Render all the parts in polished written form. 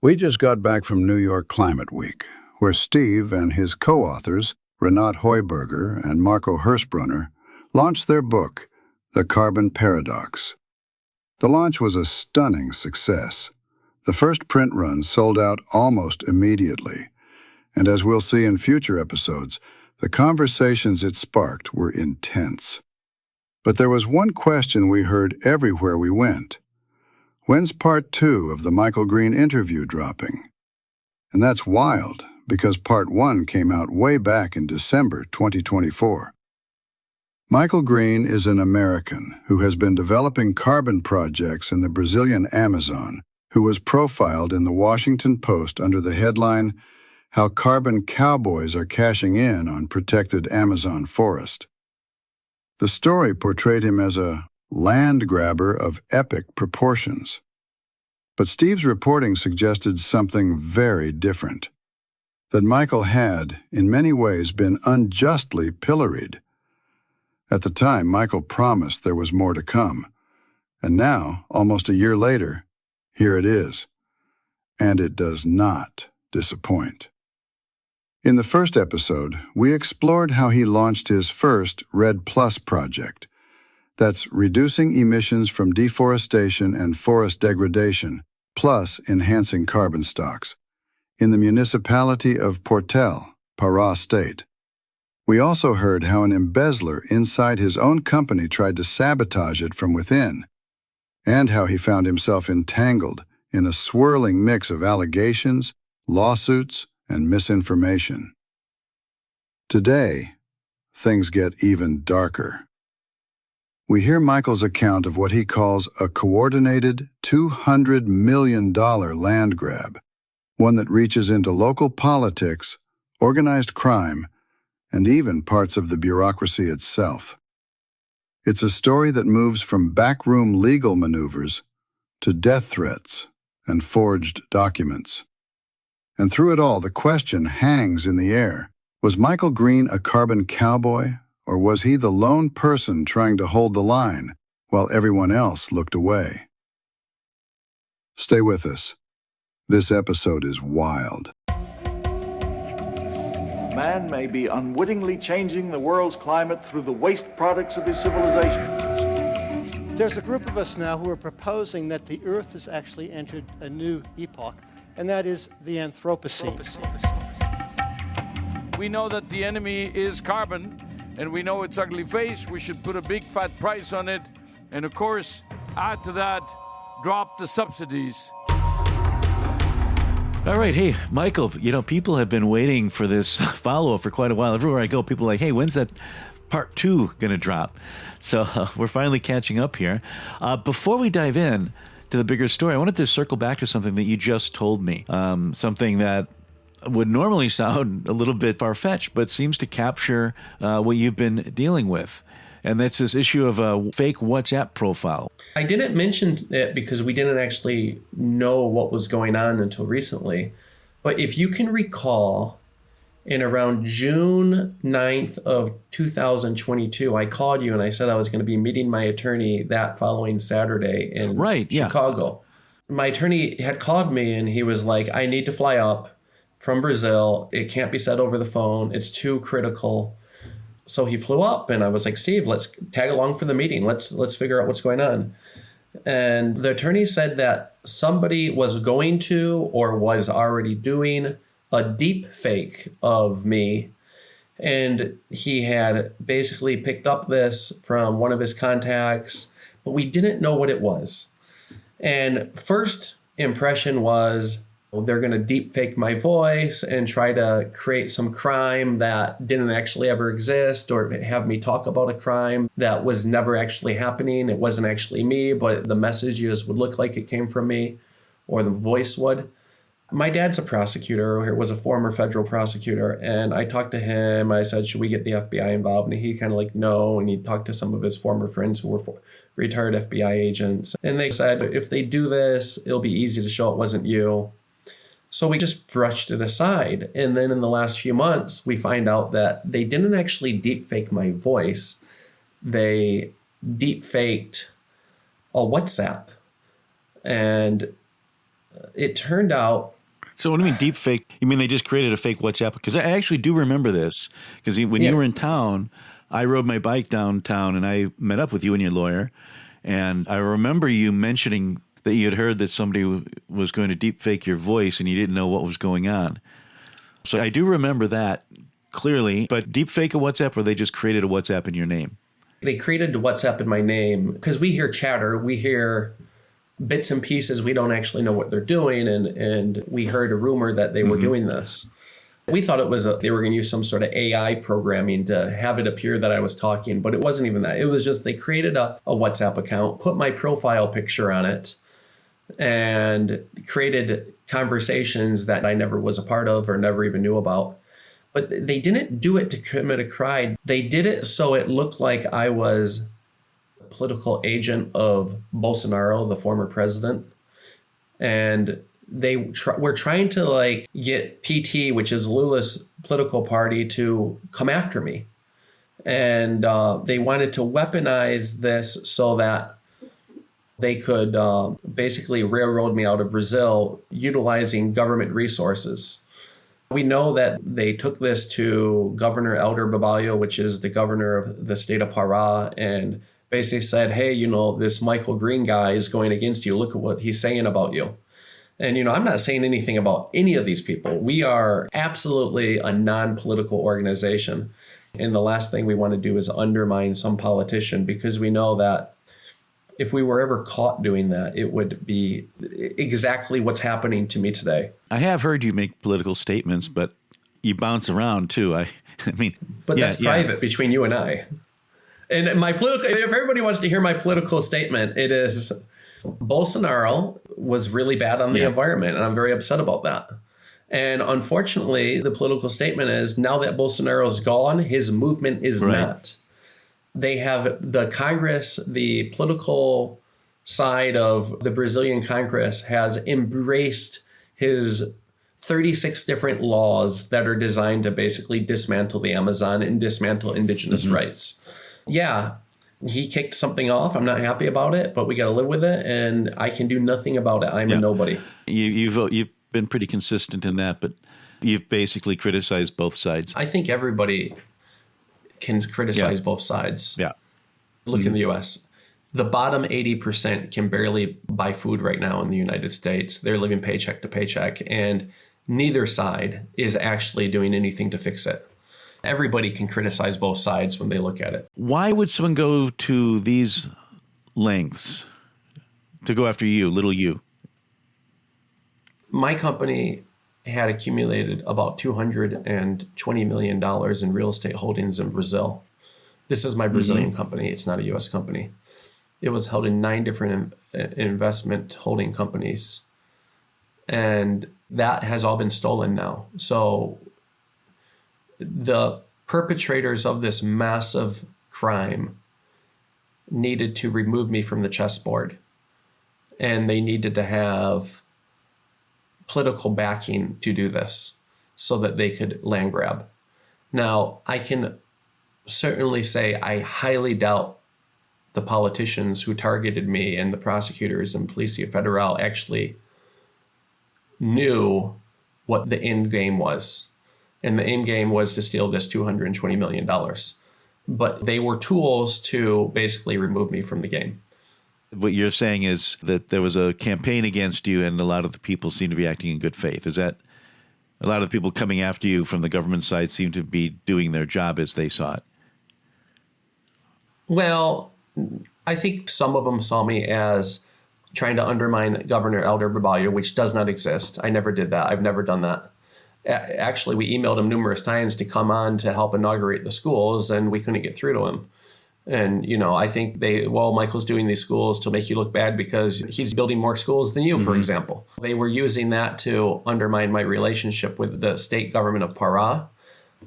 We just got back from New York Climate Week, where Steve and his co-authors, Renat Heuberger and Marco Hirschbrunner, launched their book, The Carbon Paradox. The launch was a stunning success. The first print run sold out almost immediately, and as we'll see in future episodes, the conversations it sparked were intense. But there was one question we heard everywhere we went. When's part 2 of the Michael Greene interview dropping? And that's wild, because part 1 came out way back in December 2024. Michael Greene is an American who has been developing carbon projects in the Brazilian Amazon, who was profiled in the Washington Post under the headline, How Carbon Cowboys Are Cashing In on Protected Amazon Forest. The story portrayed him as a land grabber of epic proportions. But Steve's reporting suggested something very different. That Michael had, in many ways, been unjustly pilloried. At the time, Michael promised there was more to come. And now, almost a year later, here it is. And it does not disappoint. In the first episode, we explored how he launched his first RED Plus project. That's reducing emissions from deforestation and forest degradation, plus enhancing carbon stocks, in the municipality of Portel, Pará State. We also heard how an embezzler inside his own company tried to sabotage it from within, and how he found himself entangled in a swirling mix of allegations, lawsuits, and misinformation. Today, things get even darker. We hear Michael's account of what he calls a coordinated $200 million land grab, one that reaches into local politics, organized crime, and even parts of the bureaucracy itself. It's a story that moves from backroom legal maneuvers to death threats and forged documents. And through it all, the question hangs in the air. Was Michael Greene a carbon cowboy, or was he the lone person trying to hold the line while everyone else looked away? Stay with us. This episode is wild. Man may be unwittingly changing the world's climate through the waste products of his civilization. There's a group of us now who are proposing that the Earth has actually entered a new epoch, and that is the Anthropocene. We know that the enemy is carbon, and we know its ugly face. We should put a big fat price on it, and of course, add to that, drop the subsidies. All right. Hey, Michael, people have been waiting for this follow-up for quite a while. Everywhere I go, people are like, hey, when's that part 2 going to drop? So we're finally catching up here. Before we dive in to the bigger story, I wanted to circle back to something that you just told me, something that would normally sound a little bit far-fetched, but seems to capture what you've been dealing with. And that's this issue of a fake WhatsApp profile. I didn't mention it because we didn't actually know what was going on until recently. But if you can recall, in around June 9th of 2022, I called you and I said I was going to be meeting my attorney that following Saturday in Chicago. Yeah. My attorney had called me and he was like, I need to fly up from Brazil. It can't be said over the phone. It's too critical. So he flew up and I was like, Steve, let's tag along for the meeting. Let's figure out what's going on. And the attorney said that somebody was going to or was already doing a deep fake of me. And he had basically picked up this from one of his contacts, but we didn't know what it was. And first impression was, they're going to deep fake my voice and try to create some crime that didn't actually ever exist, or have me talk about a crime that was never actually happening. It wasn't actually me, but the messages would look like it came from me, or the voice would. My dad's a prosecutor, or was a former federal prosecutor, and I talked to him. I said, should we get the FBI involved? And he kind of like, no. And he talked to some of his former friends who were retired FBI agents. And they said, if they do this, it'll be easy to show it wasn't you. So we just brushed it aside. And then in the last few months, we find out that they didn't actually deep fake my voice. They deep faked a WhatsApp. And it turned out. So what do you mean deep fake? You mean they just created a fake WhatsApp? Because I actually do remember this. Because when you were in town, I rode my bike downtown and I met up with you and your lawyer. And I remember you mentioning that you had heard that somebody was going to deep fake your voice and you didn't know what was going on. So I do remember that clearly. But deep fake a WhatsApp, or they just created a WhatsApp in your name? They created WhatsApp in my name because we hear chatter, we hear bits and pieces. We don't actually know what they're doing. And we heard a rumor that they were doing this. We thought it was they were going to use some sort of AI programming to have it appear that I was talking, but it wasn't even that. It was just they created a WhatsApp account, put my profile picture on it, and created conversations that I never was a part of or never even knew about. But they didn't do it to commit a crime. They did it so it looked like I was a political agent of Bolsonaro, the former president. And they were trying to like get PT, which is Lula's political party, to come after me. And they wanted to weaponize this so that they could basically railroad me out of Brazil utilizing government resources. We know that they took this to Governor Elder Babalho, which is the governor of the state of Pará, and basically said, hey, this Michael Greene guy is going against you. Look at what he's saying about you. And, I'm not saying anything about any of these people. We are absolutely a non-political organization. And the last thing we want to do is undermine some politician, because we know that if we were ever caught doing that, it would be exactly what's happening to me today. I have heard you make political statements, but you bounce around too. I mean, but that's private between you and I. And my political, if everybody wants to hear my political statement, it is Bolsonaro was really bad on the environment, and I'm very upset about that. And unfortunately, the political statement is now that Bolsonaro's gone, his movement is not. They have the Congress, the political side of the Brazilian Congress has embraced his 36 different laws that are designed to basically dismantle the Amazon and dismantle indigenous rights. Yeah, he kicked something off. I'm not happy about it, but we got to live with it, and I can do nothing about it. I'm a nobody. You've been pretty consistent in that, but you've basically criticized both sides. I think everybody can criticize both sides. Yeah. Look in the U.S. The bottom 80% can barely buy food right now in the United States. They're living paycheck to paycheck, and neither side is actually doing anything to fix it. Everybody can criticize both sides when they look at it. Why would someone go to these lengths to go after you, little you? My company had accumulated about $220 million in real estate holdings in Brazil. This is my Brazilian company. It's not a U.S. company. It was held in 9 different investment holding companies. And that has all been stolen now. So the perpetrators of this massive crime needed to remove me from the chessboard. And they needed to have political backing to do this so that they could land grab. Now, I can certainly say I highly doubt the politicians who targeted me and the prosecutors and Policia Federal actually knew what the end game was. And the end game was to steal this $220 million. But they were tools to basically remove me from the game. What you're saying is that there was a campaign against you and a lot of the people seem to be acting in good faith. Is that a lot of the people coming after you from the government side seem to be doing their job as they saw it? Well, I think some of them saw me as trying to undermine Governor Elder Babalho, which does not exist. I never did that. I've never done that. Actually, we emailed him numerous times to come on to help inaugurate the schools, and we couldn't get through to him. And, I think Michael's doing these schools to make you look bad because he's building more schools than you, for example. They were using that to undermine my relationship with the state government of Pará.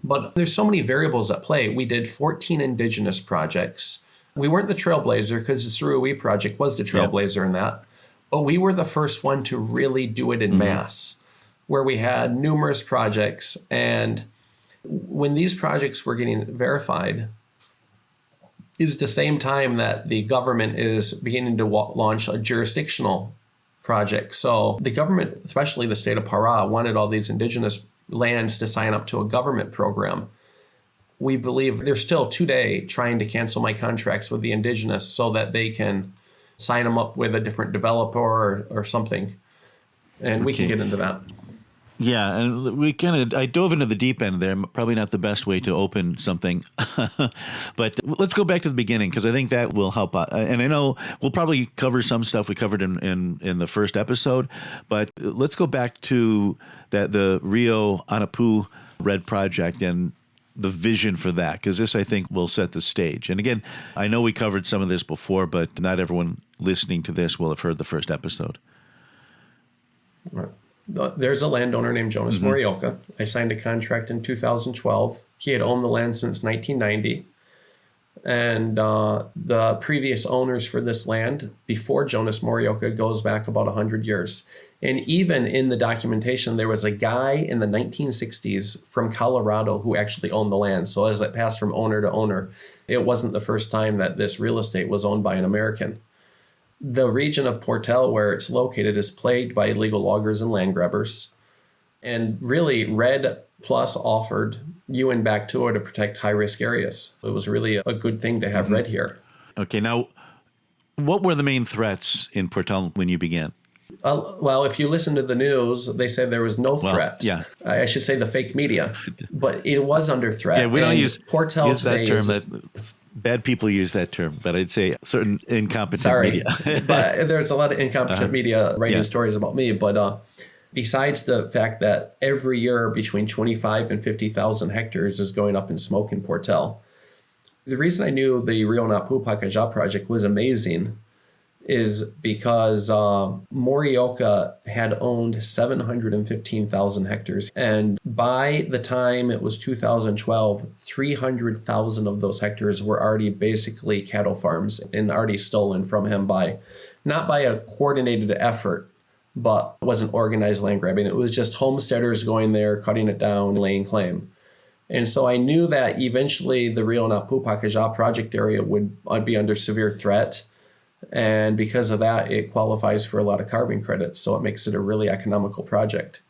But there's so many variables at play. We did 14 indigenous projects. We weren't the trailblazer because the Surui project was the trailblazer in that. But we were the first one to really do it in mass, where we had numerous projects. And when these projects were getting verified, is the same time that the government is beginning to launch a jurisdictional project. So the government, especially the state of Pará, wanted all these indigenous lands to sign up to a government program. We believe they're still today trying to cancel my contracts with the indigenous so that they can sign them up with a different developer or something. And we can get into that. Yeah, and I dove into the deep end there. Probably not the best way to open something, but let's go back to the beginning because I think that will help out. And I know we'll probably cover some stuff we covered in the first episode, but let's go back to the Rio Anapu Red Project and the vision for that, because this, I think, will set the stage. And again, I know we covered some of this before, but not everyone listening to this will have heard the first episode. Right. There's a landowner named Jonas Morioka. I signed a contract in 2012. He had owned the land since 1990. And the previous owners for this land before Jonas Morioka goes back about 100 years. And even in the documentation, there was a guy in the 1960s from Colorado who actually owned the land. So as it passed from owner to owner, it wasn't the first time that this real estate was owned by an American. The region of Portel, where it's located, is plagued by illegal loggers and land grabbers. And really, Red Plus offered UN back tour to protect high-risk areas. It was really a good thing to have Red here. Okay, now, what were the main threats in Portel when you began? Well, if you listen to the news, they said there was no threat. Yeah. I should say the fake media, but it was under threat. Yeah, we don't use Portel that term. Bad people use that term, but I'd say certain incompetent media. But there's a lot of incompetent media writing stories about me. But besides the fact that every year between 25 and 50,000 hectares is going up in smoke in Portel, the reason I knew the Rio Napu Pacajá project was amazing is because Morioka had owned 715,000 hectares. And by the time it was 2012, 300,000 of those hectares were already basically cattle farms and already stolen from him not by a coordinated effort, but it wasn't organized land grabbing. It was just homesteaders going there, cutting it down, laying claim. And so I knew that eventually the Rio Napu Pacajá project area would be under severe threat. And because of that, it qualifies for a lot of carbon credits. So it makes it a really economical project.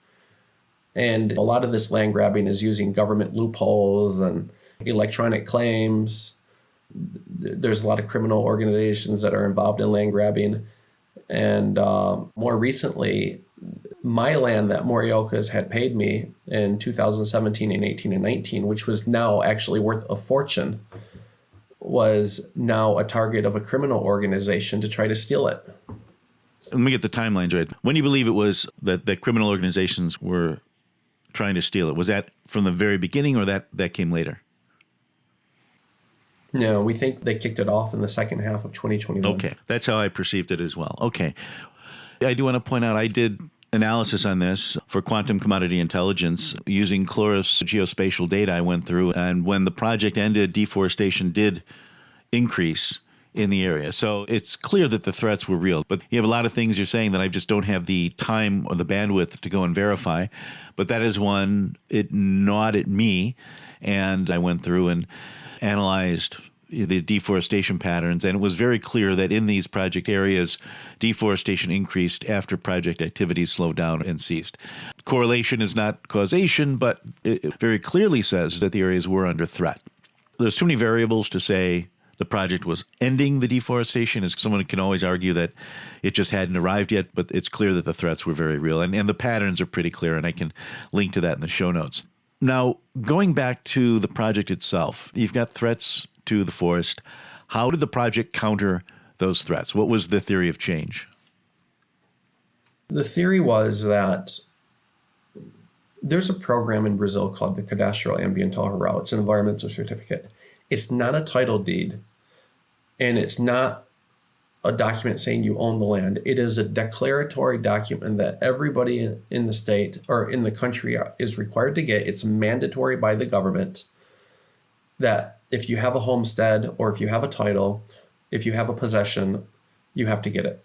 And a lot of this land grabbing is using government loopholes and electronic claims. There's a lot of criminal organizations that are involved in land grabbing. And more recently, my land that Morioka's had paid me in 2017 and 18 and 19, which was now actually worth a fortune, was now a target of a criminal organization to try to steal it. Let me get the timelines right. When do you believe it was that criminal organizations were trying to steal it? Was that from the very beginning or that came later? No, we think they kicked it off in the second half of 2021. Okay, that's how I perceived it as well. Okay. I do want to point out I did analysis on this for quantum commodity intelligence using Chloris geospatial data I went through. And when the project ended, deforestation did increase in the area. So it's clear that the threats were real. But you have a lot of things you're saying that I just don't have the time or the bandwidth to go and verify. But that is one, it gnawed at me. And I went through and analyzed the deforestation patterns, and it was very clear that in these project areas, deforestation increased after project activities slowed down and ceased. Correlation is not causation, but it very clearly says that the areas were under threat. There's too many variables to say the project was ending the deforestation, as someone can always argue that it just hadn't arrived yet, but it's clear that the threats were very real, and the patterns are pretty clear, and I can link to that in the show notes. Now, going back to the project itself, you've got threats to the forest. How did the project counter those threats? What was the theory of change? The theory was that there's a program in Brazil called the Cadastro Ambiental Rural. It's an environmental certificate. It's not a title deed, and it's not a document saying you own the land. It is a declaratory document that everybody in the state or in the country is required to get. It's mandatory by the government that if you have a homestead or if you have a title, if you have a possession, you have to get it.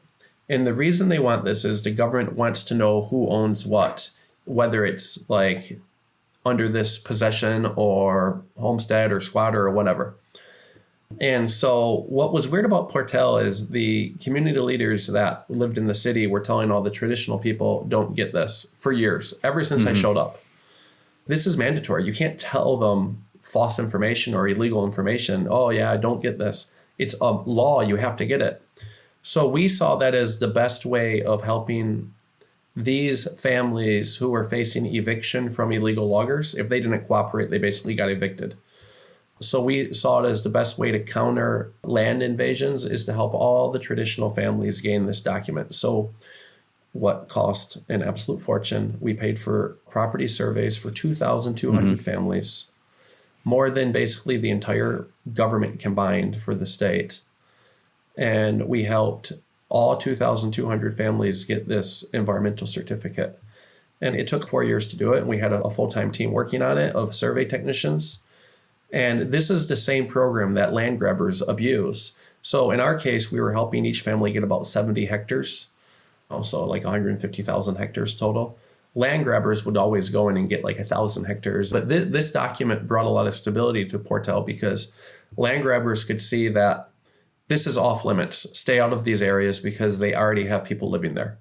And the reason they want this is the government wants to know who owns what, whether it's like under this possession or homestead or squatter or whatever. And so what was weird about Portel is the community leaders that lived in the city were telling all the traditional people, don't get this, for years, ever since I showed up. This is mandatory. You can't tell them false information or illegal information. Oh yeah, don't get this. It's a law. You have to get it. So we saw that as the best way of helping these families who were facing eviction from illegal loggers. If they didn't cooperate, they basically got evicted. So we saw it as the best way to counter land invasions is to help all the traditional families gain this document. So what cost an absolute fortune, we paid for property surveys for 2,200 families, more than basically the entire government combined for the state. And we helped all 2,200 families get this environmental certificate. And it took 4 years to do it. And we had a full-time team working on it of survey technicians. And this is the same program that land grabbers abuse. So in our case, we were helping each family get about 70 hectares, also like 150,000 hectares total. Land grabbers would always go in and get like 1,000 hectares. But this document brought a lot of stability to Portel because land grabbers could see that this is off limits. Stay out of these areas because they already have people living there.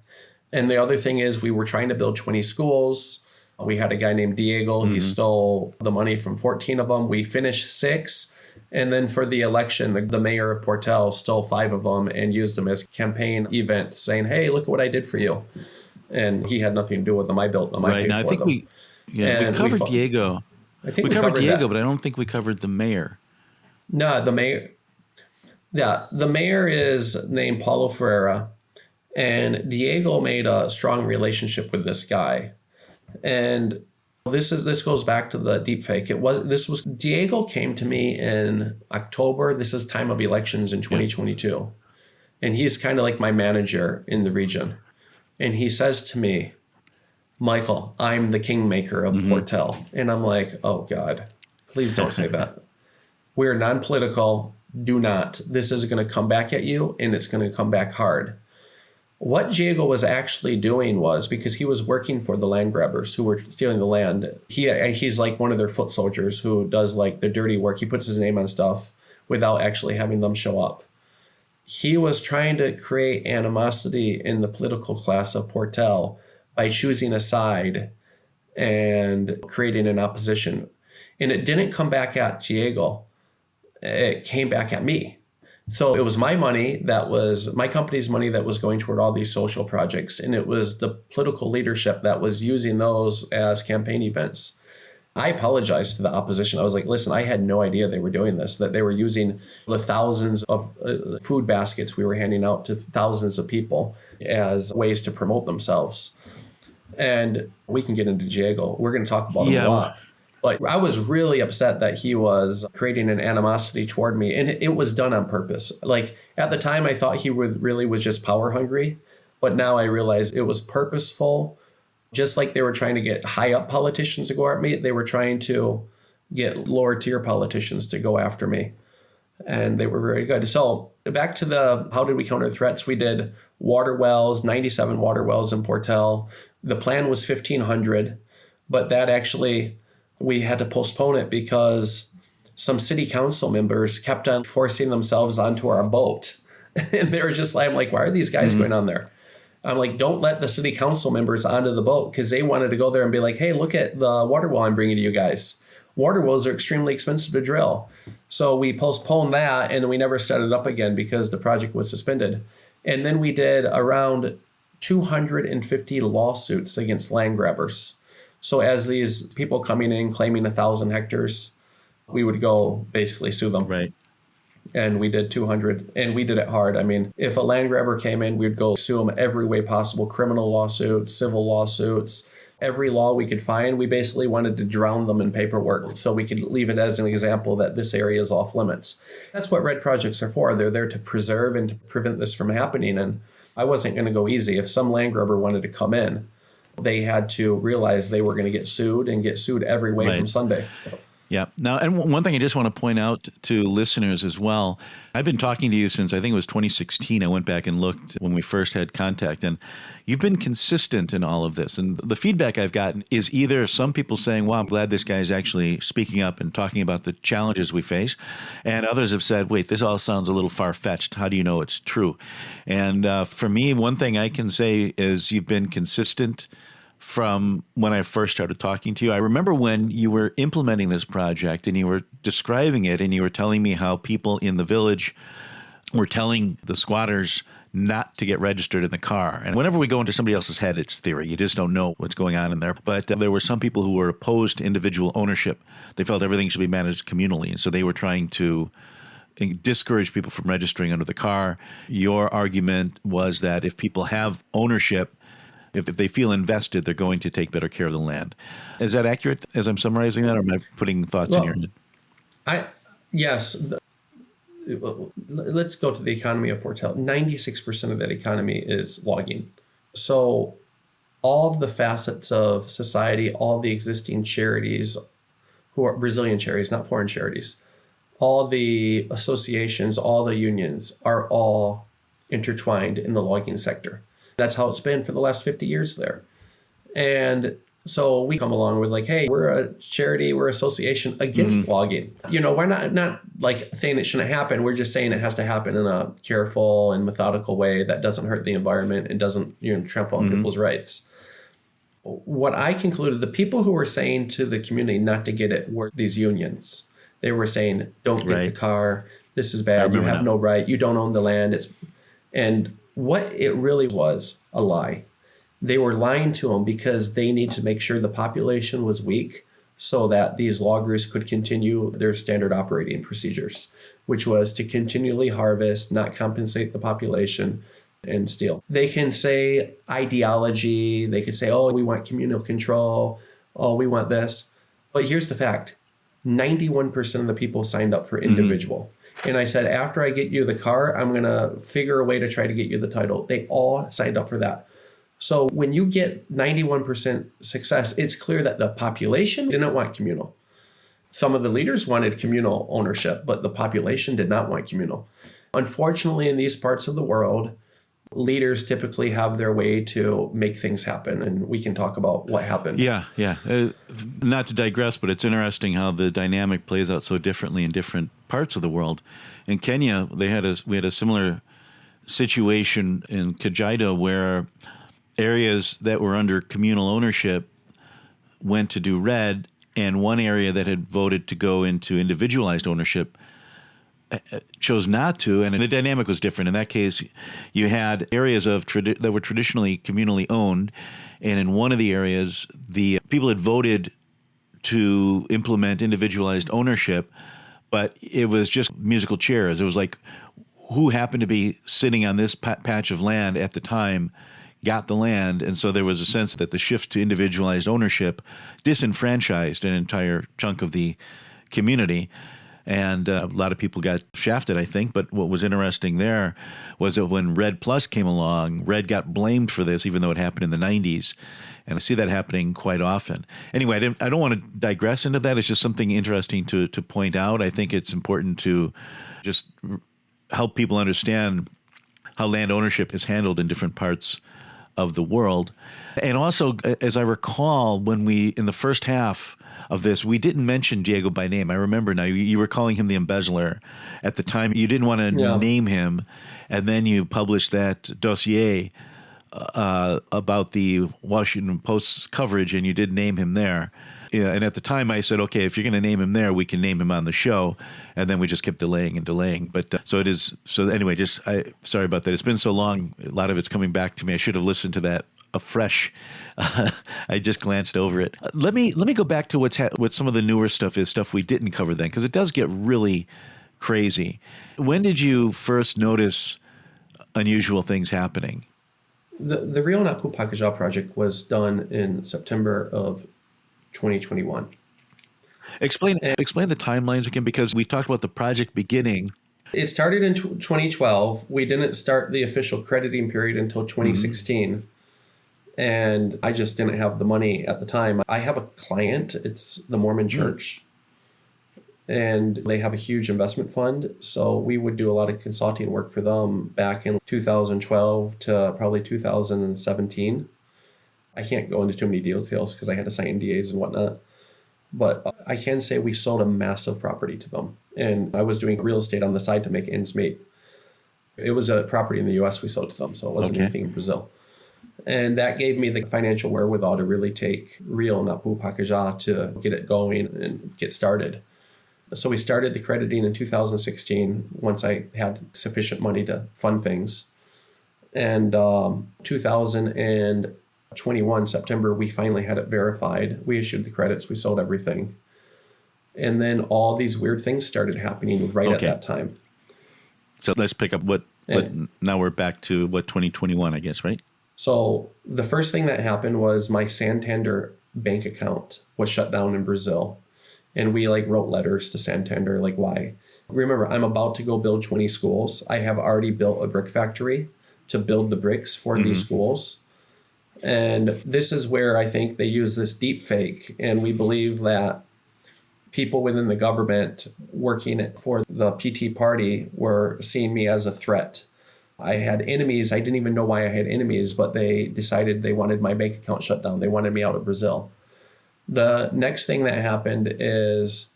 And the other thing is we were trying to build 20 schools. We had a guy named Diego. He stole the money from 14 of them. We finished 6. And then for the election, the mayor of Portel stole 5 of them and used them as campaign events saying, hey, look at what I did for you. And he had nothing to do with them. I built them. I paid for them. We covered Diego. I think we covered Diego, that. But I don't think we covered the mayor. No, the mayor. Yeah, the mayor is named Paulo Ferreira. And Diego made a strong relationship with this guy. And this goes back to the deep fake. Diego came to me in October. This is time of elections in 2022. And he's kind of like my manager in the region. And he says to me, Michael, I'm the kingmaker of Portel. And I'm like, oh God, please don't say that. We're non-political. Do not. This is going to come back at you and it's going to come back hard. What Diego was actually doing was, because he was working for the land grabbers who were stealing the land, he's like one of their foot soldiers who does like the dirty work. He puts his name on stuff without actually having them show up. He was trying to create animosity in the political class of Portel by choosing a side and creating an opposition. And it didn't come back at Diego. It came back at me. So it was my money my company's money that was going toward all these social projects. And it was the political leadership that was using those as campaign events. I apologized to the opposition. I was like, listen, I had no idea they were doing this, that they were using the thousands of food baskets we were handing out to thousands of people as ways to promote themselves. And we can get into Diego. We're going to talk about him a lot. But I was really upset that he was creating an animosity toward me, and it was done on purpose. Like at the time, I thought he was just power hungry, but now I realize it was purposeful. Just like they were trying to get high up politicians to go at me, they were trying to get lower tier politicians to go after me, and they were very good. So back to how did we counter threats? We did water wells, 97 water wells in Portel. The plan was 1,500, but that actually, we had to postpone it because some city council members kept on forcing themselves onto our boat. And they were just like, I'm like, why are these guys going on there? I'm like, don't let the city council members onto the boat, because they wanted to go there and be like, hey, look at the water well I'm bringing to you guys. Water wells are extremely expensive to drill. So we postponed that and we never started up again because the project was suspended. And then we did around 250 lawsuits against land grabbers. So as these people coming in claiming 1,000 hectares, we would go basically sue them. Right. And we did 200, and we did it hard. I mean, if a land grabber came in, we'd go sue them every way possible: criminal lawsuits, civil lawsuits, every law we could find. We basically wanted to drown them in paperwork so we could leave it as an example that this area is off limits. That's what red projects are for. They're there to preserve and to prevent this from happening. And I wasn't going to go easy. If some land grabber wanted to come in, they had to realize they were going to get sued and get sued every way from Sunday. Yeah. Now, and one thing I just want to point out to listeners as well, I've been talking to you since I think it was 2016. I went back and looked when we first had contact, and you've been consistent in all of this. And the feedback I've gotten is either some people saying, wow, I'm glad this guy is actually speaking up and talking about the challenges we face. And others have said, wait, this all sounds a little far-fetched. How do you know it's true? And for me, one thing I can say is you've been consistent from when I first started talking to you. I remember when you were implementing this project and you were describing it and you were telling me how people in the village were telling the squatters not to get registered in the car. And whenever we go into somebody else's head, it's theory. You just don't know what's going on in there. But there were some people who were opposed to individual ownership. They felt everything should be managed communally. And so they were trying to discourage people from registering under the car. Your argument was that if people have ownership, if they feel invested, they're going to take better care of the land. Is that accurate as I'm summarizing that, or am I putting thoughts in your head? Yes. Let's go to the economy of Portel. 96% of that economy is logging. So all of the facets of society, all the existing charities, who are Brazilian charities, not foreign charities, all the associations, all the unions are all intertwined in the logging sector. That's how it's been for the last 50 years there. And so we come along with like, hey, we're a charity, we're an association against logging. You know, we're not like saying it shouldn't happen. We're just saying it has to happen in a careful and methodical way that doesn't hurt the environment and doesn't, trample on people's rights. What I concluded, the people who were saying to the community not to get it were these unions. They were saying, don't get the car. This is bad. You have no right. You don't own the land. And what it really was a lie. They were lying to them because they need to make sure the population was weak so that these loggers could continue their standard operating procedures, which was to continually harvest, not compensate the population, and steal. They can say ideology. They could say, oh, we want communal control. Oh, we want this. But here's the fact. 91% of the people signed up for individual. And I said, after I get you the car, I'm going to figure a way to try to get you the title. They all signed up for that. So when you get 91% success, it's clear that the population didn't want communal. Some of the leaders wanted communal ownership, but the population did not want communal. Unfortunately, in these parts of the world, leaders typically have their way to make things happen. And we can talk about what happened. Yeah. Not to digress, but it's interesting how the dynamic plays out so differently in different parts of the world. In Kenya, we had a similar situation in Kajiado where areas that were under communal ownership went to do red, and one area that had voted to go into individualized ownership chose not to, and the dynamic was different. In that case, you had areas that were traditionally communally owned, and in one of the areas, the people had voted to implement individualized ownership, but it was just musical chairs. It was like who happened to be sitting on this patch of land at the time got the land, and so there was a sense that the shift to individualized ownership disenfranchised an entire chunk of the community. And a lot of people got shafted, I think. But what was interesting there was that when Red Plus came along, Red got blamed for this, even though it happened in the 90s. And I see that happening quite often. Anyway, I don't want to digress into that. It's just something interesting to point out. I think it's important to just help people understand how land ownership is handled in different parts of the world. And also, as I recall, when in the first half of this, we didn't mention Diego by name. I remember now, you were calling him the embezzler. At the time, you didn't want to name him, and then you published that dossier about the Washington Post's coverage, and you did name him there. Yeah, and at the time, I said, okay, if you're going to name him there, we can name him on the show. And then we just kept delaying and delaying. But so it is. So anyway, sorry about that. It's been so long. A lot of it's coming back to me. I should have listened to that afresh. I just glanced over it. Let me go back to what some of the newer stuff is, stuff we didn't cover then, because it does get really crazy. When did you first notice unusual things happening? The Rio Napu Pacajá project was done in September of 2021. Explain the timelines again, because we talked about the project beginning. It started in 2012. We didn't start the official crediting period until 2016. And I just didn't have the money at the time. I have a client. It's the Mormon Church. and they have a huge investment fund. So we would do a lot of consulting work for them back in 2012 to probably 2017. I can't go into too many details because I had to sign NDAs and whatnot. But I can say we sold a massive property to them. And I was doing real estate on the side to make ends meet. It was a property in the US we sold to them, so it wasn't anything in Brazil. And that gave me the financial wherewithal to really take Rio Napu Pacajá to get it going and get started. So we started the crediting in 2016 once I had sufficient money to fund things. And 2021, September, we finally had it verified. We issued the credits, we sold everything. And then all these weird things started happening right at that time. So let's pick up now we're back to 2021, I guess, right? So the first thing that happened was my Santander bank account was shut down in Brazil. And we wrote letters to Santander, why? Remember, I'm about to go build 20 schools. I have already built a brick factory to build the bricks for these schools. And this is where I think they use this deep fake. And we believe that people within the government working for the PT party were seeing me as a threat. I had enemies. I didn't even know why I had enemies, but they decided they wanted my bank account shut down. They wanted me out of Brazil. The next thing that happened is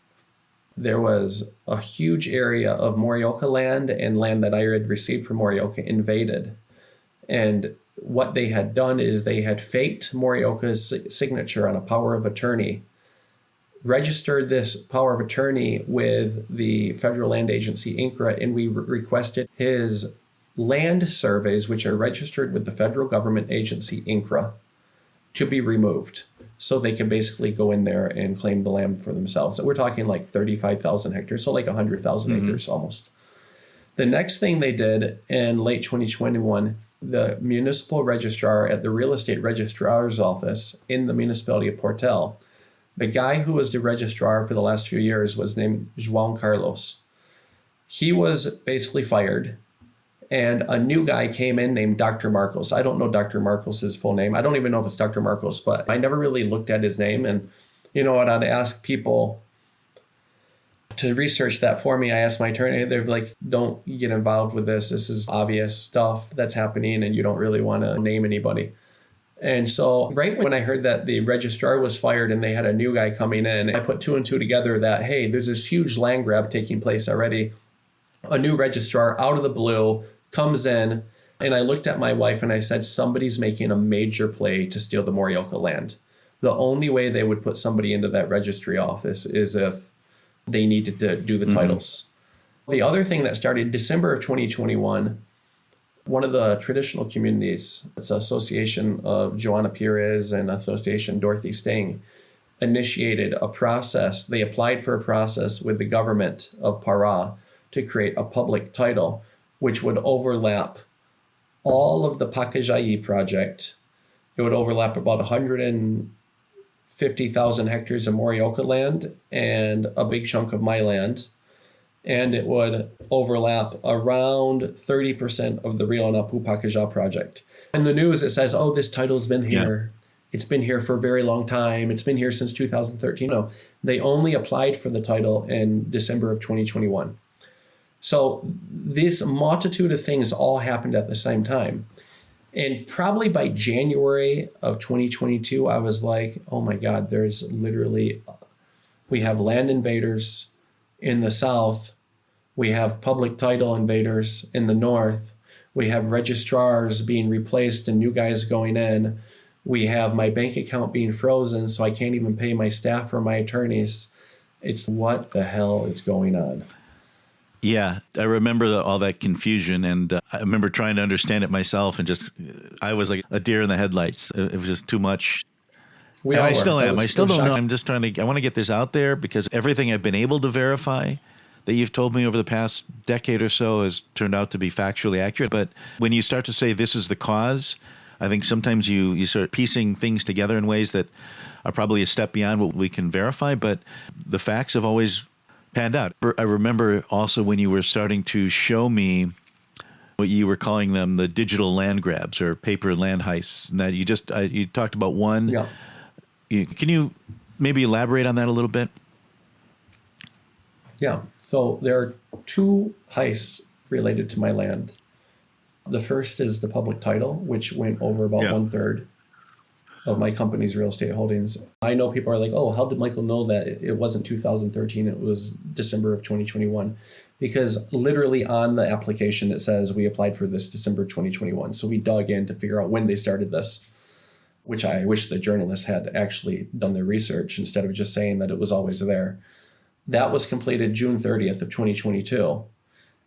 there was a huge area of Morioka land and land that I had received from Morioka invaded. And what they had done is they had faked Morioka's signature on a power of attorney, registered this power of attorney with the Federal Land Agency, INCRA, and we requested his land surveys, which are registered with the federal government agency, INCRA, to be removed so they can basically go in there and claim the land for themselves. So we're talking 35,000 hectares, so 100,000 acres almost. The next thing they did in late 2021, the municipal registrar at the real estate registrar's office in the municipality of Portel, the guy who was the registrar for the last few years was named João Carlos. He was basically fired, and a new guy came in named Dr. Marcos. I don't know Dr. Marcos's full name. I don't even know if it's Dr. Marcos, but I never really looked at his name. And you know what? I'd ask people to research that for me. I asked my attorney, they're like, don't get involved with this. This is obvious stuff that's happening and you don't really want to name anybody. And so right when I heard that the registrar was fired and they had a new guy coming in, I put two and two together that, hey, there's this huge land grab taking place already. A new registrar out of the blue comes in, and I looked at my wife and I said, somebody's making a major play to steal the Morioka land. The only way they would put somebody into that registry office is if they needed to do the titles. The other thing that started December of 2021, one of the traditional communities, it's an association of Joanna Pires and Association Dorothy Sting, initiated a process. They applied for a process with the government of Pará to create a public title, which would overlap all of the Pacajai project. It would overlap about 150,000 hectares of Morioka land and a big chunk of my land. And it would overlap around 30% of the Rio Napu Pacajá project. In the news, it says, oh, this title's been here. Yeah. It's been here for a very long time. It's been here since 2013. No, they only applied for the title in December of 2021. So this multitude of things all happened at the same time. And probably by January of 2022, I was like, oh my God, there's literally, we have land invaders in the south. We have public title invaders in the north. We have registrars being replaced and new guys going in. We have my bank account being frozen, so I can't even pay my staff or my attorneys. It's what the hell is going on? Yeah, I remember all that confusion, and I remember trying to understand it myself, and I was like a deer in the headlights. It was just too much. I still am. I still don't know. I'm just I want to get this out there because everything I've been able to verify that you've told me over the past decade or so has turned out to be factually accurate. But when you start to say this is the cause, I think sometimes you start piecing things together in ways that are probably a step beyond what we can verify, but the facts have always panned out. I remember also when you were starting to show me what you were calling them, the digital land grabs or paper land heists, and that you talked about one. Yeah. Can you maybe elaborate on that a little bit? Yeah. So there are two heists related to my land. The first is the public title, which went over about 1/3 of my company's real estate holdings. I know people are like, oh, how did Michael know that it wasn't 2013, it was December of 2021? Because literally on the application, it says we applied for this December 2021. So we dug in to figure out when they started this, which I wish the journalists had actually done their research instead of just saying that it was always there. That was completed June 30th of 2022.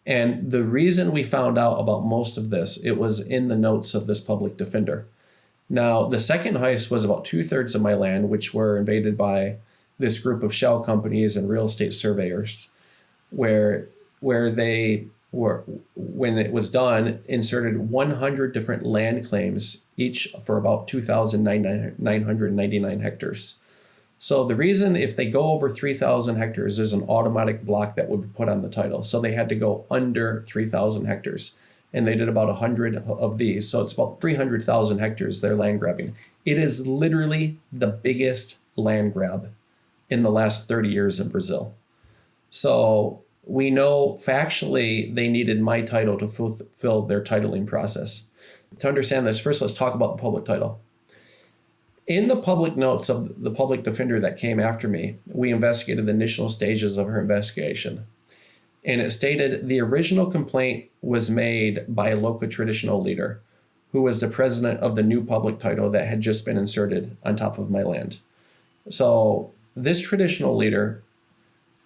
And the reason we found out about most of this, it was in the notes of this public defender. Now, the second heist was about 2/3 of my land, which were invaded by this group of shell companies and real estate surveyors, where they were, when it was done, inserted 100 different land claims, each for about 2,999 hectares. So the reason, if they go over 3,000 hectares, there's an automatic block that would be put on the title. So they had to go under 3,000 hectares. And they did about 100 of these. So it's about 300,000 hectares they're land grabbing. It is literally the biggest land grab in the last 30 years in Brazil. So we know factually they needed my title to fulfill their titling process. To understand this, first let's talk about the public title. In the public notes of the public defender that came after me, we investigated the initial stages of her investigation. And it stated the original complaint was made by a local traditional leader who was the president of the new public title that had just been inserted on top of my land. So this traditional leader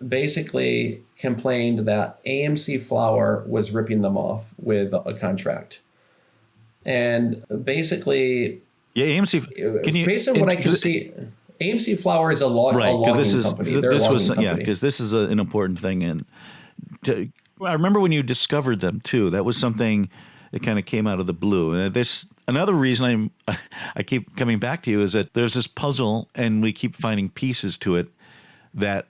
basically complained that AMC Flour was ripping them off with a contract. And basically, AMC. Based on what I can see, AMC Flour is a logging company. Because this is an important thing. And I remember when you discovered them too. That was something that kind of came out of the blue. And another reason I keep coming back to you is that there's this puzzle, and we keep finding pieces to it that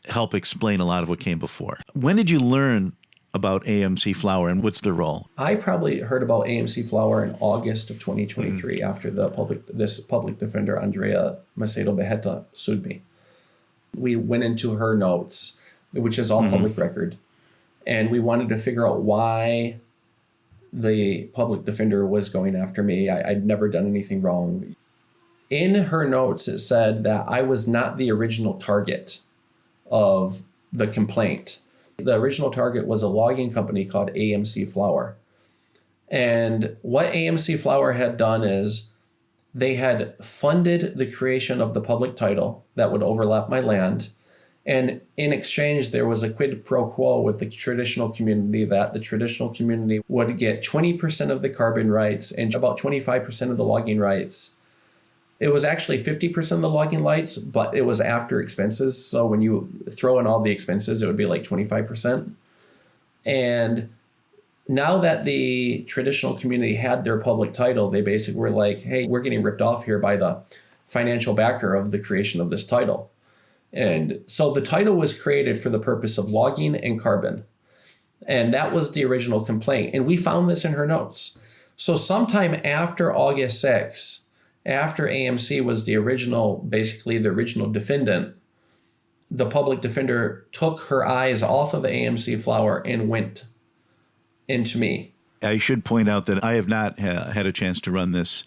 help explain a lot of what came before. When did you learn about AMC Flour, and what's their role? I probably heard about AMC Flour in August of 2023 after this public defender, Andrea Macedo Beheta, sued me. We went into her notes, which is all public record, and we wanted to figure out why the public defender was going after me. I'd never done anything wrong. In her notes, it said that I was not the original target of the complaint. The original target was a logging company called AMC Flour. And what AMC Flour had done is they had funded the creation of the public title that would overlap my land. And in exchange, there was a quid pro quo with the traditional community that the traditional community would get 20% of the carbon rights and about 25% of the logging rights. It was actually 50% of the logging rights, but it was after expenses. So when you throw in all the expenses, it would be like 25%. And now that the traditional community had their public title, they basically were like, hey, we're getting ripped off here by the financial backer of the creation of this title. And so the title was created for the purpose of logging and carbon. And that was the original complaint. And we found this in her notes. So sometime after August 6th, after AMC was the original defendant, the public defender took her eyes off of AMC Flour and went into me. I should point out that I have not had a chance to run this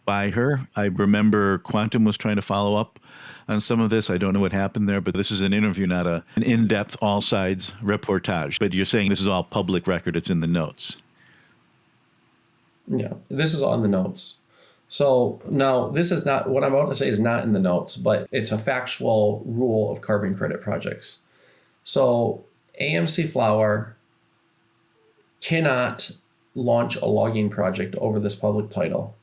by her. I remember Quantum was trying to follow up on some of this. I don't know what happened there, but this is an interview, not an in-depth, all-sides reportage. But you're saying this is all public record. It's in the notes. Yeah, this is on the notes. So now this is not, what I'm about to say is not in the notes, but it's a factual rule of carbon credit projects. So AMC Flour cannot launch a logging project over this public title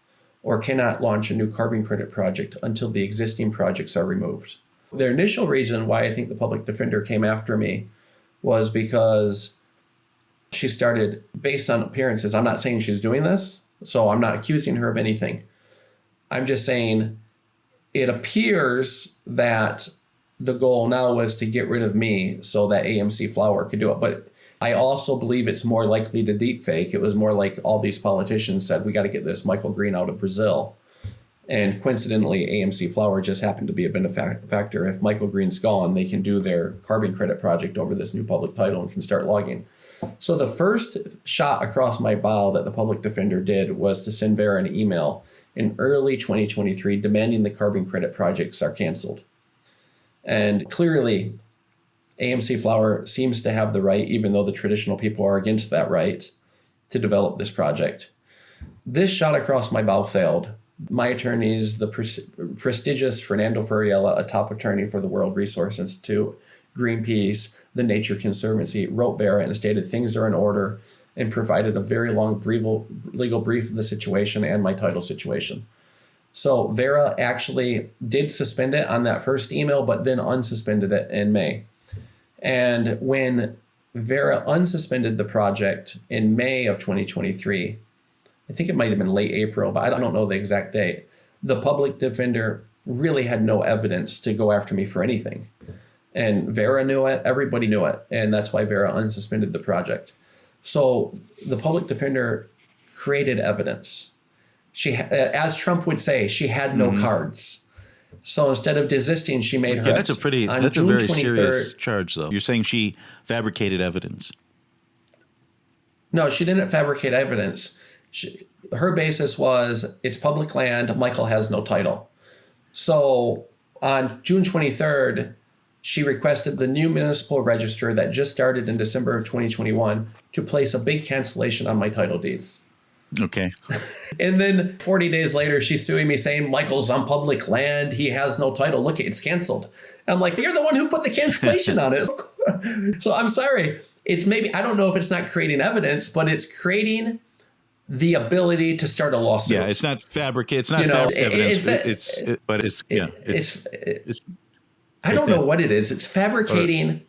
or cannot launch a new carbon credit project until the existing projects are removed. Their initial reason why I think the public defender came after me was because she started, based on appearances, I'm not saying she's doing this, so I'm not accusing her of anything. I'm just saying it appears that the goal now was to get rid of me so that AMC Flour could do it. But I also believe it's more likely to deep fake. It was more like all these politicians said, we got to get this Michael Greene out of Brazil. And coincidentally, AMC Flower just happened to be a benefactor. If Michael Greene's gone, they can do their carbon credit project over this new public title and can start logging. So the first shot across my bow that the public defender did was to send Vera an email in early 2023 demanding the carbon credit projects are canceled. And clearly, AMC Flower seems to have the right, even though the traditional people are against that right, to develop this project. This shot across my bow failed. My attorneys, the prestigious Fernando Furiella, a top attorney for the World Resource Institute, Greenpeace, the Nature Conservancy, wrote Vera and stated things are in order and provided a very long legal brief of the situation and my title situation. So Vera actually did suspend it on that first email, but then unsuspended it in May. And when Vera unsuspended the project in May of 2023, I think it might have been late April, but I don't know the exact date, the public defender really had no evidence to go after me for anything. And Vera knew it, everybody knew it, and that's why Vera unsuspended the project. So the public defender created evidence. She, as Trump would say, she had no cards. So instead of desisting, she made her. That's a very serious charge, though. You're saying she fabricated evidence. No, she didn't fabricate evidence. Her basis was it's public land. Michael has no title. So on June 23rd, she requested the new municipal register that just started in December of 2021 to place a big cancellation on my title deeds. Okay. And then 40 days later, she's suing me saying, Michael's on public land. He has no title. Look, it's canceled. I'm like, you're the one who put the cancellation on it. So I'm sorry. It's maybe, I don't know if it's not creating evidence, but it's creating the ability to start a lawsuit. Yeah, it's not fabricated. It's not evidence. I don't know what it is. It's fabricating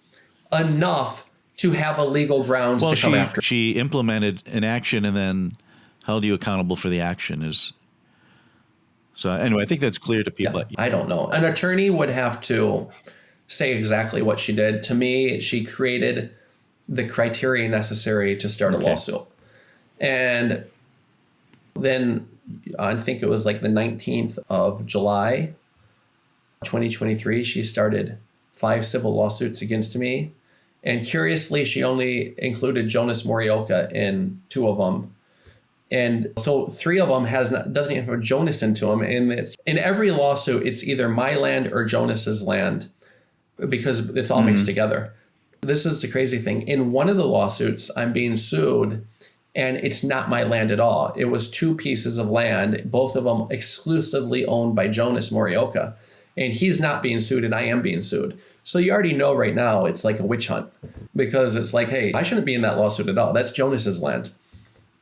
enough to have a legal grounds to come after. She implemented an action and then held you accountable for the action. So anyway, I think that's clear to people. Yeah, I don't know. An attorney would have to say exactly what she did. To me, she created the criteria necessary to start a lawsuit. And then I think it was like the 19th of July, 2023, she started 5 civil lawsuits against me. And curiously, she only included Jonas Morioka in 2 of them. And so 3 of them doesn't even have Jonas into them. And in every lawsuit, it's either my land or Jonas's land because it's all mixed together. This is the crazy thing. In one of the lawsuits, I'm being sued and it's not my land at all. It was 2 pieces of land, both of them exclusively owned by Jonas Morioka. And he's not being sued and I am being sued. So you already know right now it's like a witch hunt because it's like, hey, I shouldn't be in that lawsuit at all. That's Jonas's land.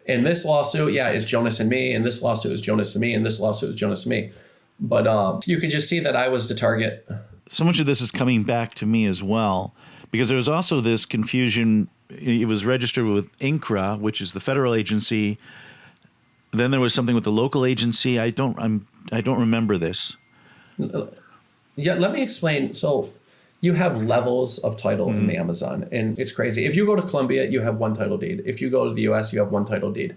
In this lawsuit, it's Jonas and me. And this lawsuit is Jonas and me. And this lawsuit is Jonas and me. But you could just see that I was the target. So much of this is coming back to me as well, because there was also this confusion. It was registered with INCRA, which is the federal agency. Then there was something with the local agency. I don't remember this. Yeah, let me explain. So you have levels of title in the Amazon, and it's crazy. If you go to Colombia, you have 1 title deed. If you go to the US, you have 1 title deed.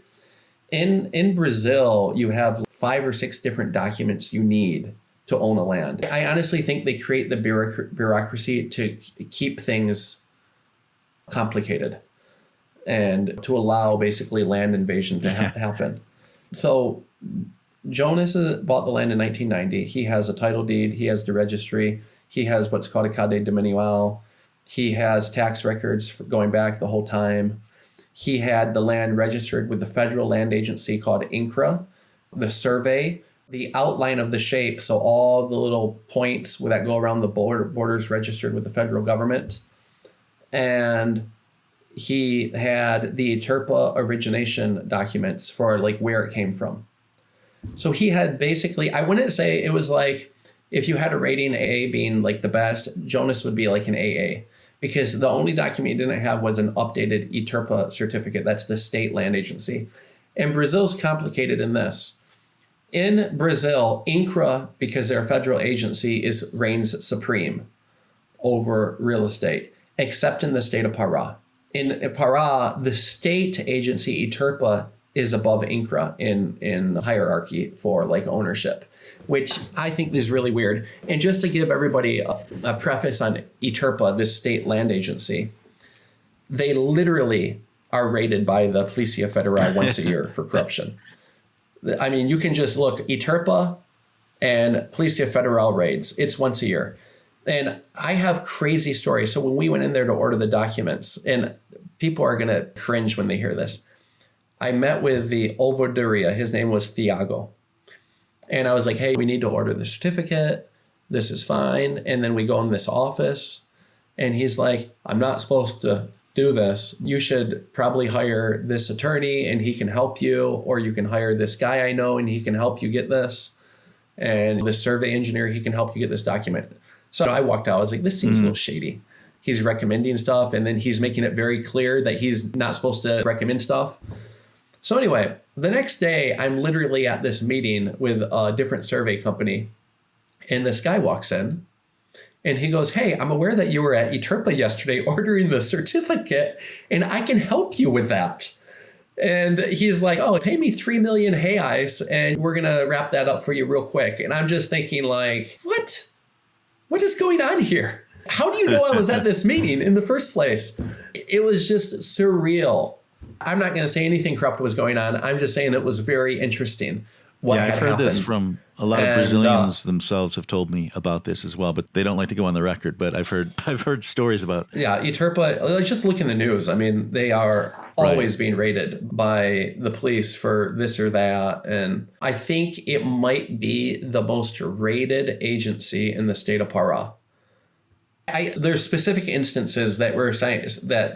In Brazil, you have 5 or 6 different documents you need to own a land. I honestly think they create the bureaucracy to keep things complicated and to allow basically land invasion to happen. So Jonas bought the land in 1990. He has a title deed. He has the registry. He has what's called a Cade de Manuel. He has tax records going back the whole time. He had the land registered with the federal land agency called INCRA, the survey, the outline of the shape. So all the little points that go around the borders registered with the federal government. And he had the TERPA origination documents for like where it came from. So he had basically, I wouldn't say it was like, if you had a rating A being like the best, Jonas would be like an AA, because the only document he didn't have was an updated ETERPA certificate. That's the state land agency. And Brazil's complicated in this. In Brazil, INCRA, because they're a federal agency, reigns supreme over real estate, except in the state of Pará. In Pará, the state agency ETERPA is above INCRA in hierarchy for like ownership, which I think is really weird. And just to give everybody a preface on ITERPA, this state land agency, they literally are raided by the Policia Federal once a year for corruption. I mean, you can just look ITERPA and Policia Federal raids. It's once a year. And I have crazy stories. So when we went in there to order the documents, and people are going to cringe when they hear this, I met with the Ovoduria. His name was Thiago. And I was like, hey, we need to order the certificate. This is fine. And then we go in this office and he's like, I'm not supposed to do this. You should probably hire this attorney and he can help you, or you can hire this guy I know and he can help you get this. And the survey engineer, he can help you get this document. So I walked out. I was like, this seems a little shady. He's recommending stuff and then he's making it very clear that he's not supposed to recommend stuff. So anyway, the next day, I'm literally at this meeting with a different survey company. And this guy walks in and he goes, hey, I'm aware that you were at ITERPA yesterday ordering the certificate and I can help you with that. And he's like, oh, pay me 3 million reais and we're going to wrap that up for you real quick. And I'm just thinking like, what? What is going on here? How do you know I was at this meeting in the first place? It was just surreal. I'm not going to say anything corrupt was going on. I'm just saying it was very interesting. I've heard this from a lot of Brazilians themselves have told me about this as well, but they don't like to go on the record. But I've heard stories about. Yeah, ITERPA. Let's just look in the news. I mean, they are always being raided by the police for this or that, and I think it might be the most raided agency in the state of Pará. There's specific instances that were saying that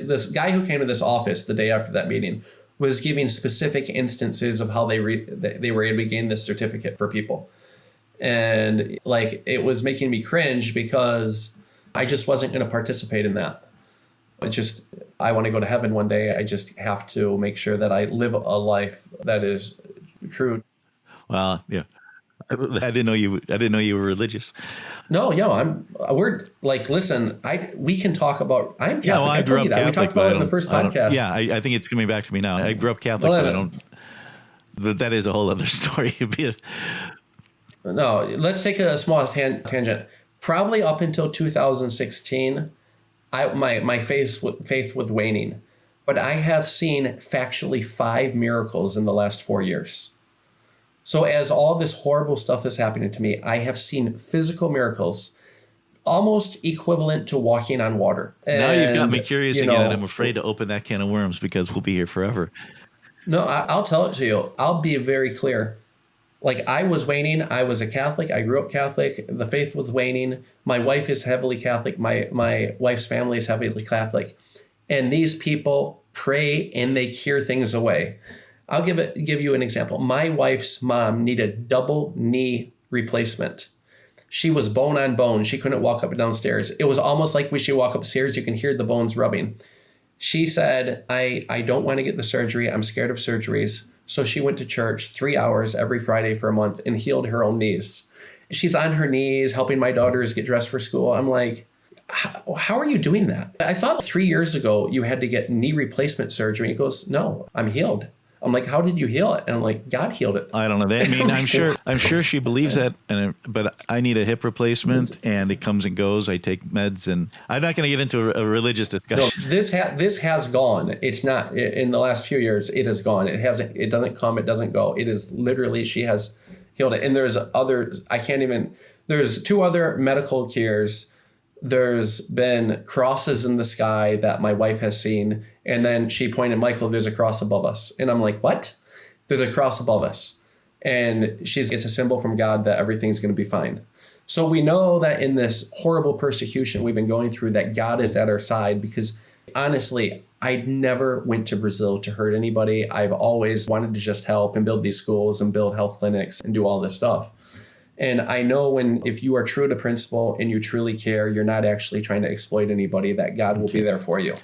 this guy who came to this office the day after that meeting was giving specific instances of how they were able to gain this certificate for people. And like, it was making me cringe because I just wasn't going to participate in that. I want to go to heaven one day. I just have to make sure that I live a life that is true. Well, yeah. I didn't know you were religious. No, we're like, listen, we can talk about, I'm Catholic. Yeah, well, I grew up Catholic. We talked about it in the first podcast. Yeah, I think it's coming back to me now. I grew up Catholic, but that is a whole other story. No, let's take a small tangent. Probably up until 2016, my faith was waning, but I have seen factually 5 miracles in the last 4 years. So as all this horrible stuff is happening to me, I have seen physical miracles almost equivalent to walking on water. Now you've got me curious again, and I'm afraid to open that can of worms because we'll be here forever. No, I'll tell it to you. I'll be very clear. Like, I was waning. I was a Catholic. I grew up Catholic. The faith was waning. My wife is heavily Catholic. My wife's family is heavily Catholic. And these people pray and they cure things away. I'll give you an example. My wife's mom needed double knee replacement. She was bone on bone. She couldn't walk up and down stairs. It was almost like when she walk upstairs, you can hear the bones rubbing. She said, I don't want to get the surgery. I'm scared of surgeries. So she went to church 3 hours every Friday for a month and healed her own knees. She's on her knees helping my daughters get dressed for school. I'm like, how are you doing that? I thought 3 years ago you had to get knee replacement surgery. He goes, no, I'm healed. I'm like, how did you heal it? And I'm like, God healed it. I don't know. I mean, I'm sure she believes that, but I need a hip replacement, and it comes and goes. I take meds, and I'm not going to get into a religious discussion. No, this has gone. It's not in the last few years. It has gone. It hasn't. It doesn't come. It doesn't go. It is literally, she has healed it. And there's others. There's 2 other medical cures. There's been crosses in the sky that my wife has seen. And then she pointed, Michael, there's a cross above us. And I'm like, what? There's a cross above us. And it's a symbol from God that everything's going to be fine. So we know that in this horrible persecution we've been going through, that God is at our side, because honestly, I never went to Brazil to hurt anybody. I've always wanted to just help and build these schools and build health clinics and do all this stuff. And I know if you are true to principle and you truly care, you're not actually trying to exploit anybody, that God will be there for you.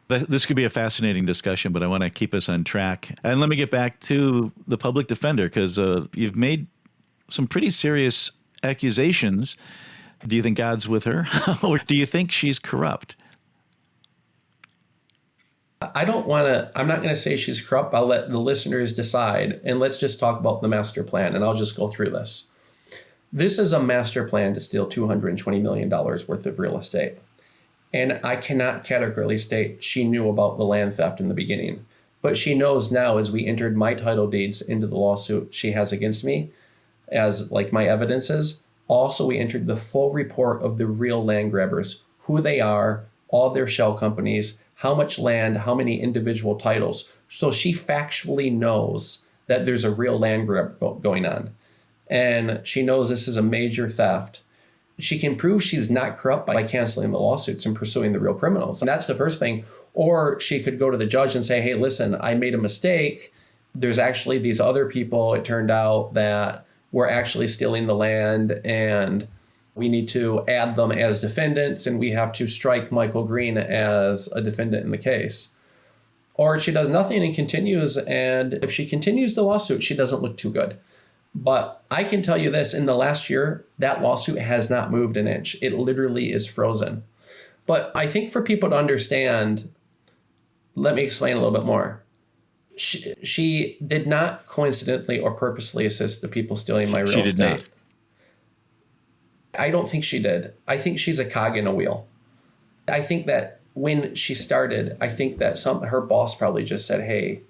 This could be a fascinating discussion, but I want to keep us on track. And let me get back to the public defender, because you've made some pretty serious accusations. Do you think God's with her? Or do you think she's corrupt? I don't want to, I'm not going to say she's corrupt. I'll let the listeners decide. And let's just talk about the master plan. And I'll just go through this. This is a master plan to steal $220 million worth of real estate. And I cannot categorically state she knew about the land theft in the beginning. But she knows now, as we entered my title deeds into the lawsuit she has against me, as like my evidences. Also, we entered the full report of the real land grabbers, who they are, all their shell companies, how much land, how many individual titles. So she factually knows that there's a real land grab going on. And she knows this is a major theft. She can prove she's not corrupt by canceling the lawsuits and pursuing the real criminals. And that's the first thing. Or she could go to the judge and say, hey, listen, I made a mistake. There's actually these other people, it turned out, that were actually stealing the land, and we need to add them as defendants, and we have to strike Michael Greene as a defendant in the case. Or she does nothing and continues, and if she continues the lawsuit, she doesn't look too good. But I can tell you this, in the last year, that lawsuit has not moved an inch. It literally is frozen. But I think for people to understand, let me explain a little bit more. She did not coincidentally or purposely assist the people stealing my real estate. She did not. I don't think she did. I think she's a cog in a wheel. I think that when she started, I think that her boss probably just said, hey,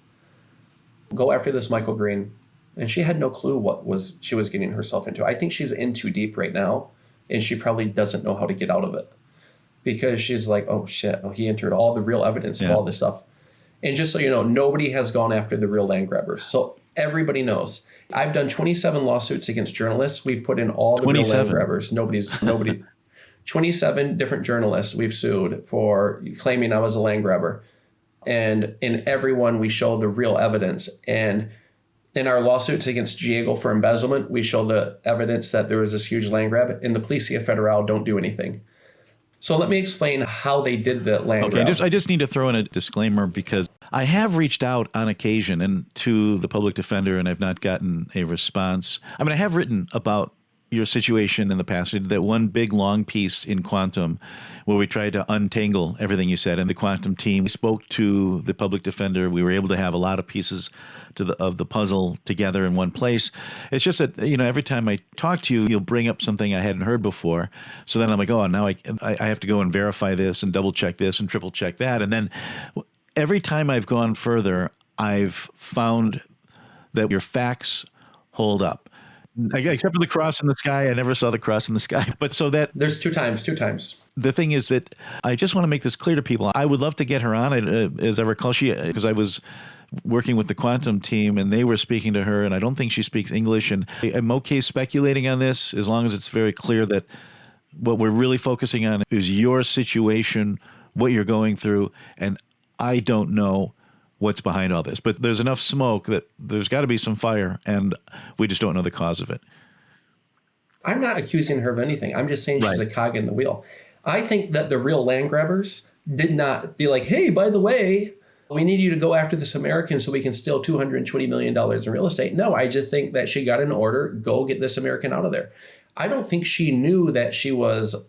go after this Michael Greene. And she had no clue what she was getting herself into. I think she's in too deep right now, and she probably doesn't know how to get out of it. Because she's like, oh shit, he entered all the real evidence of all this stuff. And just so you know, nobody has gone after the real land grabbers. So everybody knows. I've done 27 lawsuits against journalists. We've put in all the real land grabbers. Nobody, 27 different journalists we've sued for claiming I was a land grabber. And in every one, we show the real evidence. And in our lawsuits against Diego for embezzlement, we show the evidence that there was this huge land grab. And the Policia Federal don't do anything. So let me explain how they did the land grab. I just need to throw in a disclaimer, because I have reached out on occasion and to the public defender, and I've not gotten a response. I mean, I have written about your situation in the past. I did that one big long piece in Quantum where we tried to untangle everything you said, and the Quantum team spoke to the public defender. We were able to have a lot of pieces of the puzzle together in one place. It's just that, every time I talk to you, you'll bring up something I hadn't heard before. So then I'm like, oh, now I have to go and verify this and double check this and triple check that. And then every time I've gone further, I've found that your facts hold up. Except for the cross in the sky. I never saw the cross in the sky. But so that there's two times. The thing is that I just want to make this clear to people. I would love to get her on. As I recall, because I was working with the Quantum team and they were speaking to her, and I don't think she speaks English. And I'm okay speculating on this as long as it's very clear that what we're really focusing on is your situation, what you're going through. And I don't know what's behind all this, but there's enough smoke that there's got to be some fire, and we just don't know the cause of it. I'm not accusing her of anything. I'm just saying she's a cog in the wheel. I think that the real land grabbers did not be like, hey, by the way, we need you to go after this American so we can steal $220 million in real estate. No, I just think that she got an order, go get this American out of there. I don't think she knew that she was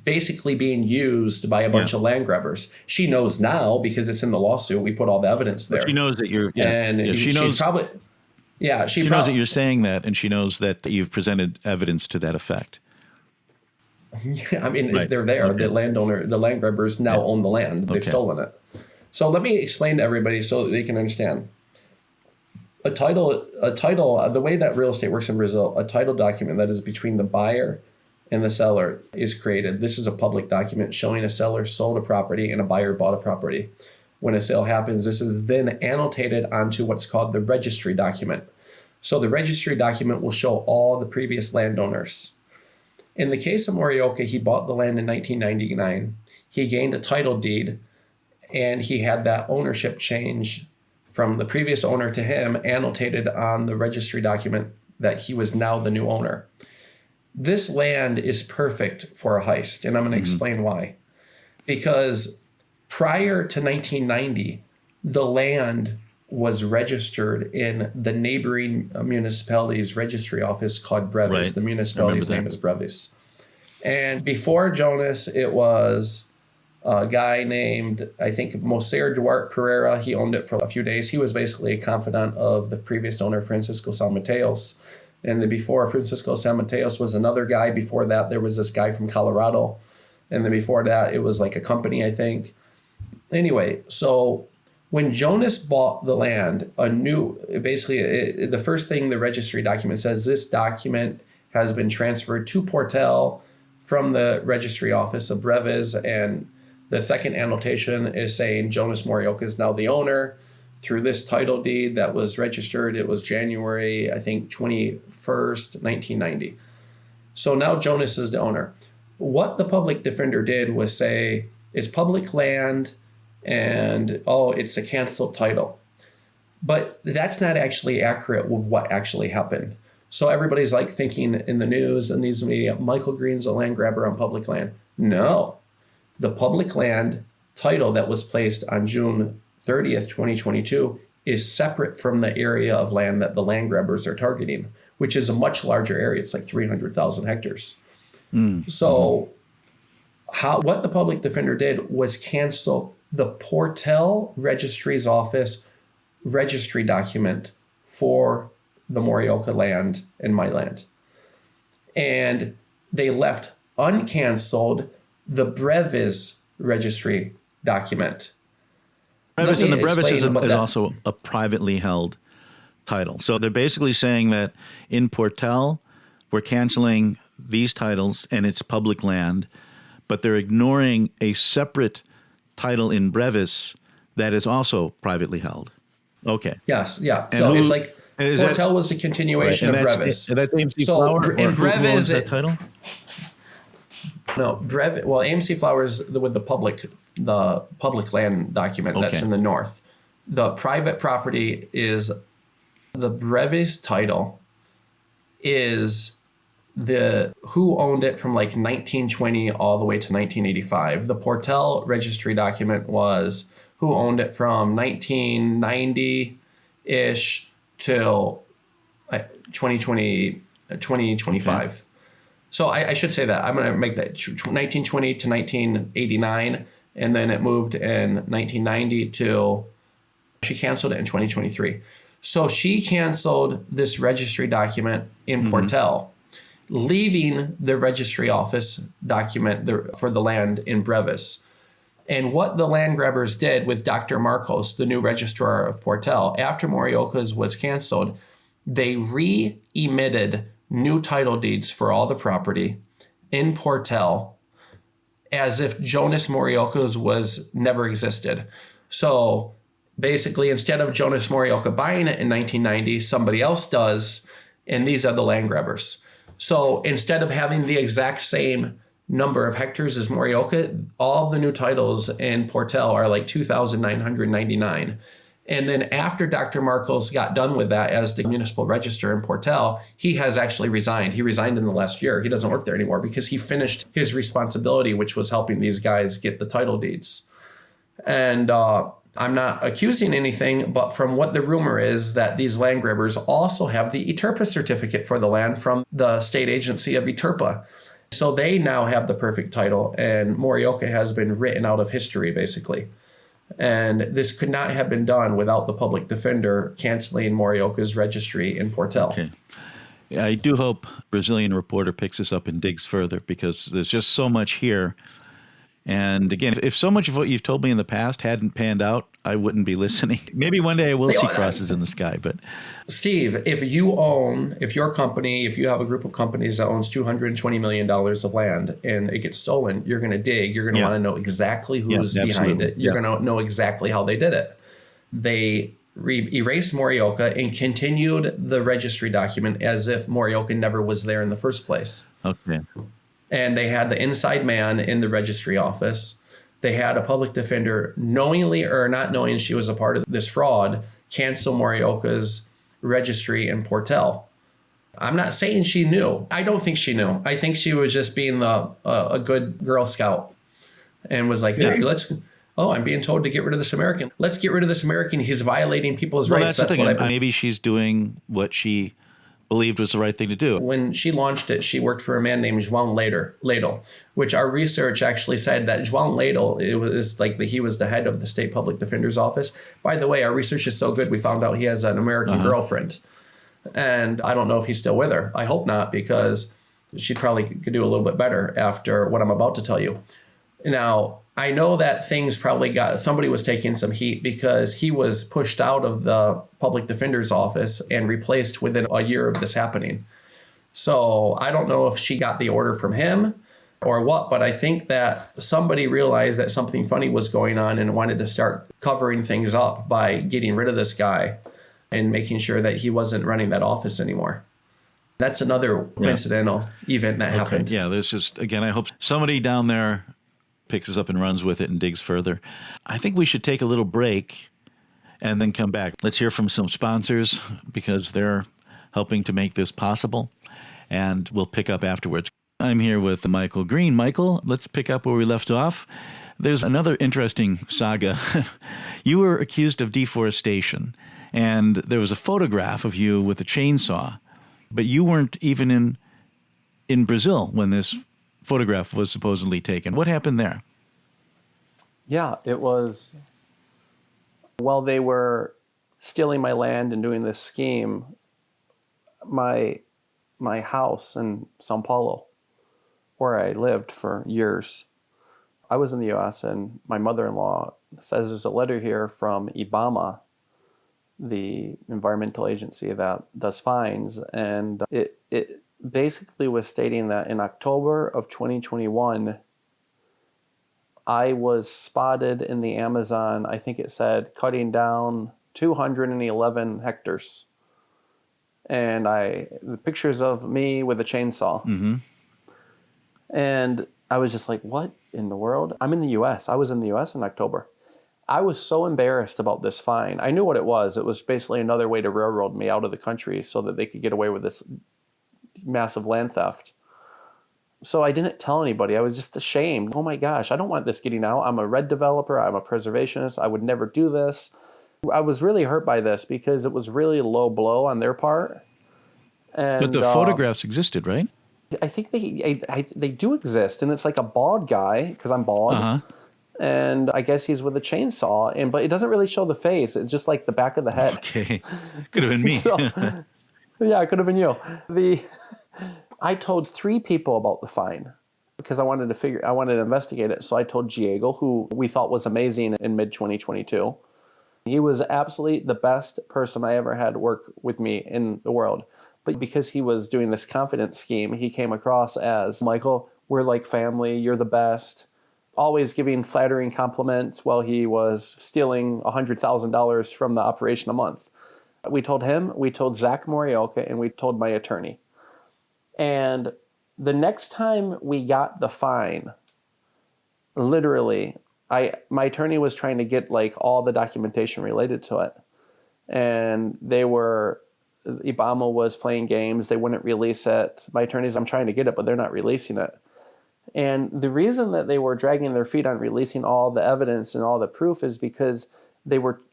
basically being used by a bunch of land grabbers. She knows now because it's in the lawsuit. We put all the evidence there. But she knows that you're, she knows probably, she knows that you're saying that, and she knows that you've presented evidence to that effect. Yeah, I mean, if they're there, the land grabbers now own the land. They've stolen it. So let me explain to everybody so that they can understand. A title, the way that real estate works in Brazil, a title document that is between the buyer and the seller is created. This is a public document showing a seller sold a property and a buyer bought a property. When a sale happens, this is then annotated onto what's called the registry document. So the registry document will show all the previous landowners. In the case of Morioka, he bought the land in 1999. He gained a title deed, and he had that ownership change from the previous owner to him annotated on the registry document that he was now the new owner. This land is perfect for a heist, and I'm going to explain why. Because prior to 1990, the land was registered in the neighboring municipality's registry office called Brevis. Right. The municipality's name is Brevis. And before Jonas, it was a guy named, I think, Moser Duarte Pereira. He owned it for a few days. He was basically a confidant of the previous owner, Francisco San Mateos. And then before Francisco San Mateos was another guy. Before that, there was this guy from Colorado. And then before that, it was like a company, I think. Anyway, so when Jonas bought the land, the first thing the registry document says, this document has been transferred to Portel from the registry office of Breves, and the second annotation is saying Jonas Morioka is now the owner through this title deed that was registered. It was January, I think, 21st, 1990. So now Jonas is the owner. What the public defender did was say, it's public land and, it's a canceled title. But that's not actually accurate with what actually happened. So everybody's like thinking in the news and news media, Michael Greene's a land grabber on public land. No, the public land title that was placed on June 30th, 2022 is separate from the area of land that the land grabbers are targeting, which is a much larger area. It's like 300,000 hectares. So what the public defender did was cancel the Portel Registry's Office registry document for the Morioka land and my land. And they left uncanceled the Breves registry document. Breves, and the Breves is also a privately held title. So they're basically saying that in Portel, we're canceling these titles and it's public land, but they're ignoring a separate title in Breves that is also privately held. Okay. Yes, yeah. And so it's like Portel was a continuation of Breves. That's AMC Flower? In Breves, that title? No, Breves. Well, AMC Flowers with the public land document that's in the north. The private property is the Breves title is the who owned it from like 1920 all the way to 1985. The Portel registry document was who owned it from 1990-ish till 2025. Okay. So I should say that. I'm going to make that 1920 to 1989, and then it moved in 1990 till she canceled it in 2023. So she canceled this registry document in Portel, leaving the registry office document for the land in Breves. And what the land grabbers did with Dr. Marcos, the new registrar of Portel, after Morioka's was canceled, they re-emitted new title deeds for all the property in Portel as if Jonas Morioka's was never existed. So basically, instead of Jonas Morioka buying it in 1990, somebody else does, and these are the land grabbers. So instead of having the exact same number of hectares as Morioka, all the new titles in Portel are like 2,999. And then after Dr. Marcos got done with that as the municipal register in Portel, he has actually resigned. He resigned in the last year. He doesn't work there anymore because he finished his responsibility, which was helping these guys get the title deeds. And I'm not accusing anything, but from what the rumor is that these land grabbers also have the Iterpa certificate for the land from the state agency of Iterpa. So they now have the perfect title, and Morioka has been written out of history, basically. And this could not have been done without the public defender canceling Morioka's registry in Portel. Okay. Yeah, I do hope Brazilian Reporter picks this up and digs further, because there's just so much here. And again, if so much of what you've told me in the past hadn't panned out, I wouldn't be listening. Maybe one day I will see crosses in the sky, but... Steve, if your company, if you have a group of companies that owns $220 million of land and it gets stolen, you're going to dig. You're going to want to know exactly who's behind it. You're going to know exactly how they did it. They erased Morioka and continued the registry document as if Morioka never was there in the first place. Okay. And they had the inside man in the registry office. They had a public defender, knowingly or not knowing she was a part of this fraud, cancel Morioka's registry in Portel. I'm not saying she knew. I don't think she knew. I think she was just being a good Girl Scout and was like, hey, I'm being told to get rid of this American. Let's get rid of this American. He's violating people's rights. That's what maybe she's doing what she believed was the right thing to do. When she launched it, she worked for a man named João Ladle, which our research actually said that João Ladle, he was the head of the State Public Defender's Office. By the way, our research is so good, we found out he has an American girlfriend. And I don't know if he's still with her. I hope not, because she probably could do a little bit better after what I'm about to tell you. Now, I know that things probably somebody was taking some heat because he was pushed out of the public defender's office and replaced within a year of this happening. So I don't know if she got the order from him or what, but I think that somebody realized that something funny was going on and wanted to start covering things up by getting rid of this guy and making sure that he wasn't running that office anymore. That's another coincidental event that happened. Yeah, there's just, again, I hope somebody down there picks us up and runs with it and digs further. I think we should take a little break and then come back. Let's hear from some sponsors because they're helping to make this possible, and we'll pick up afterwards. I'm here with Michael Greene. Michael, let's pick up where we left off. There's another interesting saga. You were accused of deforestation, and there was a photograph of you with a chainsaw, but you weren't even in Brazil when this photograph was supposedly taken. What happened there? Yeah, it was while they were stealing my land and doing this scheme, my house in Sao Paulo, where I lived for years. I was in the U.S. and my mother-in-law says there's a letter here from IBAMA, the environmental agency that does fines, and it basically was stating that in October of 2021, I was spotted in the Amazon, I think it said, cutting down 211 hectares. And the pictures of me with a chainsaw. Mm-hmm. And I was just like, what in the world? I'm in the U.S. I was in the U.S. in October. I was so embarrassed about this fine. I knew what it was. It was basically another way to railroad me out of the country so that they could get away with this massive land theft. So I didn't tell anybody. I was just ashamed. Oh my gosh, I don't want this getting out. I'm a red developer. I'm a preservationist. I would never do this. I was really hurt by this because it was really low blow on their part. And, but the photographs existed, right? I think they do exist, and it's like a bald guy because I'm bald. Uh-huh. And I guess he's with a chainsaw, but it doesn't really show the face. It's just like the back of the head. Okay, could have been me. Yeah, it could have been you. I told 3 people about the fine because I wanted to investigate it. So I told Diego, who we thought was amazing in mid-2022. He was absolutely the best person I ever had work with me in the world. But because he was doing this confidence scheme, he came across as, Michael, we're like family, you're the best. Always giving flattering compliments while he was stealing $100,000 from the operation a month. We told him, we told Zach Morioka, and we told my attorney. And the next time we got the fine, literally, my attorney was trying to get like all the documentation related to it. And IBAMA was playing games. They wouldn't release it. My attorneys, I'm trying to get it, but they're not releasing it. And the reason that they were dragging their feet on releasing all the evidence and all the proof is because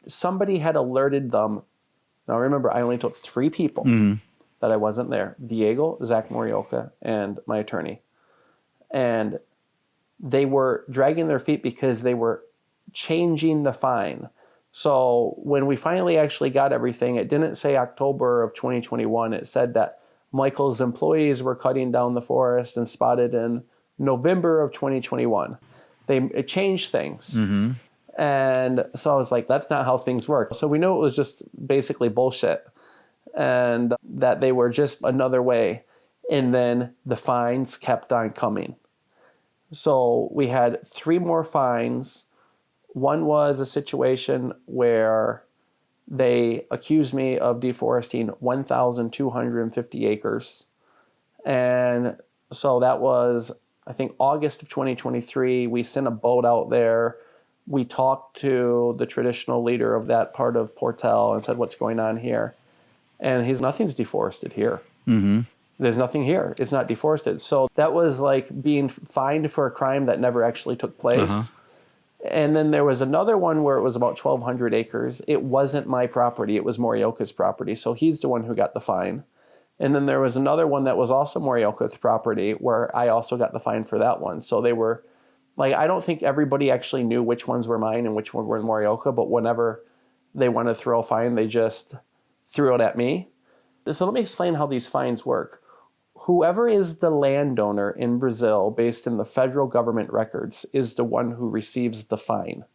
somebody had alerted them. Now remember, I only told 3 people that I wasn't there. Diego, Zach Morioka, and my attorney. And they were dragging their feet because they were changing the fine. So when we finally actually got everything, it didn't say October of 2021. It said that Michael's employees were cutting down the forest and spotted in November of 2021. It changed things. Mm-hmm. And so I was like, that's not how things work. So we knew it was just basically bullshit and that they were just another way. And then the fines kept on coming. So we had 3 more fines. One was a situation where they accused me of deforesting 1,250 acres. And so that was, I think, August of 2023. We sent a boat out there. We talked to the traditional leader of that part of Portel and said, what's going on here? And nothing's deforested here. Mm-hmm. There's nothing here. It's not deforested. So that was like being fined for a crime that never actually took place. Uh-huh. And then there was another one where it was about 1,200 acres. It wasn't my property. It was Morioka's property. So he's the one who got the fine. And then there was another one that was also Morioka's property where I also got the fine for that one. So they were like, I don't think everybody actually knew which ones were mine and which one were Morioka, but whenever they want to throw a fine, they just threw it at me. So let me explain how these fines work. Whoever is the landowner in Brazil, based in the federal government records, is the one who receives the fine.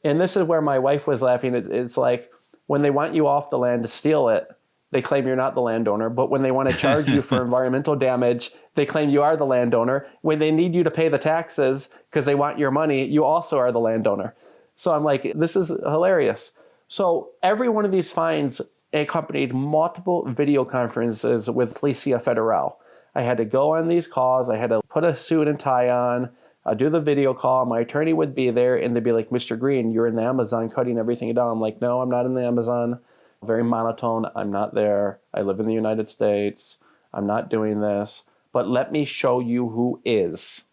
And this is where my wife was laughing. It's like when they want you off the land to steal it, they claim you're not the landowner. But when they want to charge you for environmental damage, they claim you are the landowner. When they need you to pay the taxes because they want your money, you also are the landowner. So I'm like, this is hilarious. So every one of these fines accompanied multiple video conferences with Polícia Federal. I had to go on these calls. I had to put a suit and tie on, do the video call. My attorney would be there and they'd be like, Mr. Greene, you're in the Amazon cutting everything down. I'm like, no, I'm not in the Amazon. Very monotone. I'm not there. I live in the United States. I'm not doing this. But let me show you who is.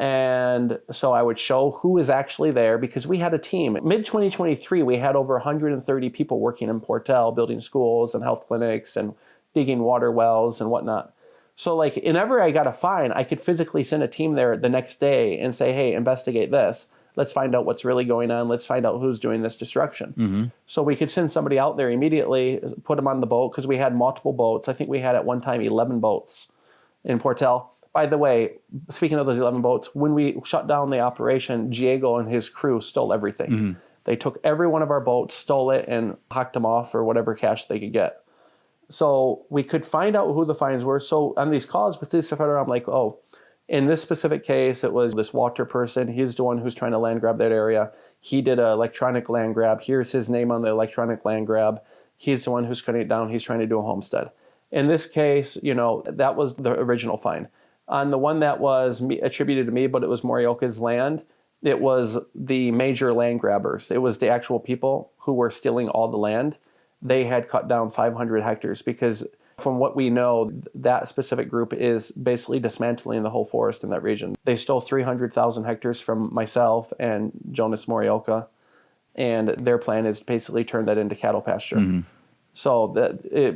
And so I would show who is actually there because we had a team. Mid-2023, we had over 130 people working in Portel, building schools and health clinics and digging water wells and whatnot. So like whenever I got a fine, I could physically send a team there the next day and say, hey, investigate this. Let's find out what's really going on. Let's find out who's doing this destruction. Mm-hmm. So we could send somebody out there immediately, put them on the boat because we had multiple boats. I think we had at one time 11 boats in Portel. By the way, speaking of those 11 boats, when we shut down the operation, Diego and his crew stole everything. Mm-hmm. They took every one of our boats, stole it, and hocked them off for whatever cash they could get. So we could find out who the fines were. So on these calls with Polícia Federal, I'm like, oh, in this specific case, it was this Walter person. He's the one who's trying to land grab that area. He did an electronic land grab. Here's his name on the electronic land grab. He's the one who's cutting it down. He's trying to do a homestead. In this case, that was the original fine. On the one that was attributed to me, but it was Morioka's land, it was the major land grabbers. It was the actual people who were stealing all the land. They had cut down 500 hectares because from what we know, that specific group is basically dismantling the whole forest in that region. They stole 300,000 hectares from myself and Jonas Morioka, and their plan is to basically turn that into cattle pasture. Mm-hmm. So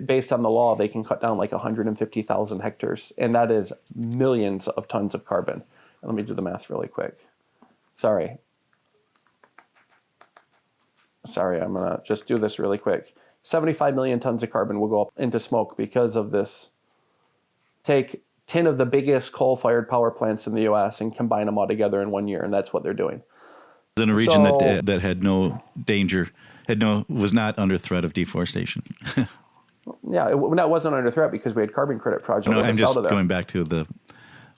based on the law, they can cut down like 150,000 hectares, and that is millions of tons of carbon. And let me do the math really quick. Sorry, I'm going to just do this really quick. 75 million tons of carbon will go up into smoke because of this. Take 10 of the biggest coal-fired power plants in the U.S. and combine them all together in 1 year, and that's what they're doing. In a region that had no danger, was not under threat of deforestation. Yeah, it wasn't under threat because we had carbon credit projects. No, I'm just going back to the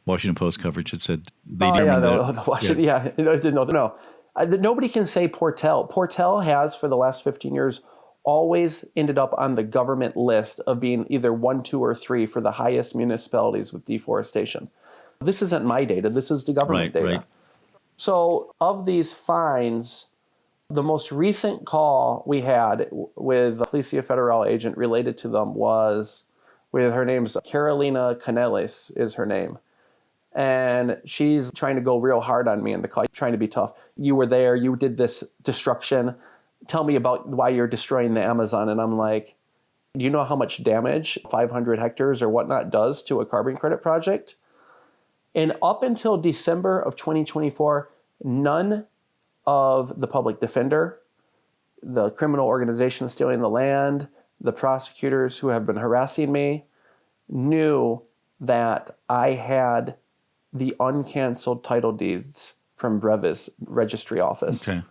Washington Post coverage. It said they the Washington. Yeah, no. Nobody can say Portel. Portel has, for the last 15 years, always ended up on the government list of being either 1, 2, or 3 for the highest municipalities with deforestation. This isn't my data. This is the government data. Right. So of these fines, the most recent call we had with a Polícia Federal agent related to them was with her name's Carolina Canelis is her name. And she's trying to go real hard on me in the call, trying to be tough. You were there. You did this destruction. Tell me about why you're destroying the Amazon. And I'm like, do you know how much damage 500 hectares or whatnot does to a carbon credit project? And up until December of 2024, none of the public defender, the criminal organization stealing the land, the prosecutors who have been harassing me, knew that I had the uncanceled title deeds from Brevis Registry Office. Okay.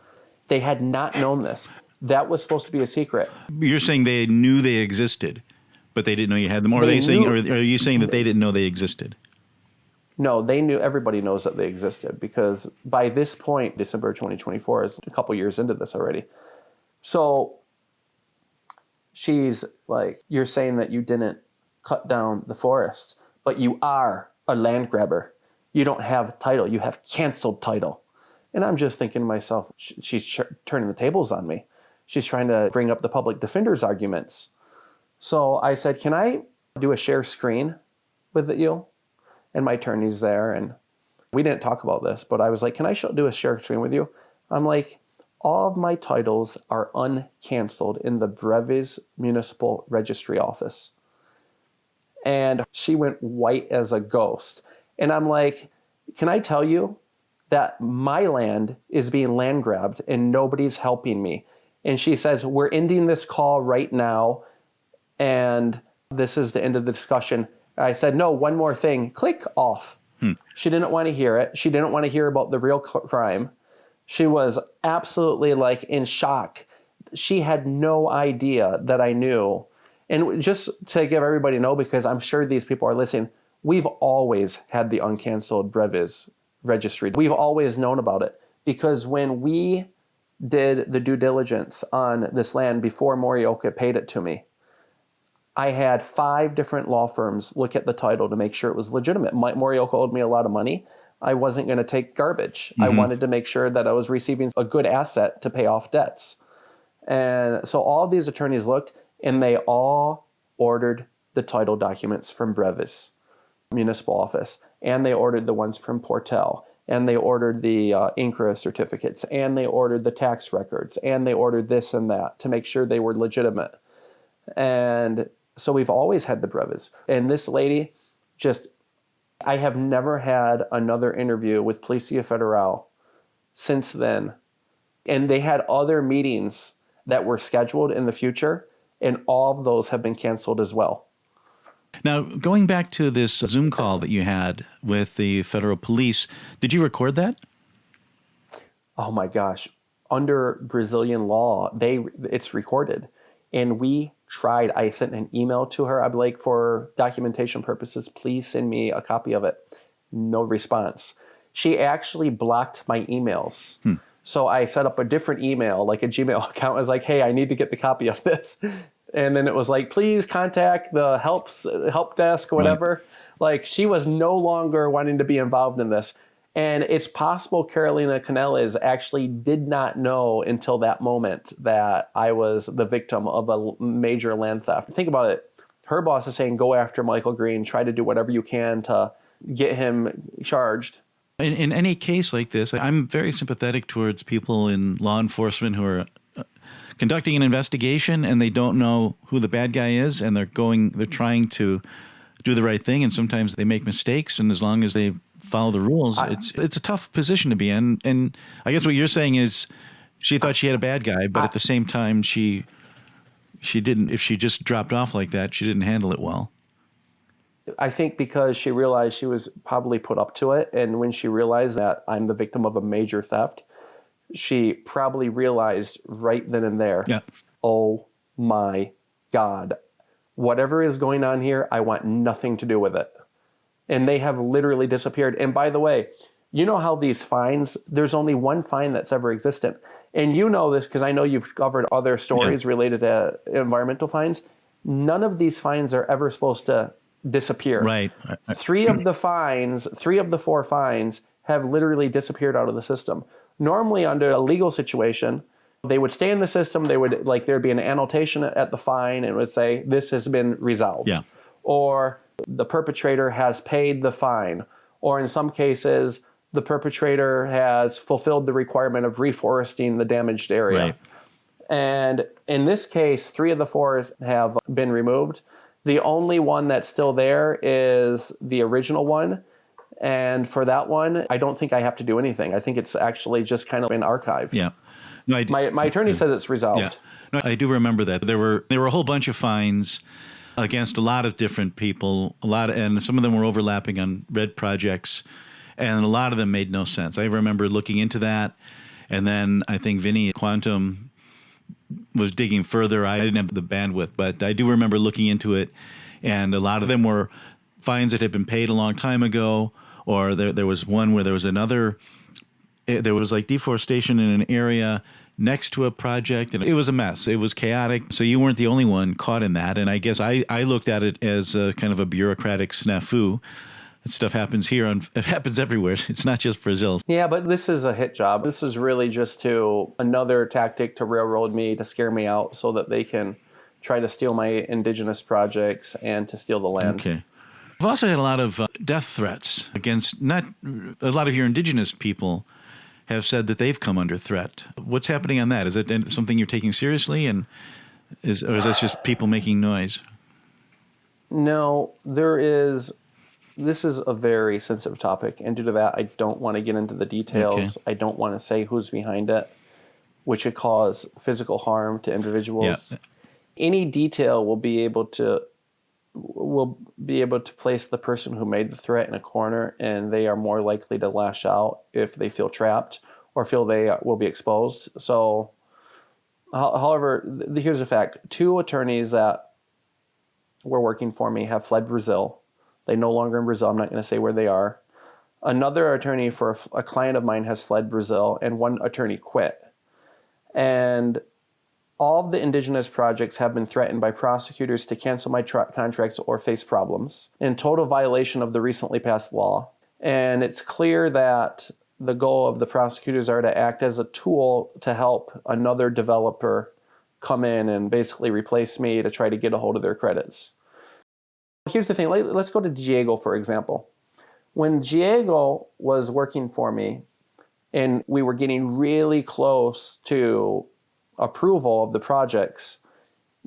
They had not known this. That was supposed to be a secret. You're saying they knew they existed, but they didn't know you had them? Or are you saying that they didn't know they existed? No, they knew. Everybody knows that they existed because by this point, December 2024 is a couple years into this already. So she's like, you're saying that you didn't cut down the forest, but you are a land grabber. You don't have title. You have canceled title. And I'm just thinking to myself, she's turning the tables on me. She's trying to bring up the public defender's arguments. So I said, can I do a share screen with you? And my attorney's there, and we didn't talk about this, but I was like, can I do a share screen with you? I'm like, all of my titles are uncanceled in the Brevis Municipal Registry Office. And she went white as a ghost. And I'm like, can I tell you that my land is being land grabbed and nobody's helping me? And she says, we're ending this call right now. And this is the end of the discussion. I said, no, one more thing. Click off. She didn't want to hear it. She didn't want to hear about the real crime. She was absolutely like in shock. She had no idea that I knew. And just to give everybody know, because I'm sure these people are listening, we've always had the uncanceled brevis registry. We've always known about it, because when we did the due diligence on this land before Morioka paid it to me, I had 5 different law firms look at the title to make sure it was legitimate. Morioka owed me a lot of money. I wasn't going to take garbage. I wanted to make sure that I was receiving a good asset to pay off debts. And so all of these attorneys looked, and they all ordered the title documents from Brevis Municipal Office, and they ordered the ones from Portel, and they ordered the INCRA certificates, and they ordered the tax records, and they ordered this and that to make sure they were legitimate. And so we've always had the Brevis. And this lady just, I have never had another interview with Policia Federal since then. And they had other meetings that were scheduled in the future, and all of those have been canceled as well. Now, going back to this Zoom call that you had with the federal police, did you record that? Oh my gosh. Under Brazilian law, it's recorded. And we tried. I sent an email to her. I'm like, for documentation purposes, please send me a copy of it. No response. She actually blocked my emails. So I set up a different email, like a Gmail account. I was like, hey, I need to get the copy of this. And then it was like, please contact the help desk or whatever. Right. Like, she was no longer wanting to be involved in this. And it's possible Carolina Canelles actually did not know until that moment that I was the victim of a major land theft. Think about it. Her boss is saying, go after Michael Greene, try to do whatever you can to get him charged. In any case like this, I'm very sympathetic towards people in law enforcement who are conducting an investigation and they don't know who the bad guy is, and they're trying to do the right thing, and sometimes they make mistakes, and as long as they follow the rules, it's a tough position to be in. And I guess what you're saying is she thought she had a bad guy, but at the same time she didn't. If she just dropped off like that, she didn't handle it well. I think because she realized she was probably put up to it, and when she realized that I'm the victim of a major theft, she probably realized right then and there, oh my God, whatever is going on here, I want nothing to do with it. And they have literally disappeared. And by the way, you know how these fines, there's only one fine that's ever existed. And you know this because I know you've covered other stories related to environmental fines. None of these fines are ever supposed to disappear. Right. 3 of the 4 fines have literally disappeared out of the system. Normally, under a legal situation, they would stay in the system. There'd be an annotation at the fine, and it would say, this has been resolved. Yeah. Or the perpetrator has paid the fine. Or in some cases, the perpetrator has fulfilled the requirement of reforesting the damaged area. Right. And in this case, 3 of the 4 have been removed. The only one that's still there is the original one. And for that one, I don't think I have to do anything. I think it's actually just kind of an archive. Yeah. No, my attorney says it's resolved. Yeah. No, I do remember that. There were a whole bunch of fines against a lot of different people, and some of them were overlapping on red projects, and a lot of them made no sense. I remember looking into that, and then I think Vinny Quantum was digging further. I didn't have the bandwidth, but I do remember looking into it, and a lot of them were fines that had been paid a long time ago, or there was one where there was like deforestation in an area next to a project, and it was a mess. It was chaotic. So you weren't the only one caught in that, and I guess I looked at it as a kind of a bureaucratic snafu. That stuff happens here, it happens everywhere. It's not just Brazil. Yeah, but this is a hit job. This is really just another tactic to railroad me, to scare me out so that they can try to steal my indigenous projects and to steal the land. Okay. I've also had a lot of death threats against, not a lot of your indigenous people have said that they've come under threat. What's happening on that? Is it something you're taking seriously, or is this just people making noise? No, this is a very sensitive topic, and due to that, I don't want to get into the details. Okay. I don't want to say who's behind it, which could cause physical harm to individuals. Yeah. Any detail will be able to place the person who made the threat in a corner, and they are more likely to lash out if they feel trapped or feel they will be exposed. So, however, here's a fact. 2 attorneys that were working for me have fled Brazil. They're no longer in Brazil. I'm not going to say where they are. Another attorney for a client of mine has fled Brazil, and 1 attorney quit. And all of the indigenous projects have been threatened by prosecutors to cancel my contracts or face problems in total violation of the recently passed law. And it's clear that the goal of the prosecutors are to act as a tool to help another developer come in and basically replace me to try to get a hold of their credits. Here's the thing. Let's go to Diego, for example. When Diego was working for me and we were getting really close to approval of the projects,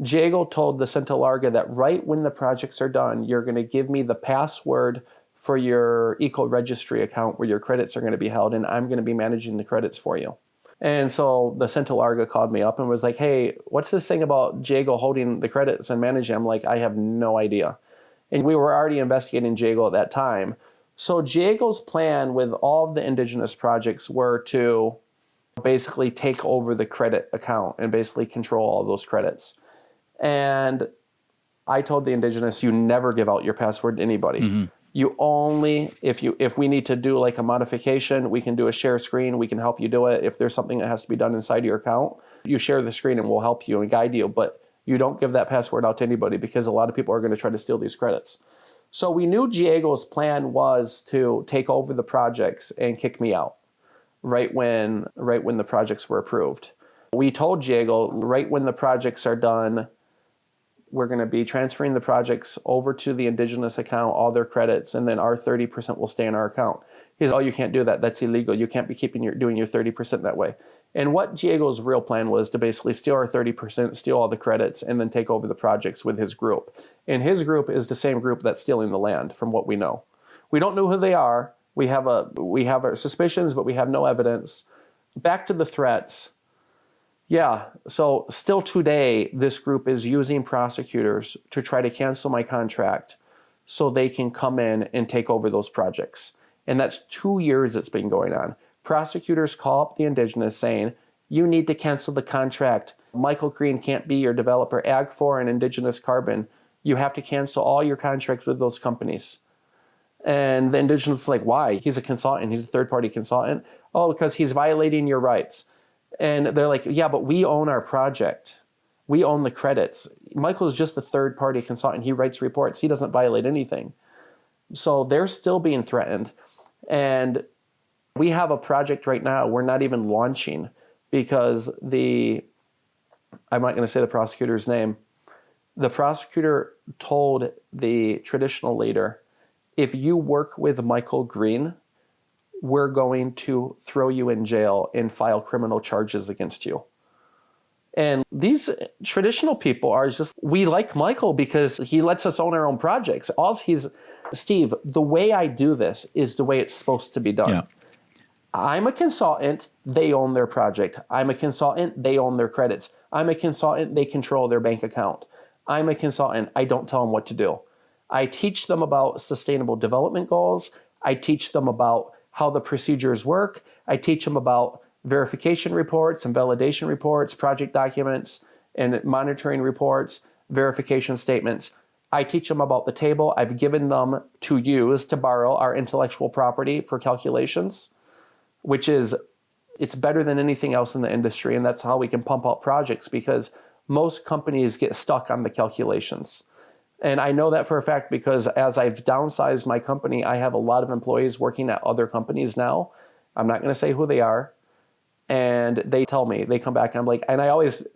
Diego told the Santa Larga that right when the projects are done, you're going to give me the password for your eco-registry account where your credits are going to be held, and I'm going to be managing the credits for you. And so the Santa Larga called me up and was like, hey, what's this thing about Diego holding the credits and managing? I'm like, I have no idea. And we were already investigating Diego at that time. So Diego's plan with all of the indigenous projects were to basically take over the credit account and basically control all those credits. And I told the indigenous, you never give out your password to anybody. Mm-hmm. You only, if we need to do like a modification, we can do a share screen, we can help you do it. If there's something that has to be done inside your account, you share the screen and we'll help you and guide you. But you don't give that password out to anybody because a lot of people are going to try to steal these credits. So we knew Diego's plan was to take over the projects and kick me out right when the projects were approved. We told Diego, right when the projects are done, we're going to be transferring the projects over to the indigenous account, all their credits, and then our 30% will stay in our account. He said, oh, you can't do that. That's illegal. You can't be doing your 30% that way. And what Diego's real plan was to basically steal our 30%, steal all the credits, and then take over the projects with his group. And his group is the same group that's stealing the land, from what we know. We don't know who they are. We have our suspicions, but we have no evidence. Back to the threats. Yeah, so still today, this group is using prosecutors to try to cancel my contract so they can come in and take over those projects. And that's 2 years it's been going on. Prosecutors call up the indigenous saying, you need to cancel the contract. Michael Greene can't be your developer. Ag4 and Indigenous Carbon, you have to cancel all your contracts with those companies. And the indigenous are like, why? He's a consultant. He's a third-party consultant. Oh, because he's violating your rights. And they're like, yeah, but we own our project. We own the credits. Michael's just a third-party consultant. He writes reports. He doesn't violate anything. So they're still being threatened. And we have a project right now we're not even launching because I'm not going to say the prosecutor's name. The prosecutor told the traditional leader, if you work with Michael Greene, we're going to throw you in jail and file criminal charges against you. And these traditional people are just, we like Michael because he lets us own our own projects. Steve, the way I do this is the way it's supposed to be done. Yeah. I'm a consultant, they own their project. I'm a consultant, they own their credits. I'm a consultant, they control their bank account. I'm a consultant, I don't tell them what to do. I teach them about sustainable development goals. I teach them about how the procedures work. I teach them about verification reports and validation reports, project documents and monitoring reports, verification statements. I teach them about the table. I've given them to use to borrow our intellectual property for calculations, which is, it's better than anything else in the industry. And that's how we can pump out projects because most companies get stuck on the calculations. And I know that for a fact because as I've downsized my company, I have a lot of employees working at other companies now. I'm not going to say who they are. And they tell me, they come back, and I'm like, and I always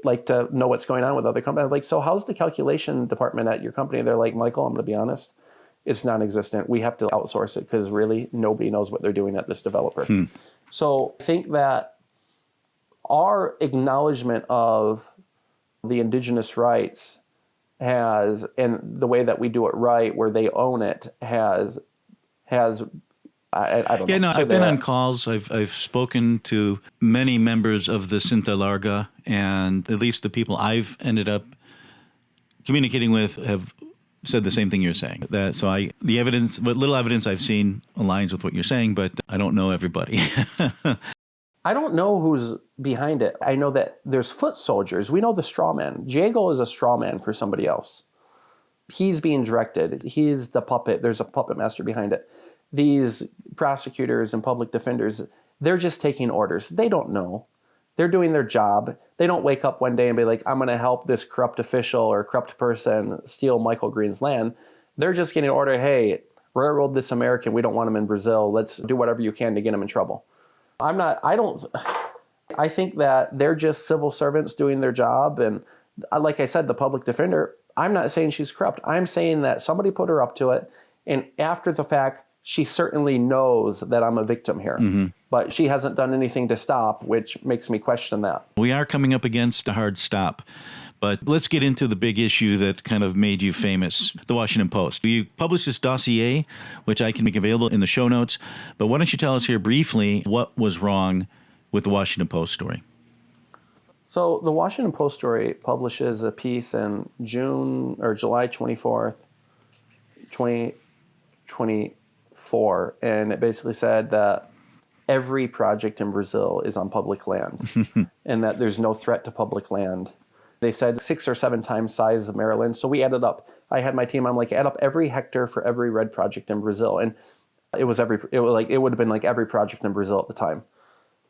like to know what's going on with other companies. I'm like, so how's the calculation department at your company? They're like, Michael, I'm going to be honest, it's non-existent. We have to outsource it because really nobody knows what they're doing at this developer. So I think that our acknowledgement of the indigenous rights has, and the way that we do it right, where they own it, has I don't know. Yeah, no, I've been on calls. I've spoken to many members of the Cinta Larga, and at least the people I've ended up communicating with have said the same thing you're saying. The evidence, what little evidence I've seen aligns with what you're saying, but I don't know everybody. I don't know who's behind it. I know that there's foot soldiers. We know the straw man. Jago is a straw man for somebody else. He's being directed. He's the puppet. There's a puppet master behind it. These prosecutors and public defenders, they're just taking orders. They don't know. They're doing their job. They don't wake up one day and be like, I'm going to help this corrupt official or corrupt person steal Michael Greene's land. They're just getting ordered, hey, railroad this American. We don't want him in Brazil. Let's do whatever you can to get him in trouble. I think that they're just civil servants doing their job. And like I said, the public defender, I'm not saying she's corrupt. I'm saying that somebody put her up to it. And after the fact, she certainly knows that I'm a victim here, but she hasn't done anything to stop, which makes me question that. We are coming up against a hard stop, but let's get into the big issue that kind of made you famous, the Washington Post. You published this dossier, which I can make available in the show notes, but why don't you tell us here briefly what was wrong with the Washington Post story? So the Washington Post story publishes a piece in July 24th, 2024, and it basically said that every project in Brazil is on public land and that there's no threat to public land. They said 6 or 7 times size of Maryland. So we added up. I had my team, I'm like, add up every hectare for every red project in Brazil. And it would have been like every project in Brazil at the time.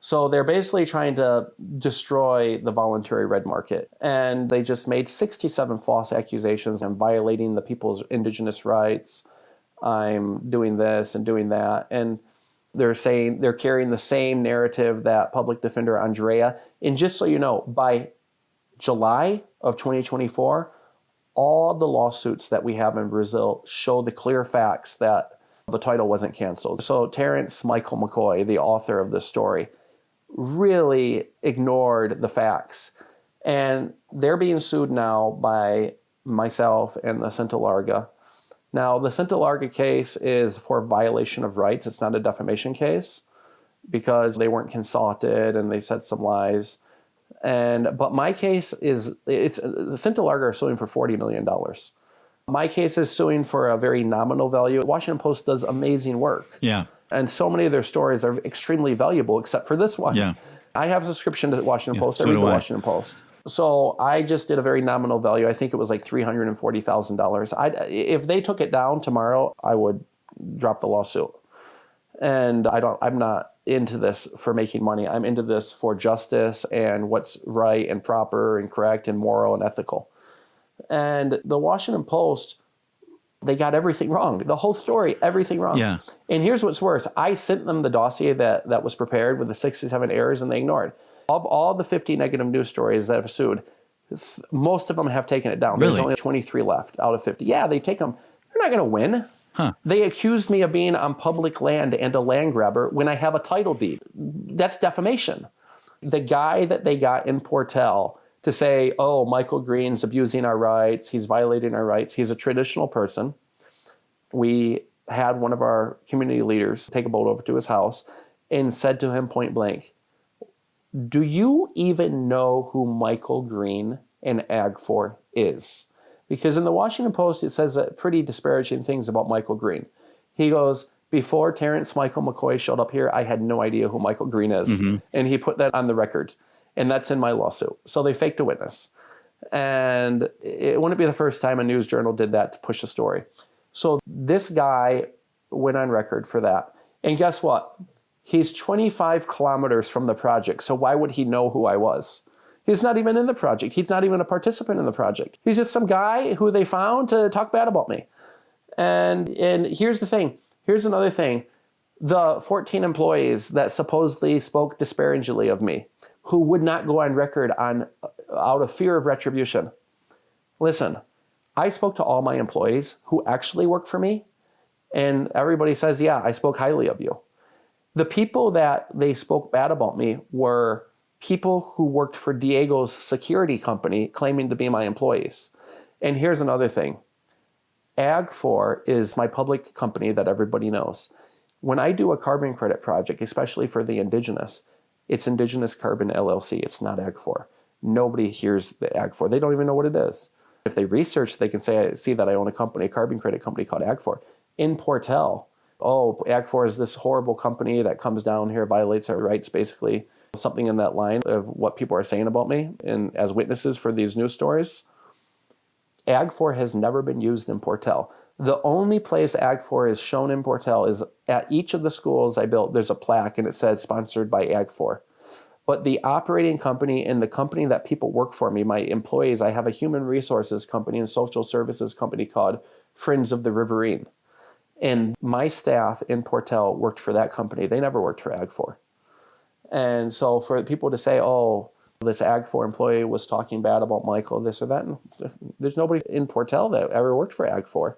So they're basically trying to destroy the voluntary red market. And they just made 67 false accusations. I'm violating the people's indigenous rights. I'm doing this and doing that. And they're saying they're carrying the same narrative that public defender Andrea. And just so you know, by July of 2024, all the lawsuits that we have in Brazil show the clear facts that the title wasn't canceled. So Terrence Michael McCoy, the author of this story, really ignored the facts. And they're being sued now by myself and the Cinta Larga. Now, the Cinta Larga case is for violation of rights. It's not a defamation case because they weren't consulted and they said some lies. But my case the Cinta Larga are suing for $40 million. My case is suing for a very nominal value. Washington Post does amazing work. Yeah. And so many of their stories are extremely valuable, except for this one. Yeah. I have a subscription to the Washington Post. So I read do the I. Washington Post. So I just did a very nominal value. I think it was like $340,000. If they took it down tomorrow, I would drop the lawsuit. And I'm not into this for making money. I'm into this for justice and what's right and proper and correct and moral and ethical. And the Washington Post, they got everything wrong. The whole story, everything wrong. Yeah. And here's what's worse. I sent them the dossier that was prepared with the 67 errors, and they ignored. Of all the 50 negative news stories that have sued, most of them have taken it down. Really? There's only 23 left out of 50. Yeah, they take them. They're not going to win. Huh. They accused me of being on public land and a land grabber when I have a title deed. That's defamation. The guy that they got in Portel to say, oh, Michael Greene's abusing our rights, he's violating our rights, he's a traditional person. We had one of our community leaders take a boat over to his house and said to him point blank, do you even know who Michael Greene and Ag4 is? Because in the Washington Post, it says pretty disparaging things about Michael Greene. He goes, before Terrence Michael McCoy showed up here, I had no idea who Michael Greene is. Mm-hmm. And he put that on the record. And that's in my lawsuit. So they faked a witness. And it wouldn't be the first time a news journal did that to push a story. So this guy went on record for that. And guess what? He's 25 kilometers from the project. So why would he know who I was? He's not even in the project. He's not even a participant in the project. He's just some guy who they found to talk bad about me. And here's the thing. Here's another thing. The 14 employees that supposedly spoke disparagingly of me, who would not go on record out of fear of retribution. Listen, I spoke to all my employees who actually work for me, and everybody says, yeah, I spoke highly of you. The people that they spoke bad about me were people who worked for Diego's security company claiming to be my employees. And here's another thing. Ag4 is my public company that everybody knows. When I do a carbon credit project, especially for the indigenous, it's Indigenous Carbon LLC. It's not Ag4. Nobody hears the Ag4. They don't even know what it is. If they research, they can say, I see that I own a company, a carbon credit company called Ag4. In Portel, Ag4 is this horrible company that comes down here, violates our rights, basically. Something in that line of what people are saying about me and as witnesses for these news stories. Ag4 has never been used in Portel. The only place Ag4 is shown in Portel is at each of the schools I built, there's a plaque and it says sponsored by Ag4. But the operating company and the company that people work for me, my employees, I have a human resources company and social services company called Friends of the Riverine. And my staff in Portel worked for that company. They never worked for Ag4. And so for people to say, oh, this Ag4 employee was talking bad about Michael, this or that, and there's nobody in Portel that ever worked for Ag4.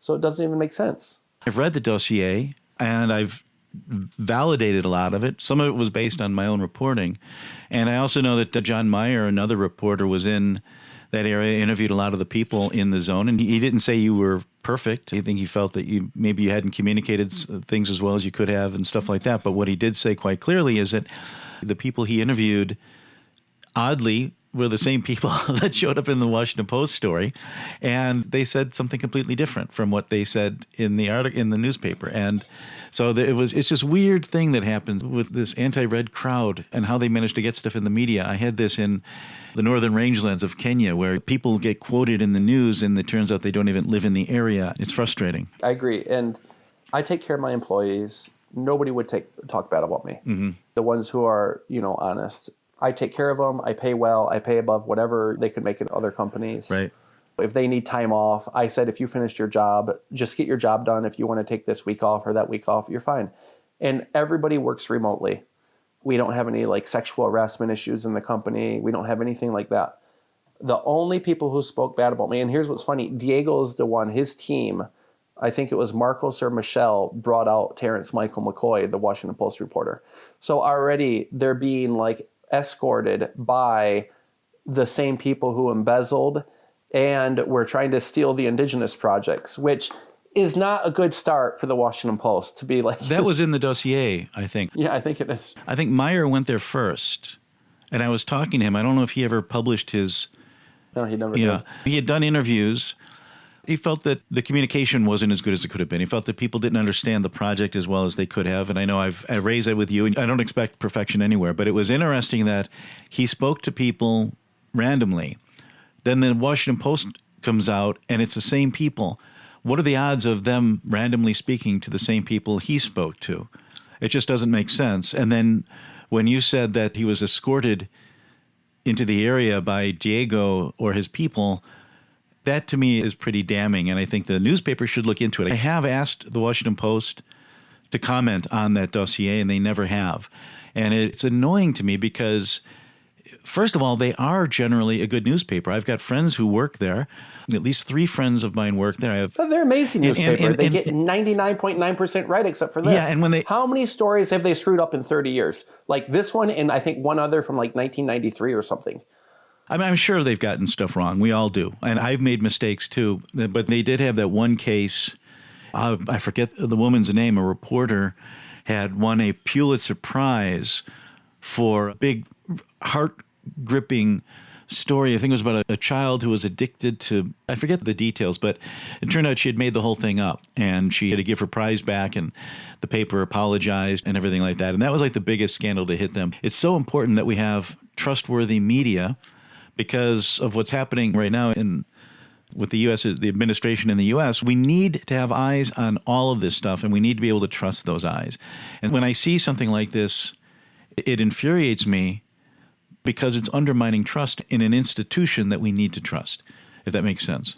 So it doesn't even make sense. I've read the dossier and I've validated a lot of it. Some of it was based on my own reporting. And I also know that John Meyer, another reporter, was in that area, interviewed a lot of the people in the zone. And he didn't say you were perfect. I think he felt that maybe you hadn't communicated things as well as you could have and stuff like that. But what he did say quite clearly is that the people he interviewed, oddly, were the same people that showed up in the Washington Post story, and they said something completely different from what they said in the article in the newspaper. And so it's this weird thing that happens with this anti-red crowd and how they manage to get stuff in the media. I had this in the northern rangelands of Kenya, where people get quoted in the news, and it turns out they don't even live in the area. It's frustrating. I agree, and I take care of my employees. Nobody would talk bad about me. Mm-hmm. The ones who are, honest. I take care of them. I pay well. I pay above whatever they could make in other companies. Right. If they need time off, I said, if you finished your job, just get your job done. If you want to take this week off or that week off, you're fine. And everybody works remotely. We don't have any sexual harassment issues in the company. We don't have anything like that. The only people who spoke bad about me, and here's what's funny, Diego is the one, his team, I think it was Marcos or Michelle, brought out Terrence Michael McCoy, the Washington Post reporter. So already they're being escorted by the same people who embezzled and were trying to steal the indigenous projects, which is not a good start for the Washington Post to be like. That was in the dossier, I think. Yeah, I think it is. I think Meyer went there first, and I was talking to him. I don't know if he ever published his. No, he never did. He had done interviews. He felt that the communication wasn't as good as it could have been. He felt that people didn't understand the project as well as they could have. And I know I raised that with you, and I don't expect perfection anywhere, but it was interesting that he spoke to people randomly. Then the Washington Post comes out, and it's the same people. What are the odds of them randomly speaking to the same people he spoke to? It just doesn't make sense. And then when you said that he was escorted into the area by Diego or his people, that to me is pretty damning, and I think the newspaper should look into it. I have asked the Washington Post to comment on that dossier, and they never have. And it's annoying to me because, first of all, they are generally a good newspaper. I've got friends who work there. At least 3 friends of mine work there. They're amazing newspaper. They get 99.9% right except for this. Yeah, and how many stories have they screwed up in 30 years? Like this one and I think one other from 1993 or something. I mean, I'm sure they've gotten stuff wrong. We all do. And I've made mistakes too. But they did have that one case. I forget the woman's name. A reporter had won a Pulitzer Prize for a big heart-gripping story. I think it was about a child who was addicted to, I forget the details, but it turned out she had made the whole thing up. And she had to give her prize back, and the paper apologized and everything like that. And that was the biggest scandal to hit them. It's so important that we have trustworthy media, because of what's happening right now with the U.S., the administration in the U.S., we need to have eyes on all of this stuff, and we need to be able to trust those eyes. And when I see something like this, it infuriates me because it's undermining trust in an institution that we need to trust, if that makes sense.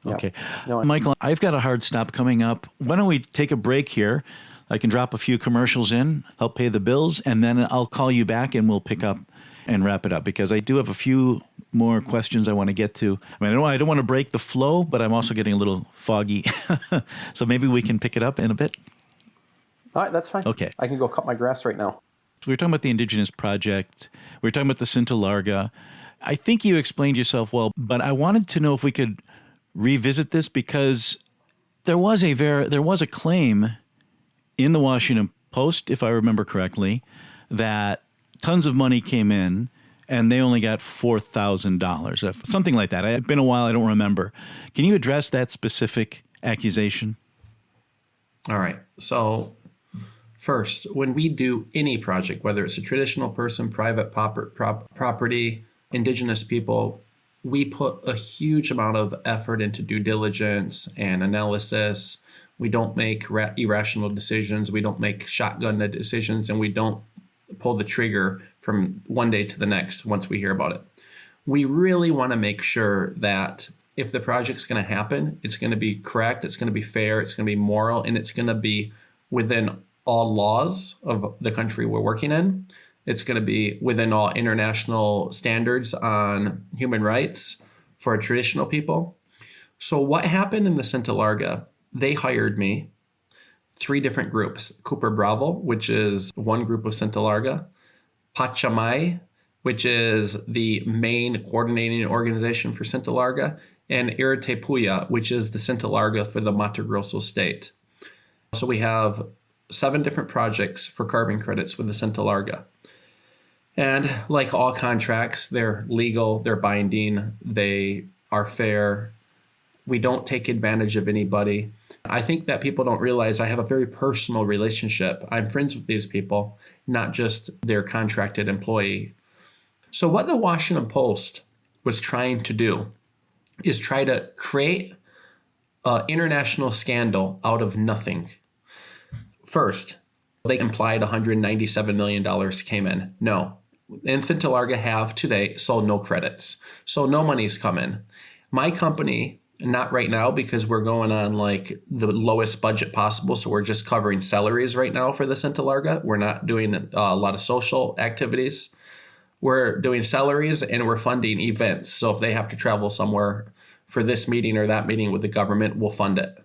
Yeah. Okay. No, Michael, I've got a hard stop coming up. Why don't we take a break here? I can drop a few commercials in, help pay the bills, and then I'll call you back and we'll pick up and wrap it up, because I do have a few more questions I want to get to. I mean, I don't want to break the flow, but I'm also getting a little foggy. So maybe we can pick it up in a bit. All right, that's fine. Okay. I can go cut my grass right now. So we were talking about the Indigenous Project. We were talking about the Cinta Larga. I think you explained yourself well, but I wanted to know if we could revisit this, because there was a claim in the Washington Post, if I remember correctly, that tons of money came in and they only got $4,000, something like that. It's been a while, I don't remember. Can you address that specific accusation? All right. So first, when we do any project, whether it's a traditional person, private property, indigenous people, we put a huge amount of effort into due diligence and analysis. We don't make irrational decisions. We don't make shotgun decisions, and we don't pull the trigger from one day to the next once we hear about it. We really want to make sure that if the project's going to happen, it's going to be correct, it's going to be fair, it's going to be moral, and it's going to be within all laws of the country we're working in. It's going to be within all international standards on human rights for traditional people. So what happened in the Santa Larga, they hired me, 3 different groups: Cooper Bravo, which is one group of Santa Larga; Pachamay, which is the main coordinating organization for Santa Larga; and Iritepuya, which is the Santa Larga for the Mato Grosso state. So we have 7 different projects for carbon credits with the Santa Larga. And like all contracts, they're legal, they're binding, they are fair. We don't take advantage of anybody. I think that people don't realize I have a very personal relationship. I'm friends with these people, not just their contracted employee. So what the Washington Post was trying to do is try to create an international scandal out of nothing. First, they implied $197 million came in. No. And Santa Larga have today sold no credits. So no money's come in. My company, not right now, because we're going on like the lowest budget possible. So we're just covering salaries right now for the Santa Larga. We're not doing a lot of social activities. We're doing salaries and we're funding events. So if they have to travel somewhere for this meeting or that meeting with the government, we'll fund it.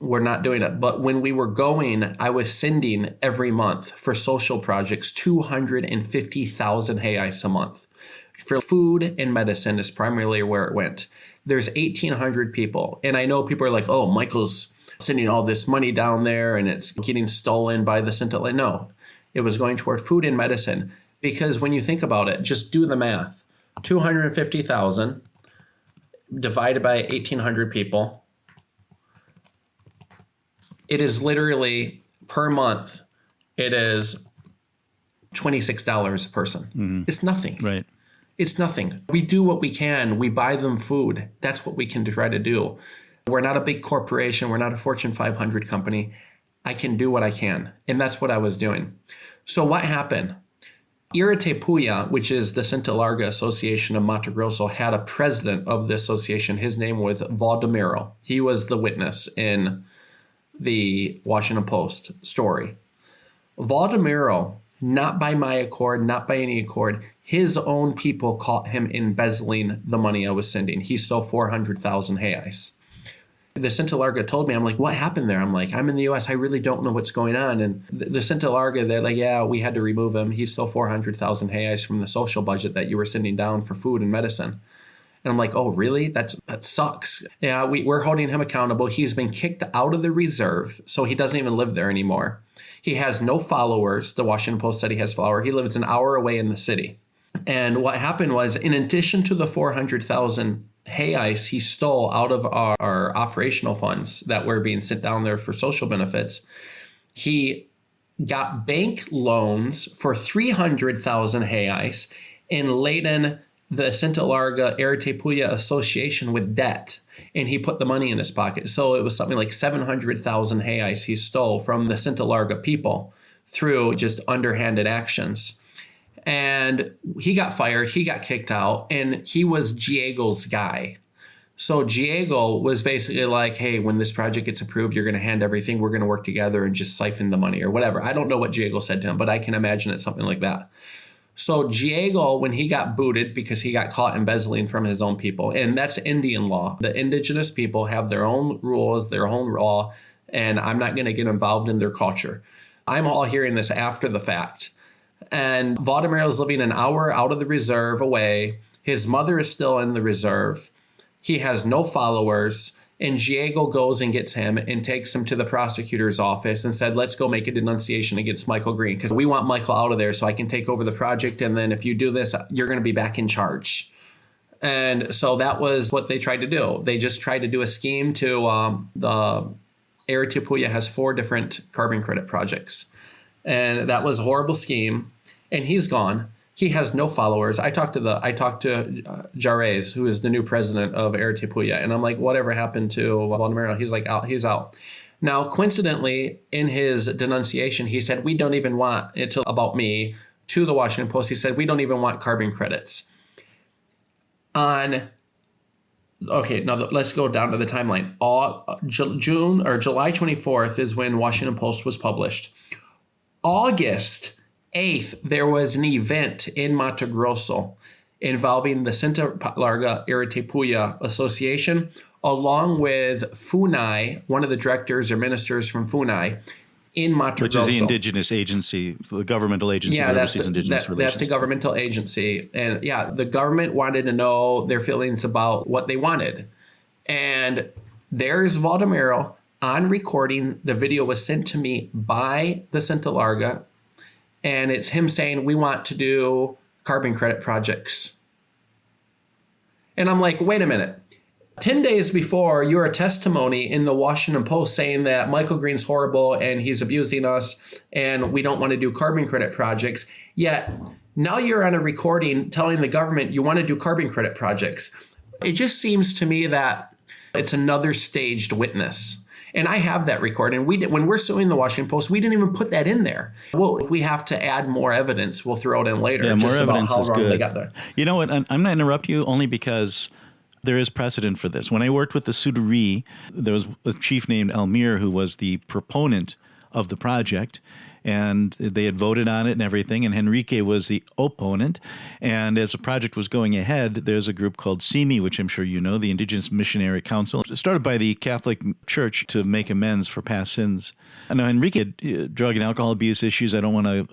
We're not doing it. But when we were going, I was sending every month for social projects 250,000 reais a month. For food and medicine is primarily where it went. There's 1,800 people. And I know people are like, oh, Michael's sending all this money down there and it's getting stolen by the Santa Larga. No, it was going toward food and medicine. Because when you think about it, just do the math. 250,000 divided by 1,800 people. It is literally per month, it is $26 a person. Mm-hmm. It's nothing. Right. It's nothing. We do what we can. We buy them food. That's what we can try to do. We're not a big corporation. We're not a Fortune 500 company. I can do what I can. And that's what I was doing. So what happened? Iritepuya, which is the Santa Larga Association of Mato Grosso, had a president of the association. His name was Valdemiro. He was the witness in the Washington Post story. Valdemiro, not by my accord, not by any accord, his own people caught him embezzling the money I was sending. He stole 400,000 reais. The Santa Larga told me, I'm like, what happened there? I'm like, I'm in the U.S. I really don't know what's going on. And the Santa Larga, they're like, yeah, we had to remove him. He stole 400,000 reais from the social budget that you were sending down for food and medicine. And I'm like, oh, really? That sucks. Yeah, we're holding him accountable. He's been kicked out of the reserve, so he doesn't even live there anymore. He has no followers. The Washington Post said he has followers. He lives an hour away in the city. And what happened was, in addition to the 400,000 reais he stole out of our operational funds that were being sent down there for social benefits, he got bank loans for 300,000 reais and laden the Santa Larga Iritepuya Association with debt, and he put the money in his pocket. So it was something like 700,000 reais he stole from the Santa Larga people through just underhanded actions. And he got fired, he got kicked out, and he was Diego's guy. So Diego was basically like, hey, when this project gets approved, you're going to hand everything. We're going to work together and just siphon the money or whatever. I don't know what Diego said to him, but I can imagine it's something like that. So Diego, when he got booted because he got caught embezzling from his own people, and that's Indian law. The indigenous people have their own rules, their own law, and I'm not going to get involved in their culture. I'm all hearing this after the fact. And Valdemiro is living an hour out of the reserve away. His mother is still in the reserve. He has no followers. And Diego goes and gets him and takes him to the prosecutor's office and said, let's go make a denunciation against Michael Greene because we want Michael out of there so I can take over the project. And then if you do this, you're going to be back in charge. And so that was what they tried to do. They just tried to do a scheme to the Arequipa has 4 different carbon credit projects. And that was a horrible scheme. And he's gone. He has no followers. I talked to Jarez, who is the new president of Arequipa, and I'm like, whatever happened to Valdemiro? He's like, he's out. Now, coincidentally, in his denunciation, he said, we don't even want it about me to the Washington Post. He said, we don't even want carbon credits. Now let's go down to the timeline. July 24th is when Washington Post was published. August 8th, there was an event in Mato Grosso involving the Santa Larga Arequipa Association, along with FUNAI, one of the directors or ministers from FUNAI, in Mato Grosso. Which is the indigenous agency, the governmental agency that oversees indigenous relations. That's the governmental agency. And yeah, the government wanted to know their feelings about what they wanted. And there's Valdemiro on recording. The video was sent to me by the Santa Larga. And it's him saying, we want to do carbon credit projects. And I'm like, wait a minute. 10 days before, you're a testimony in the Washington Post saying that Michael Greene's horrible and he's abusing us and we don't want to do carbon credit projects. Yet now you're on a recording telling the government you want to do carbon credit projects. It just seems to me that it's another staged witness. And I have that recording. When we're suing the Washington Post, we didn't even put that in there. Well, if we have to add more evidence, we'll throw it in later. Yeah, just more about evidence how is wrong good. they got there. You know what? I'm going to interrupt you only because there is precedent for this. When I worked with the Sudari, there was a chief named Almir who was the proponent of the project, and they had voted on it and everything, and Henrique was the opponent. And as the project was going ahead, there's a group called CIMI, which I'm sure you know, the Indigenous Missionary Council, started by the Catholic Church to make amends for past sins. I know Henrique had drug and alcohol abuse issues. I don't want to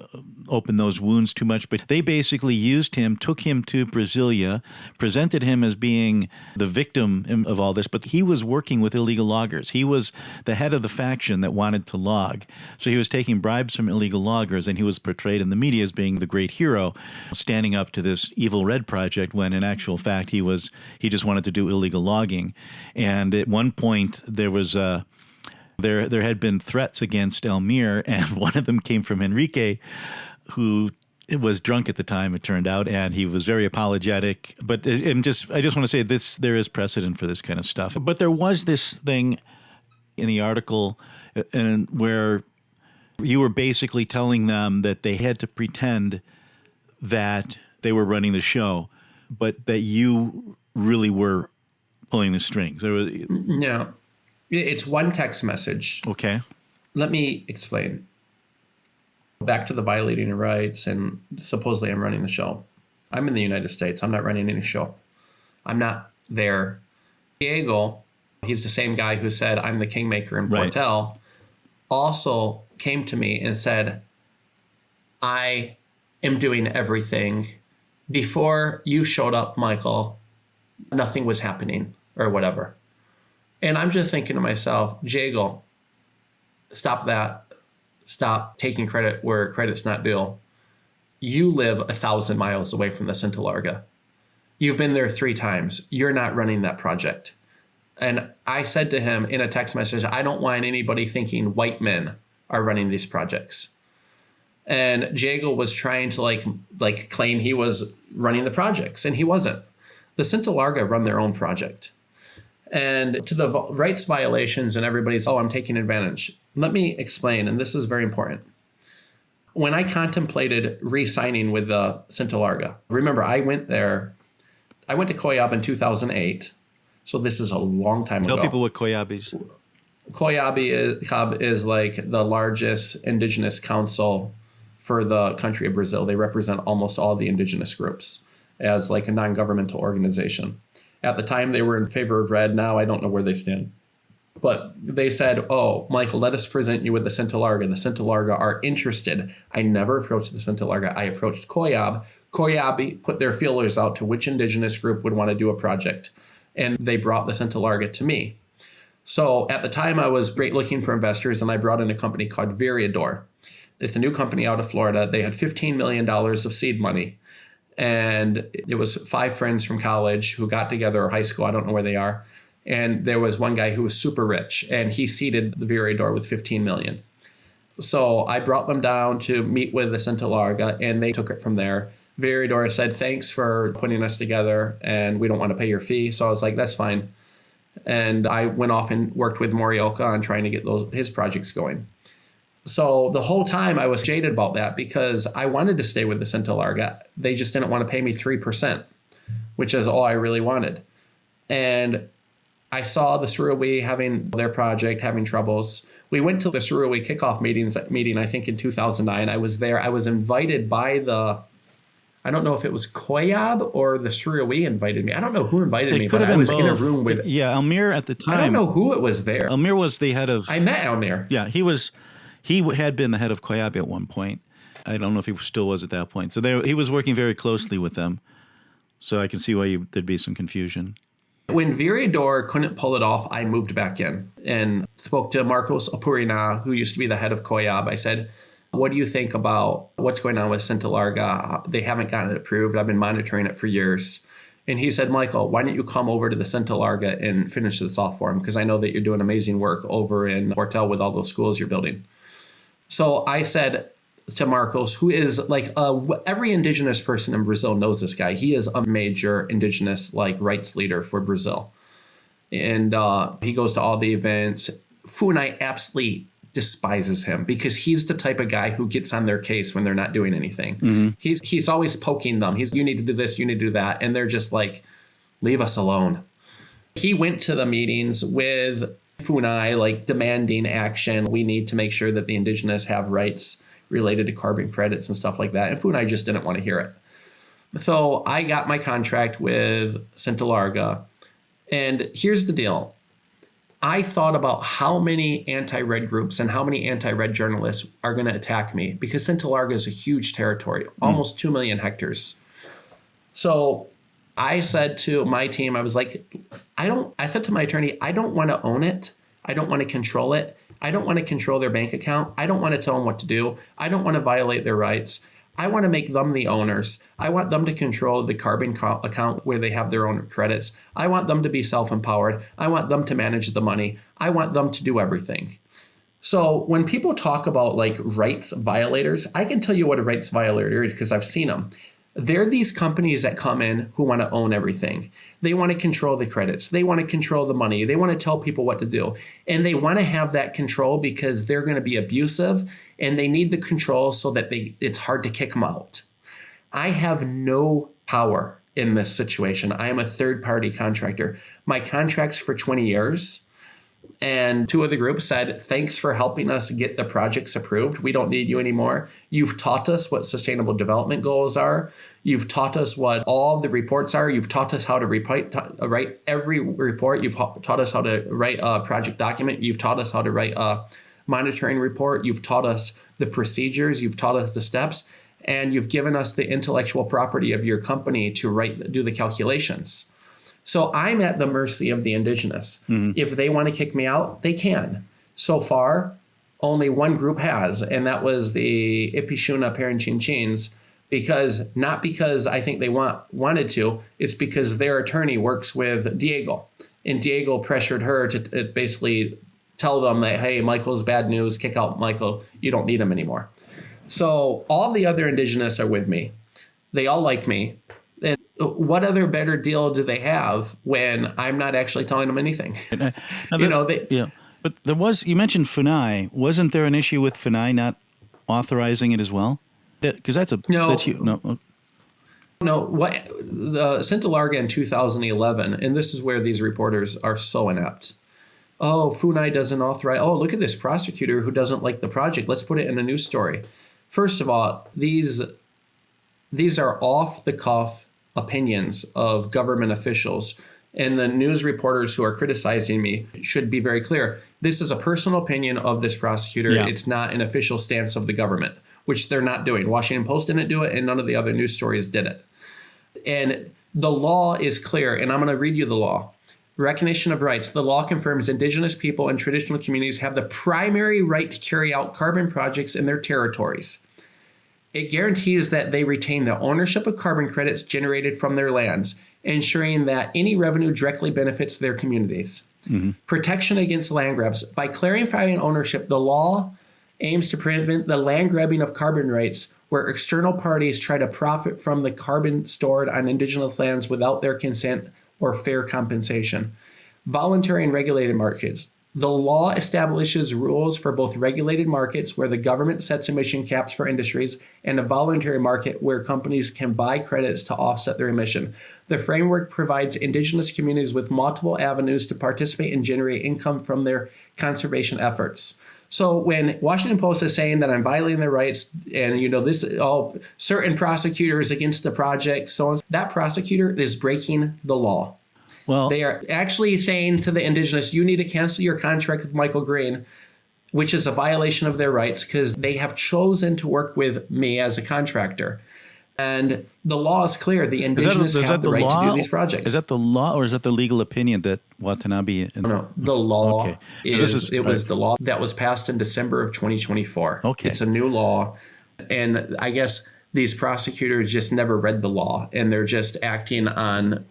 open those wounds too much, but they basically used him, took him to Brasilia, presented him as being the victim of all this, but he was working with illegal loggers. He was the head of the faction that wanted to log. So he was taking bribes from illegal loggers, and he was portrayed in the media as being the great hero, standing up to this evil red project, when in actual fact he just wanted to do illegal logging. And at one point there was there had been threats against Elmir, and one of them came from Henrique, who was drunk at the time, it turned out, and he was very apologetic. But I just want to say this: there is precedent for this kind of stuff. But there was this thing in the article, and where you were basically telling them that they had to pretend that they were running the show, but that you really were pulling the strings. No, it's one text message. Okay. Let me explain. Back to the violating of rights, and supposedly I'm running the show. I'm in the United States. I'm not running any show. I'm not there. Diego, he's the same guy who said I'm the kingmaker in Portel, also came to me and said, I am doing everything. Before you showed up, Michael, nothing was happening or whatever. And I'm just thinking to myself, Diego, stop that. Stop taking credit where credit's not due. You live 1,000 miles away from the Santa Larga. You've been there 3 times. You're not running that project. And I said to him in a text message, I don't want anybody thinking white men are running these projects. And Diego was trying to like claim he was running the projects, and he wasn't. The Santa Larga run their own project. And to the rights violations and everybody's, I'm taking advantage. Let me explain, and this is very important. When I contemplated re-signing with the Santa Larga, remember I went to Coyab in 2008. So this is a long time ago. Tell people what Coyab is. Coyab is like the largest indigenous council for the country of Brazil. They represent almost all the indigenous groups as like a non-governmental organization. At the time, they were in favor of red. Now I don't know where they stand. But they said, oh, Michael, let us present you with the Santa Larga. The Santa Larga are interested. I never approached the Santa Larga. I approached Koyab. Koyab put their feelers out to which indigenous group would want to do a project. And they brought the Santa Larga to me. So at the time, I was looking for investors, and I brought in a company called Viridor. It's a new company out of Florida. They had $15 million of seed money. And it was 5 friends from college who got together, or high school, I don't know where they are. And there was one guy who was super rich, and he seeded the Viridor with $15 million. So I brought them down to meet with the Santa Larga, and they took it from there. Viridor said, thanks for putting us together, and we don't want to pay your fee. So I was like, that's fine. And I went off and worked with Morioka on trying to get his projects going. So the whole time I was jaded about that because I wanted to stay with the Santa Larga. They just didn't want to pay me 3%, which is all I really wanted. And I saw the Surui having their project, having troubles. We went to the Surui kickoff meeting, I think in 2009. I was there. I was invited by I don't know if it was Koyab or the Surui invited me. I don't know who invited me, but I was in a room with... Yeah, Almir at the time. I don't know who it was there. Almir was the head of... I met Almir. Yeah, he had been the head of Koyab at one point. I don't know if he still was at that point. So he was working very closely with them. So I can see why there'd be some confusion. When Viridor couldn't pull it off, I moved back in and spoke to Marcos Apurina, who used to be the head of Koyab. I said, what do you think about what's going on with Santa Larga? They haven't gotten it approved. I've been monitoring it for years. And he said, Michael, why don't you come over to the Santa Larga and finish this off for him? Because I know that you're doing amazing work over in Portel with all those schools you're building. So I said to Marcos, who is like every indigenous person in Brazil knows this guy. He is a major indigenous rights leader for Brazil. And he goes to all the events. Funai absolutely despises him because he's the type of guy who gets on their case when they're not doing anything. Mm-hmm. He's always poking them. You need to do this, you need to do that. And they're just like, leave us alone. He went to the meetings with Funai, demanding action. We need to make sure that the indigenous have rights related to carbon credits and stuff like that. And Funai just didn't want to hear it. So I got my contract with Santa Larga. And here's the deal. I thought about how many anti-red groups and how many anti-red journalists are going to attack me because Santa Larga is a huge territory, almost 2 million hectares. So I said to my team, I was like, I said to my attorney, I don't want to own it. I don't want to control it. I don't want to control their bank account. I don't want to tell them what to do. I don't want to violate their rights. I want to make them the owners. I want them to control the carbon account where they have their own credits. I want them to be self-empowered. I want them to manage the money. I want them to do everything. So when people talk about rights violators, I can tell you what a rights violator is because I've seen them. They're these companies that come in who want to own everything. They want to control the credits. They want to control the money. They want to tell people what to do. And they want to have that control because they're going to be abusive and they need the control so that it's hard to kick them out. I have no power in this situation. I am a third-party contractor. My contract's for 20 years. And 2 of the groups said, thanks for helping us get the projects approved. We don't need you anymore. You've taught us what sustainable development goals are. You've taught us what all the reports are. You've taught us how to write every report. You've taught us how to write a project document. You've taught us how to write a monitoring report. You've taught us the procedures. You've taught us the steps. And you've given us the intellectual property of your company to do the calculations. So I'm at the mercy of the indigenous. Mm-hmm. If they want to kick me out, they can. So far, only one group has, and that was the Ipishuna Perincinchins, not because I think they wanted to, it's because their attorney works with Diego. And Diego pressured her to basically tell them that, hey, Michael's bad news, kick out Michael, you don't need him anymore. So all the other indigenous are with me. They all like me. And what other better deal do they have when I'm not actually telling them anything? Yeah. But you mentioned Funai. Wasn't there an issue with Funai not authorizing it as well? Because that's huge. No. What the Santa Larga in 2011, and this is where these reporters are so inept. Oh, Funai doesn't authorize. Oh, look at this prosecutor who doesn't like the project. Let's put it in a news story. First of all, these are off the cuff opinions of government officials. And the news reporters who are criticizing me should be very clear. This is a personal opinion of this prosecutor. Yeah. It's not an official stance of the government, which they're not doing. Washington Post didn't do it, and none of the other news stories did it. And the law is clear, and I'm going to read you the law. Recognition of rights. The law confirms Indigenous people and traditional communities have the primary right to carry out carbon projects in their territories. It guarantees that they retain the ownership of carbon credits generated from their lands, ensuring that any revenue directly benefits their communities. Protection against land grabs. By clarifying ownership, the law aims to prevent the land grabbing of carbon rights where external parties try to profit from the carbon stored on Indigenous lands without their consent or fair compensation. Voluntary and regulated markets. The law establishes rules for both regulated markets where the government sets emission caps for industries and a voluntary market where companies can buy credits to offset their emission. The framework provides Indigenous communities with multiple avenues to participate and generate income from their conservation efforts. So when Washington Post is saying that I'm violating their rights and, this all certain prosecutors against the project, so that prosecutor is breaking the law. Well, They are actually saying to the Indigenous, you need to cancel your contract with Michael Greene, which is a violation of their rights because they have chosen to work with me as a contractor. And the law is clear. The Indigenous have the right to do these projects. Is that the law or is that the legal opinion that Watanabe? No, the law Okay. was the law that was passed in December of 2024. Okay. It's a new law. And I guess these prosecutors just never read the law and they're just acting on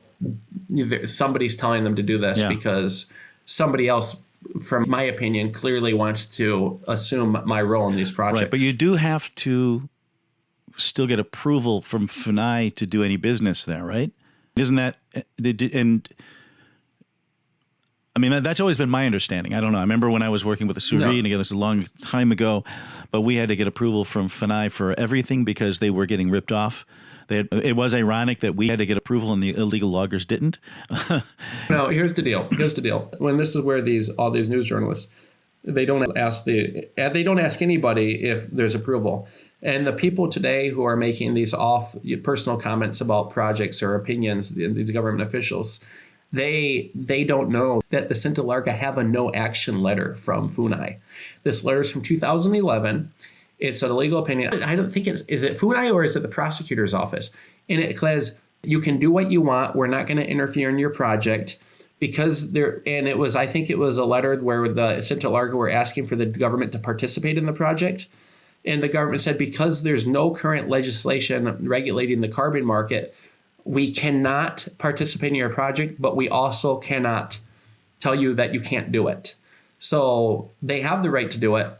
somebody's telling them to do this because somebody else, from my opinion, clearly wants to assume my role in these projects. Right, but you do have to still get approval from FNAI to do any business there, right? Isn't that, and I mean, that's always been my understanding. I don't know. I remember when I was working with the Suri, and again, this is a long time ago, but we had to get approval from FNAI for everything because they were getting ripped off. It was ironic that we had to get approval and the illegal loggers didn't. No, here's the deal. When this is where all these news journalists, they don't ask anybody if there's approval. And the people today who are making these personal comments about projects or opinions, these government officials, they don't know that the Santa Larga have a no action letter from FNAI. This letter is from 2011. It's an illegal opinion. I don't think is it FNAI or is it the prosecutor's office? And it says, you can do what you want. We're not going to interfere in your project because I think it was a letter where the Santa Larga were asking for the government to participate in the project. And the government said, because there's no current legislation regulating the carbon market, we cannot participate in your project, but we also cannot tell you that you can't do it. So they have the right to do it.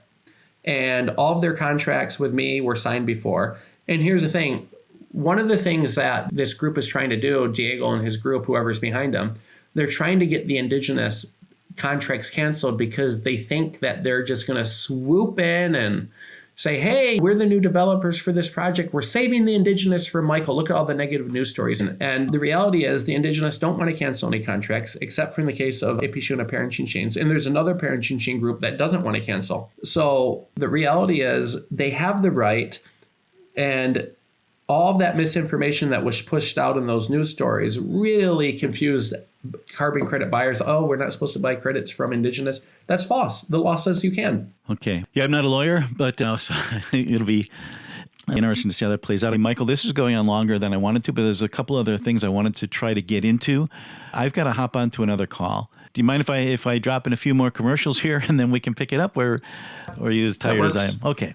And all of their contracts with me were signed before. And here's the thing. One of the things that this group is trying to do, Diego and his group, whoever's behind them, they're trying to get the Indigenous contracts canceled because they think that they're just going to swoop in and say, hey, we're the new developers for this project. We're saving the Indigenous for Michael. Look at all the negative news stories. And the reality is the Indigenous don't want to cancel any contracts, except for in the case of Ipishuna Paranchinchins. And there's another Paranchinchine group that doesn't want to cancel. So the reality is they have the right, and all of that misinformation that was pushed out in those news stories really confused carbon credit buyers. Oh, we're not supposed to buy credits from Indigenous. That's false. The law says you can. Okay. Yeah, I'm not a lawyer, but so it'll be interesting to see how that plays out. Michael, this is going on longer than I wanted to, but there's a couple other things I wanted to try to get into. I've got to hop on to another call. Do you mind if I drop in a few more commercials here and then we can pick it up, or are you as tired as I am? Okay.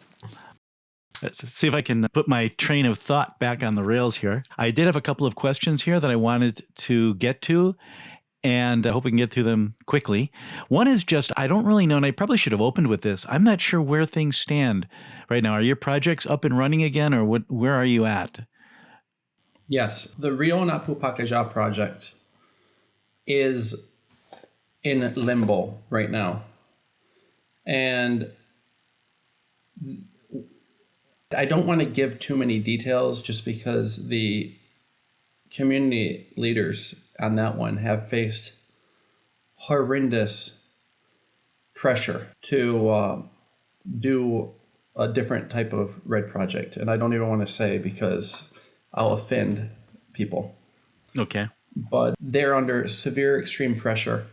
Let's see if I can put my train of thought back on the rails here. I did have a couple of questions here that I wanted to get to, and I hope we can get through them quickly. One is just, I don't really know, and I probably should have opened with this. I'm not sure where things stand right now. Are your projects up and running again, or where are you at? Yes. The Rio Napu Pacajá project is in limbo right now. And I don't want to give too many details just because the community leaders on that one have faced horrendous pressure to do a different type of red project. And I don't even want to say because I'll offend people. Okay. but they're under severe extreme pressure.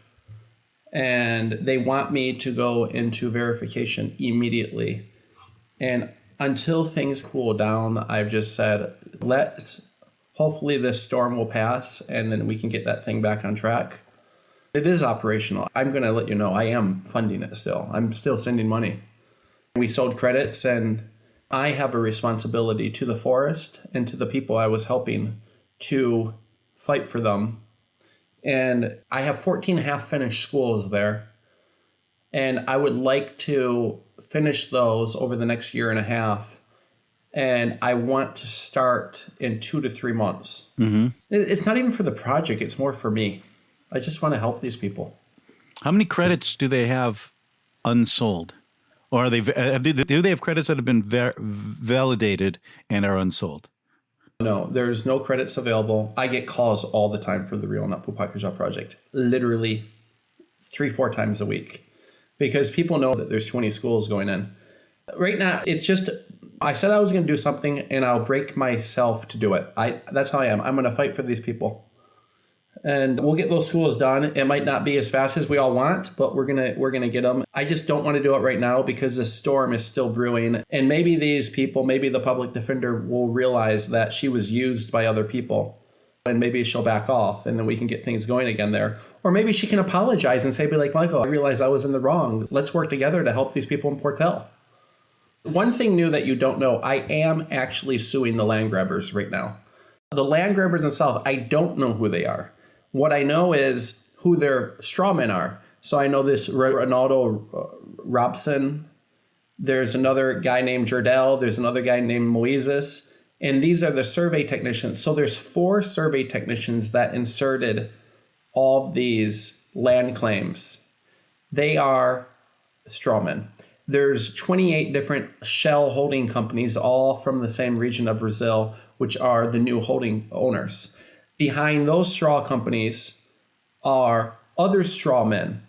And they want me to go into verification immediately. And until things cool down, I've just said, hopefully this storm will pass and then we can get that thing back on track. It is operational. I'm going to let you know I am funding it still. I'm still sending money. We sold credits, and I have a responsibility to the forest and to the people I was helping to fight for them. And I have 14 half-finished schools there. And I would like to finish those over the next year and a half. And I want to start in 2 to 3 months. Mm-hmm. It's not even for the project. It's more for me. I just want to help these people. How many credits do they have unsold? Or do they have credits that have been validated and are unsold? No, there's no credits available. I get calls all the time for the Real Not Pupakaja project, literally 3-4 times a week, because people know that there's 20 schools going in. Right now, it's just, I said I was going to do something, and I'll break myself to do it. That's how I am. I'm going to fight for these people. And we'll get those schools done. It might not be as fast as we all want, but we're gonna get them. I just don't want to do it right now because the storm is still brewing. And maybe these people, maybe the public defender will realize that she was used by other people. And maybe she'll back off and then we can get things going again there. Or maybe she can apologize and say, be like, Michael, I realize I was in the wrong. Let's work together to help these people in Portel. One thing new that you don't know, I am actually suing the land grabbers right now. The land grabbers in the South, I don't know who they are. What I know is who their strawmen are. So I know this Ronaldo Robson. There's another guy named Jardel. There's another guy named Moises. And these are the survey technicians. So there's 4 survey technicians that inserted all of these land claims. They are strawmen. There's 28 different shell holding companies, all from the same region of Brazil, which are the new holding owners. Behind those straw companies are other straw men.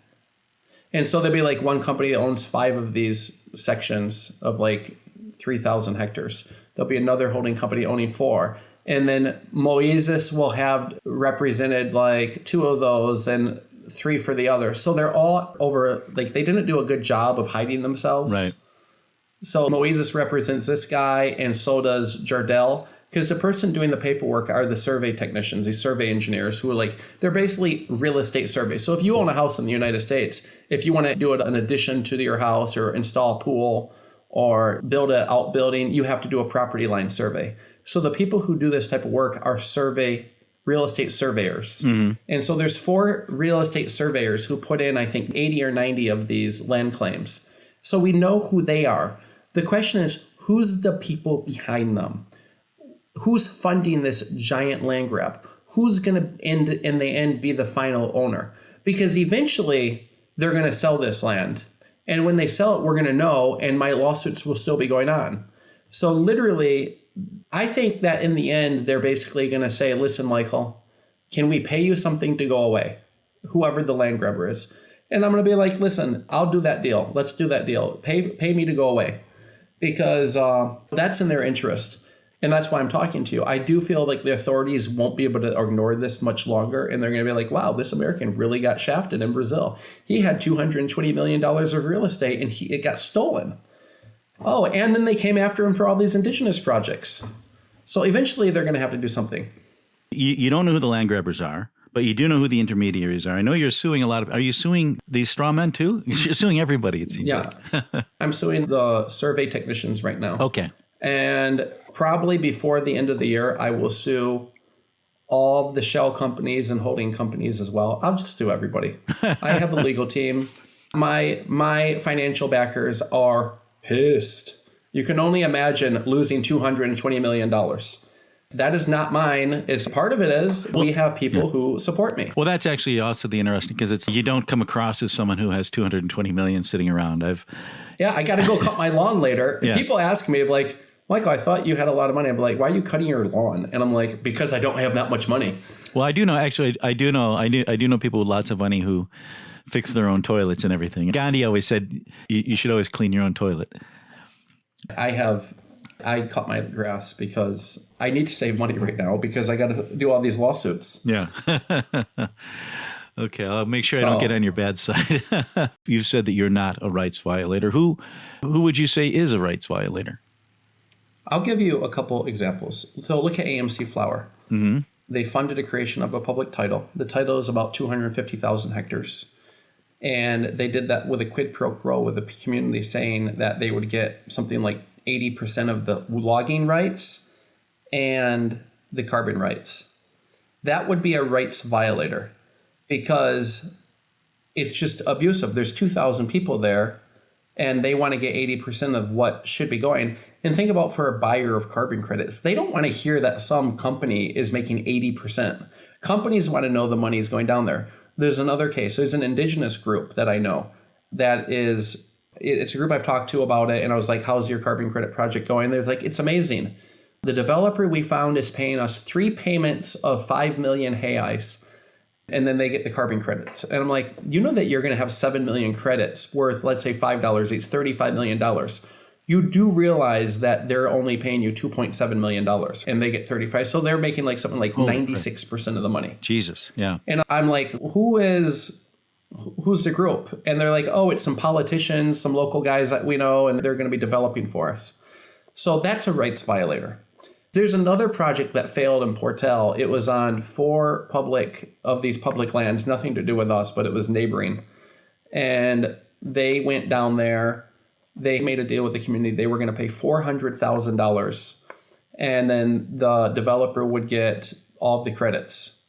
And so there'll be like one company that owns 5 of these sections of like 3,000 hectares. There'll be another holding company owning 4. And then Moises will have represented like 2 of those and 3 for the other. So they're all over, like they didn't do a good job of hiding themselves. Right. So Moises represents this guy and so does Jardel. Because the person doing the paperwork are the survey technicians, these survey engineers who are like, they're basically real estate surveys. So if you own a house in the United States, if you want to do an addition to your house or install a pool or build an outbuilding, you have to do a property line survey. So the people who do this type of work are real estate surveyors. Mm-hmm. And so there's 4 real estate surveyors who put in, I think, 80 or 90 of these land claims. So we know who they are. The question is, who's the people behind them? Who's funding this giant land grab? Who's going to in the end be the final owner? Because eventually they're going to sell this land. And when they sell it, we're going to know, and my lawsuits will still be going on. So literally, I think that in the end, they're basically going to say, listen, Michael, can we pay you something to go away? Whoever the land grabber is. And I'm going to be like, listen, I'll do that deal. Let's do that deal. Pay me to go away. Because that's in their interest. And that's why I'm talking to you. I do feel like the authorities won't be able to ignore this much longer. And they're going to be like, wow, this American really got shafted in Brazil. He had $220 million of real estate and it got stolen. Oh, and then they came after him for all these indigenous projects. So eventually they're going to have to do something. You don't know who the land grabbers are, but you do know who the intermediaries are. I know you're suing are you suing these straw men too? You're suing everybody, it seems like. I'm suing the survey technicians right now. Okay. And probably before the end of the year, I will sue all the shell companies and holding companies as well. I'll just sue everybody. I have a legal team. My financial backers are pissed. You can only imagine losing $220 million. That is not mine. It's part of it is we have people who support me. Well, that's actually also the interesting because you don't come across as someone who has 220 million sitting around. I got to go cut my lawn later. Yeah. People ask me like, Michael, I thought you had a lot of money. I'm like, why are you cutting your lawn? And I'm like, because I don't have that much money. Well, I do know people with lots of money who fix their own toilets and everything. Gandhi always said you should always clean your own toilet. I have I cut my grass because I need to save money right now because I got to do all these lawsuits. Yeah. Okay, I'll make sure I don't get on your bad side. You've said that you're not a rights violator. Who would you say is a rights violator? I'll give you a couple examples. So look at AMC Flour. Mm-hmm. They funded a creation of a public title. The title is about 250,000 hectares. And they did that with a quid pro quo with the community saying that they would get something like 80% of the logging rights and the carbon rights. That would be a rights violator because it's just abusive. There's 2,000 people there and they want to get 80% of what should be going. And think about for a buyer of carbon credits, they don't want to hear that some company is making 80%. Companies want to know the money is going down there. There's another case. There's an indigenous group that I know that is, it's a group I've talked to about it. And I was like, how's your carbon credit project going? They're like, it's amazing. The developer we found is paying us 3 payments of 5 million reais. And then they get the carbon credits. And I'm like, you know that you're going to have 7 million credits worth, let's say $5 each, $35 million. You do realize that they're only paying you $2.7 million and they get 35. So they're making like something like 96% of the money. Jesus. Yeah. And I'm like, who's the group? And they're like, oh, it's some politicians, some local guys that we know, and they're going to be developing for us. So that's a rights violator. There's another project that failed in Portel. It was on 4 of these public lands, nothing to do with us, but it was neighboring. And they went down there. They made a deal with the community. They were going to pay $400,000. And then the developer would get all of the credits.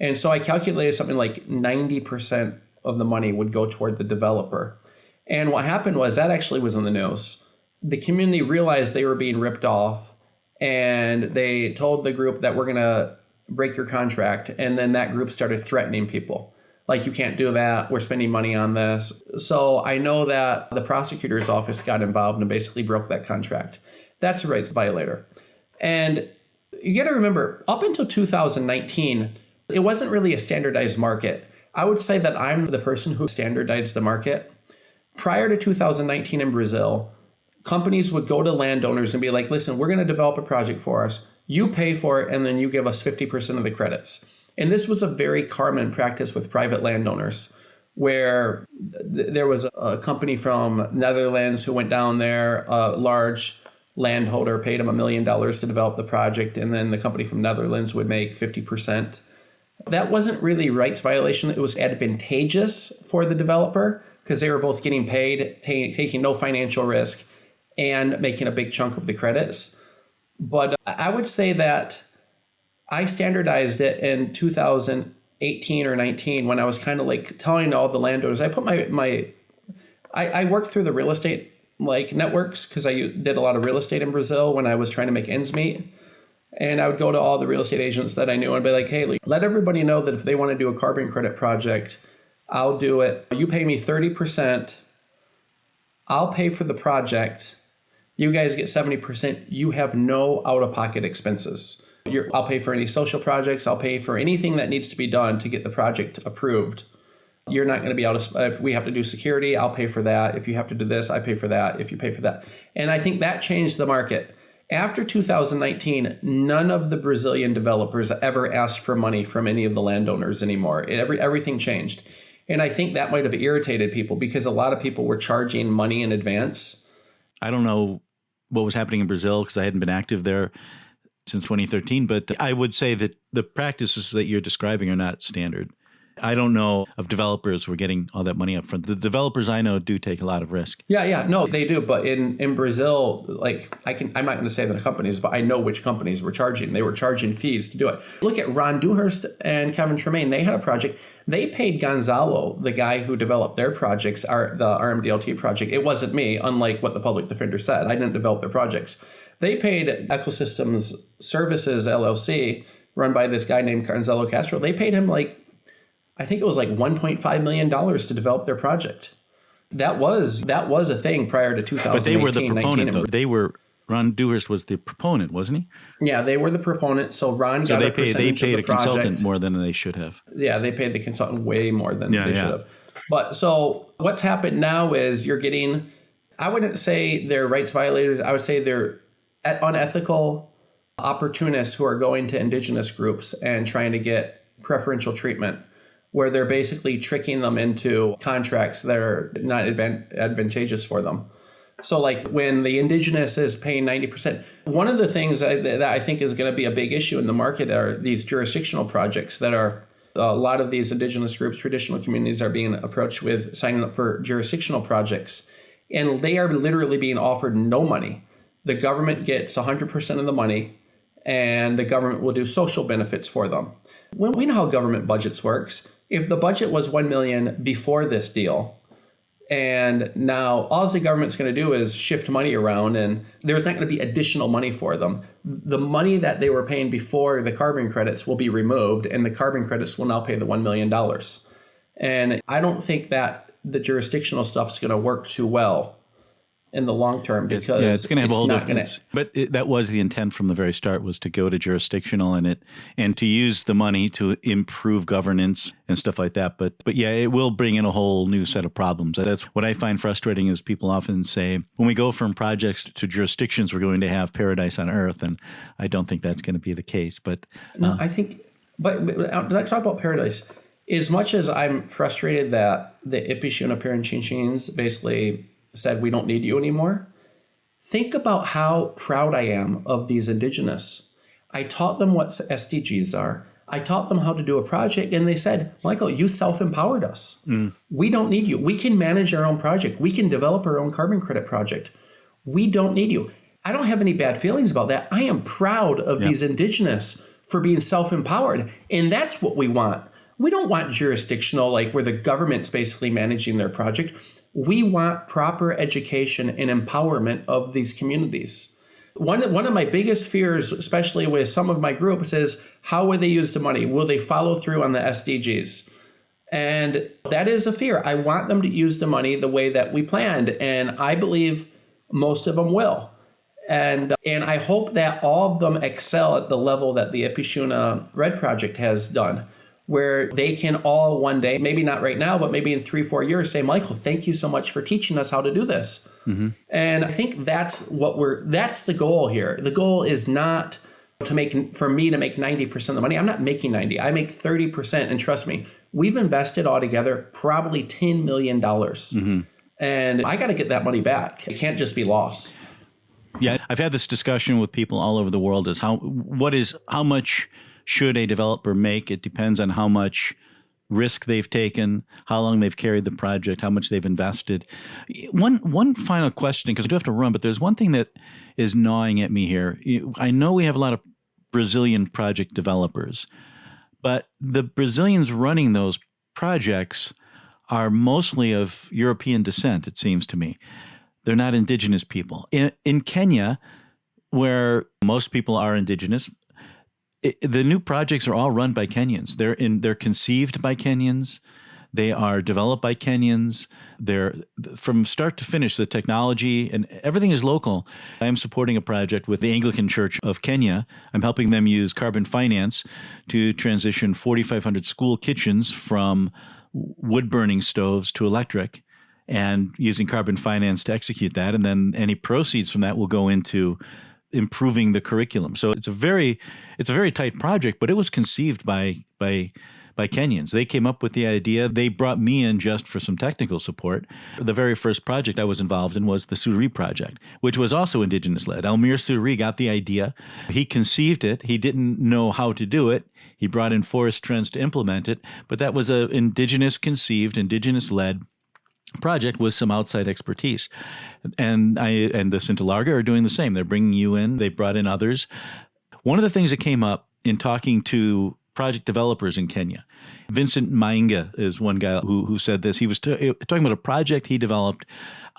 And so I calculated something like 90% of the money would go toward the developer. And what happened was that actually was in the news. The community realized they were being ripped off. And they told the group that we're going to break your contract. And then that group started threatening people. Like, you can't do that. We're spending money on this. So I know that the prosecutor's office got involved and basically broke that contract. That's a rights violator. And you got to remember, up until 2019, it wasn't really a standardized market. I would say that I'm the person who standardized the market. Prior to 2019 in Brazil, companies would go to landowners and be like, listen, we're going to develop a project for us. You pay for it, and then you give us 50% of the credits. And this was a very common practice with private landowners, where there was a company from Netherlands who went down there, a large landholder paid him $1 million to develop the project, and then the company from Netherlands would make 50%. That wasn't really rights violation. It was advantageous for the developer because they were both getting paid, taking no financial risk, and making a big chunk of the credits. But I would say that I standardized it in 2018 or 19 when I was kind of like telling all the landowners. I put I worked through the real estate like networks because I did a lot of real estate in Brazil when I was trying to make ends meet. And I would go to all the real estate agents that I knew and be like, hey, let everybody know that if they want to do a carbon credit project, I'll do it. You pay me 30%. I'll pay for the project. You guys get 70%. You have no out-of-pocket expenses. I'll pay for any social projects. I'll pay for anything that needs to be done to get the project approved. You're not going to be if we have to do security, I'll pay for that. If you have to do this, I pay for that. If you pay for that. And I think that changed the market. After 2019, none of the Brazilian developers ever asked for money from any of the landowners anymore. Everything changed. And I think that might have irritated people because a lot of people were charging money in advance. I don't know what was happening in Brazil because I hadn't been active there since 2013, but I would say that the practices that you're describing are not standard. I don't know of developers who are getting all that money up front. The developers I know do take a lot of risk. Yeah, no, they do. But in Brazil, like I'm not going to say the companies, but I know which companies were charging. They were charging fees to do it. Look at Ron Dewhurst and Kevin Tremaine. They had a project. They paid Gonzalo, the guy who developed their projects, the RMDLT project. It wasn't me, unlike what the public defender said. I didn't develop their projects. They paid Ecosystems Services LLC, run by this guy named Gonzalo Castro. They paid him I think it was $1.5 million to develop their project. That was a thing prior to 2018. But they were the proponent, though. Ron Dewhurst was the proponent, wasn't he? Yeah, they were the proponent. So Ron got a percentage of the project. They paid a consultant more than they should have. Yeah, they paid the consultant way more than they should have. But so what's happened now is you're getting, I wouldn't say they're rights violators. I would say they're unethical opportunists who are going to indigenous groups and trying to get preferential treatment, where they're basically tricking them into contracts that are not advantageous for them. So like when the indigenous is paying 90%, one of the things that I think is going to be a big issue in the market are these jurisdictional projects that are, a lot of these indigenous groups, traditional communities are being approached with signing up for jurisdictional projects. And they are literally being offered no money. The government gets 100% of the money, and the government will do social benefits for them. When we know how government budgets works. If the budget was $1 million before this deal, and now all the government's going to do is shift money around, and there's not going to be additional money for them. The money that they were paying before the carbon credits will be removed, and the carbon credits will now pay the $1 million. And I don't think that the jurisdictional stuff is going to work too well in the long term, because it's going to have a whole not different. But that was the intent from the very start, was to go to jurisdictional and to use the money to improve governance and stuff like that. But yeah, it will bring in a whole new set of problems. That's what I find frustrating, is people often say, when we go from projects to jurisdictions, we're going to have paradise on earth, and I don't think that's going to be the case. But no, I think. But let's talk about paradise. As much as I'm frustrated that the Ipishuna Pirinchinchins basically said we don't need you anymore, think about how proud I am of these indigenous. I taught them what SDGs are. I taught them how to do a project, and they said, Michael, you self-empowered us. We don't need you. We can manage our own project. We can develop our own carbon credit project. We don't need you. I don't have any bad feelings about that. I am proud of these indigenous for being self-empowered, and that's what we want. We don't want jurisdictional, like where the government's basically managing their project. We want proper education and empowerment of these communities. One of my biggest fears, especially with some of my groups, is how will they use the money? Will they follow through on the SDGs? And that is a fear. I want them to use the money the way that we planned, and I believe most of them will. And I hope that all of them excel at the level that the Ipishuna Red Project has done, where they can all one day, maybe not right now, but maybe in 3-4 years, say, Michael, thank you so much for teaching us how to do this. Mm-hmm. And I think that's the goal here. The goal is not for me to make 90% of the money. I'm not making 90. I make 30%. And trust me, we've invested altogether probably $10 million. Mm-hmm. And I got to get that money back. It can't just be lost. Yeah, I've had this discussion with people all over the world, is how much should a developer make? It depends on how much risk they've taken, how long they've carried the project, how much they've invested. One final question, because I do have to run, but there's one thing that is gnawing at me here. I know we have a lot of Brazilian project developers, but the Brazilians running those projects are mostly of European descent, it seems to me. They're not indigenous people. In Kenya, where most people are indigenous, the new projects are all run by Kenyans. They're conceived by Kenyans. They are developed by Kenyans. They're from start to finish. The technology and everything is local. I am supporting a project with the Anglican Church of Kenya. I'm helping them use carbon finance to transition 4,500 school kitchens from wood-burning stoves to electric, and using carbon finance to execute that. And then any proceeds from that will go into improving the curriculum. So it's a very tight project, but it was conceived by Kenyans. They came up with the idea. They brought me in just for some technical support. The very first project I was involved in was the Suri project, which was also indigenous led. Almir Suri got the idea. He conceived it. He didn't know how to do it. He brought in Forest Trends to implement it, but that was an indigenous conceived, indigenous led project with some outside expertise. And the Sintalarga are doing the same. They're bringing you in. They brought in others. One of the things that came up in talking to project developers in Kenya, Vincent Mainga is one guy who said this. He was talking about a project he developed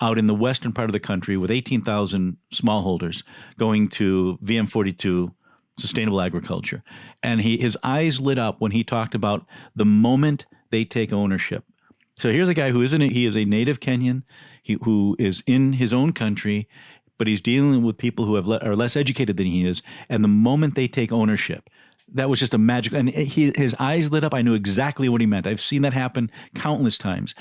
out in the western part of the country with 18,000 smallholders going to VM42 sustainable agriculture. And his eyes lit up when he talked about the moment they take ownership. So here's a guy he is a native Kenyan, who is in his own country, but he's dealing with people who are less educated than he is. And the moment they take ownership, that was just a magical, and his eyes lit up. I knew exactly what he meant. I've seen that happen countless times.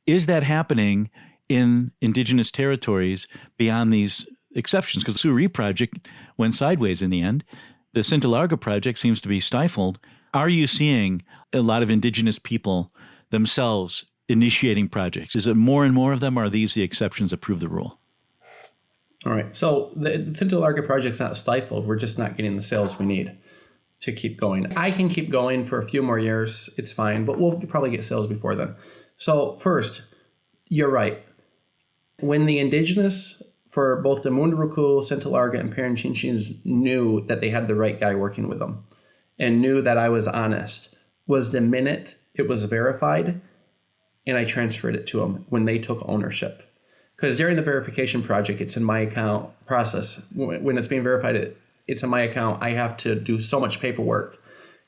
Is that happening in indigenous territories beyond these exceptions because the Surrey project went sideways in the end. The Santa Larga project seems to be stifled. Are you seeing a lot of indigenous people themselves initiating projects? Is it more and more of them, or are these the exceptions that prove the rule? All right. So the Santa Larga project's not stifled. We're just not getting the sales we need to keep going. I can keep going for a few more years. It's fine, but we'll probably get sales before then. So first, you're right. When the indigenous for both the Munduruku, Santa Larga, and Paranchinchins knew that they had the right guy working with them and knew that I was honest, was the minute it was verified and I transferred it to them when they took ownership. Because during the verification project, it's in my account process. When it's being verified, it's in my account. I have to do so much paperwork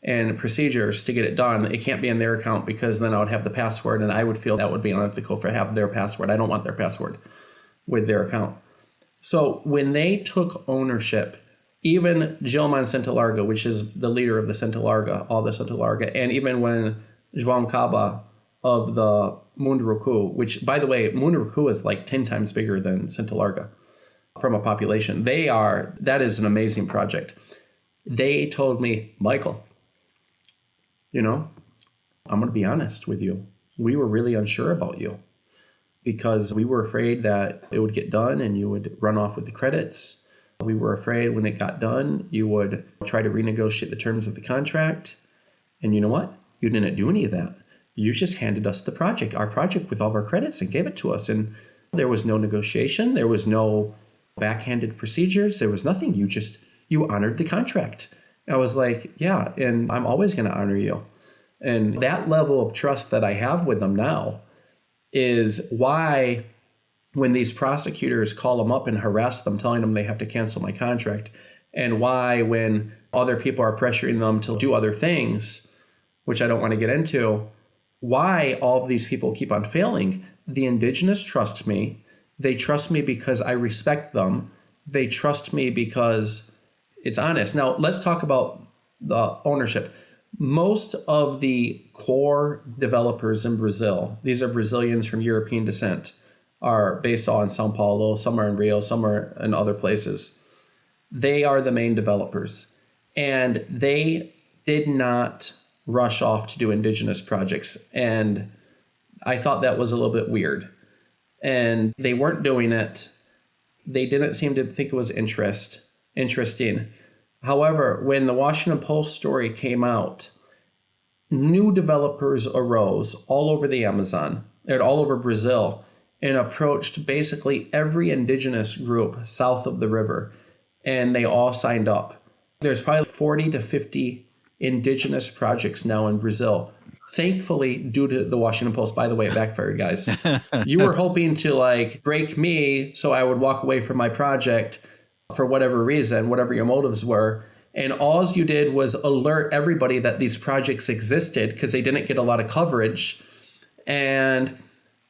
and procedures to get it done. It can't be in their account because then I would have the password and I would feel that would be unethical for have their password. I don't want their password with their account. So when they took ownership, even Gilman Santa Larga, which is the leader of the Santa Larga, all the Santa Larga, and even when João Caba of the Munduruku, which, by the way, Munduruku is like 10 times bigger than Santa Larga from a population. That is an amazing project. They told me, Michael, I'm going to be honest with you. We were really unsure about you because we were afraid that it would get done and you would run off with the credits. We were afraid when it got done, you would try to renegotiate the terms of the contract. And you know what? You didn't do any of that. You just handed us our project with all of our credits and gave it to us. And there was no negotiation. There was no backhanded procedures. There was nothing. You honored the contract. I was like, yeah, and I'm always going to honor you. And that level of trust that I have with them now is why when these prosecutors call them up and harass them, telling them they have to cancel my contract, and why when other people are pressuring them to do other things, which I don't want to get into, why all of these people keep on failing. The indigenous trust me. They trust me because I respect them. They trust me because it's honest. Now, let's talk about the ownership. Most of the core developers in Brazil, these are Brazilians from European descent, are based on Sao Paulo, some are in Rio, some are in other places. They are the main developers. And they did not rush off to do indigenous projects. And I thought that was a little bit weird. And they weren't doing it. They didn't seem to think it was interesting. However, when the Washington Post story came out, new developers arose all over the Amazon and all over Brazil and approached basically every indigenous group south of the river, and they all signed up. There's probably 40 to 50 indigenous projects now in Brazil. Thankfully, due to the Washington Post, by the way, it backfired, guys. You were hoping to break me so I would walk away from my project for whatever reason, whatever your motives were. And all you did was alert everybody that these projects existed because they didn't get a lot of coverage. And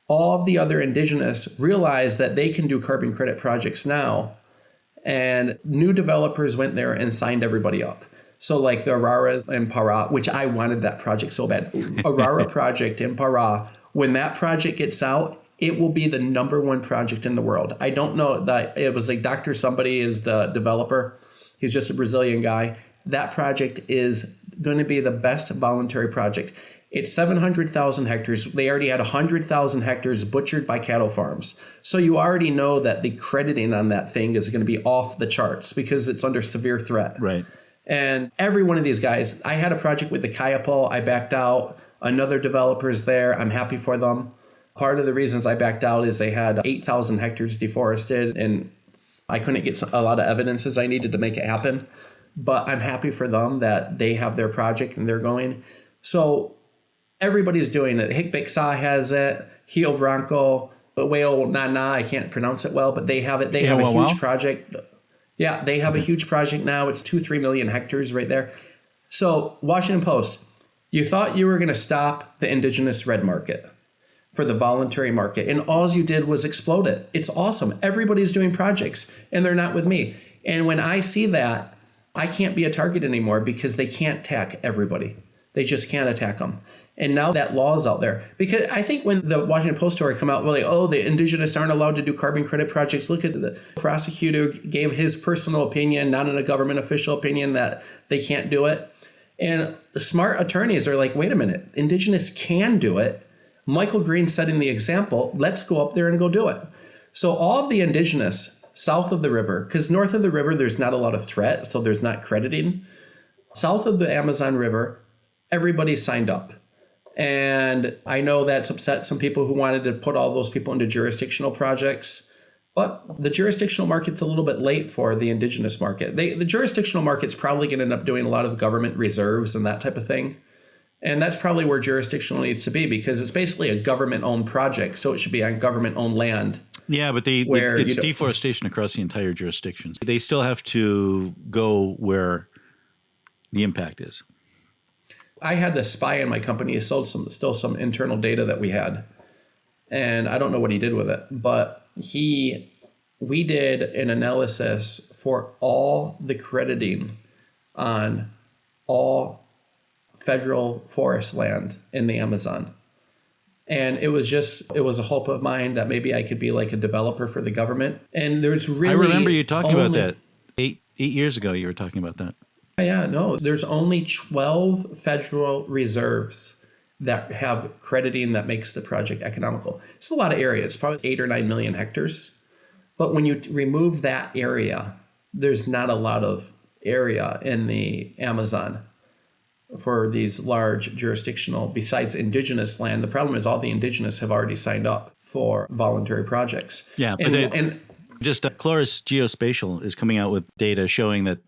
all of the other indigenous realized that they can do carbon credit projects now. And new developers went there and signed everybody up. So like the Araras in Pará, which I wanted that project so bad. Arara project in Pará, when that project gets out, it will be the #1 project in the world. I don't know that it was like Dr. Somebody is the developer. He's just a Brazilian guy. That project is going to be the best voluntary project. It's 700,000 hectares. They already had 100,000 hectares butchered by cattle farms. So you already know that the crediting on that thing is going to be off the charts because it's under severe threat. Right. And every one of these guys, I had a project with the Kayapo. I backed out. Another developer's there. I'm happy for them. Part of the reasons I backed out is they had 8,000 hectares deforested, and I couldn't get a lot of evidences I needed to make it happen. But I'm happy for them that they have their project and they're going. So everybody's doing it. Hikbiksa has it. Rio Branco, Whale Nana, I can't pronounce it well, but they have it. They have a huge project. Yeah, they have a huge project now. It's 2-3 million hectares right there. So Washington Post, you thought you were going to stop the indigenous red market for the voluntary market, and all you did was explode it. It's awesome. Everybody's doing projects, and they're not with me. And when I see that, I can't be a target anymore because they can't tack everybody. They just can't attack them. And now that law is out there. Because I think when the Washington Post story come out, we're like, oh, the indigenous aren't allowed to do carbon credit projects. Look at the prosecutor gave his personal opinion, not in a government official opinion, that they can't do it. And the smart attorneys are like, wait a minute, indigenous can do it. Michael Greene setting the example. Let's go up there and go do it. So all of the indigenous south of the river, because north of the river, there's not a lot of threat, so there's not crediting. South of the Amazon River, everybody signed up. And I know that's upset some people who wanted to put all those people into jurisdictional projects, but the jurisdictional market's a little bit late for the indigenous market. The jurisdictional market's probably going to end up doing a lot of government reserves and that type of thing. And that's probably where jurisdictional needs to be, because it's basically a government-owned project, so it should be on government-owned land. Yeah, but it's deforestation across the entire jurisdiction. They still have to go where the impact is. I had this spy in my company. He sold some internal data that we had, and I don't know what he did with it, but we did an analysis for all the crediting on all federal forest land in the Amazon. And it was a hope of mine that maybe I could be like a developer for the government. And there's really, I remember you talking about that 8 years ago. You were talking about that. Yeah, no, there's only 12 federal reserves that have crediting that makes the project economical. It's a lot of area. It's probably 8 or 9 million hectares. But when you remove that area, there's not a lot of area in the Amazon for these large jurisdictional, besides indigenous land. The problem is all the indigenous have already signed up for voluntary projects. Yeah, but Chloris Geospatial is coming out with data showing that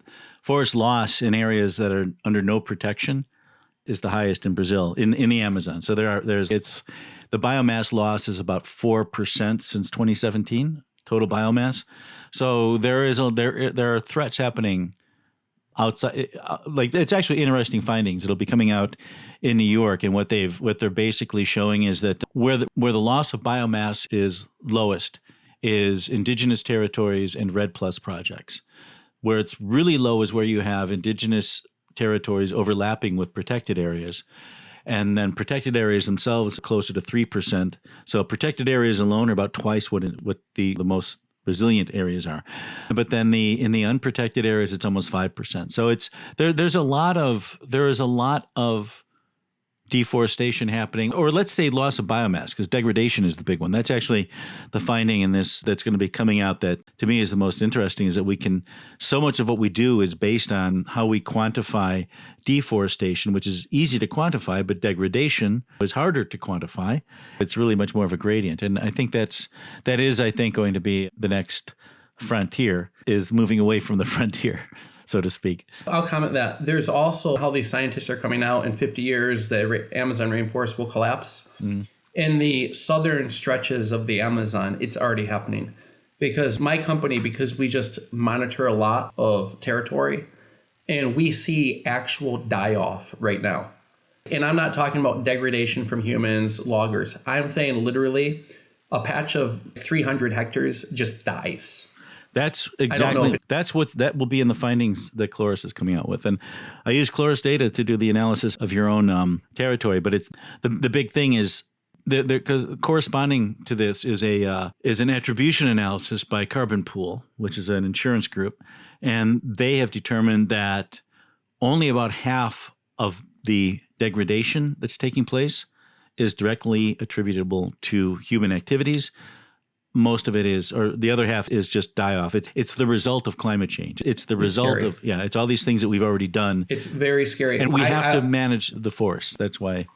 forest loss in areas that are under no protection is the highest in Brazil, in the Amazon. So the biomass loss is about 4% since 2017, total biomass. So there are threats happening outside. Like, it's actually interesting findings. It'll be coming out in New York, and what they're basically showing is that where the loss of biomass is lowest is indigenous territories and REDD+ projects. Where it's really low is where you have indigenous territories overlapping with protected areas. And then protected areas themselves are closer to 3%. So protected areas alone are about twice what the most resilient areas are. But then in the unprotected areas, it's almost 5%. So there is a lot of deforestation happening, or let's say loss of biomass, because degradation is the big one. That's actually the finding in this that's going to be coming out that to me is the most interesting, is that so much of what we do is based on how we quantify deforestation, which is easy to quantify, but degradation is harder to quantify. It's really much more of a gradient. And I think that is going to be the next frontier, is moving away from the frontier, so to speak. I'll comment that. There's also how these scientists are coming out in 50 years, the Amazon rainforest will collapse. In the southern stretches of the Amazon, it's already happening. Because my company, because we just monitor a lot of territory, and we see actual die-off right now. And I'm not talking about degradation from humans, loggers. I'm saying literally a patch of 300 hectares just dies. That will be in the findings that Chloris is coming out with. And I use Chloris data to do the analysis of your own territory, but it's the big thing is because corresponding to this is an attribution analysis by Carbon Pool, which is an insurance group, and they have determined that only about half of the degradation that's taking place is directly attributable to human activities. Most of it is, or the other half is just die-off. It's the result of climate change. It's the result of, it's all these things that we've already done. It's very scary. And we have to manage the forest. That's why.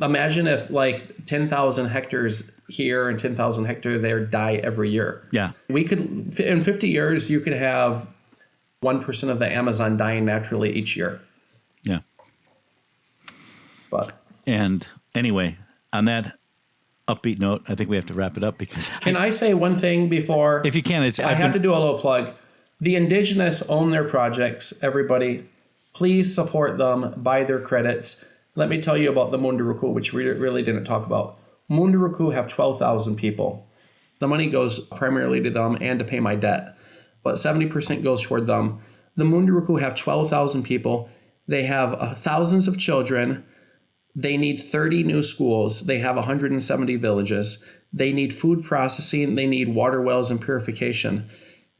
Imagine if like 10,000 hectares here and 10,000 hectares there die every year. Yeah. We could, in 50 years, you could have 1% of the Amazon dying naturally each year. Yeah. But. And anyway, on that upbeat note, I think we have to wrap it up because. Can I say one thing before? If you can, I have to do a little plug. The indigenous own their projects. Everybody, please support them, buy their credits. Let me tell you about the Munduruku, which we really didn't talk about. Munduruku have 12,000 people. The money goes primarily to them and to pay my debt, but 70% goes toward them. The Munduruku have 12,000 people. They have thousands of children. They need 30 new schools. They have 170 villages. They need food processing. They need water wells and purification.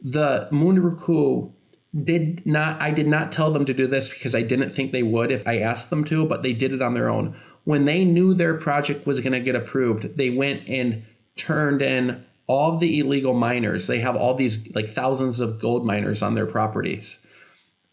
The Munduruku I did not tell them to do this because I didn't think they would if I asked them to, but they did it on their own. When they knew their project was going to get approved, they went and turned in all of the illegal miners. They have all these like thousands of gold miners on their properties.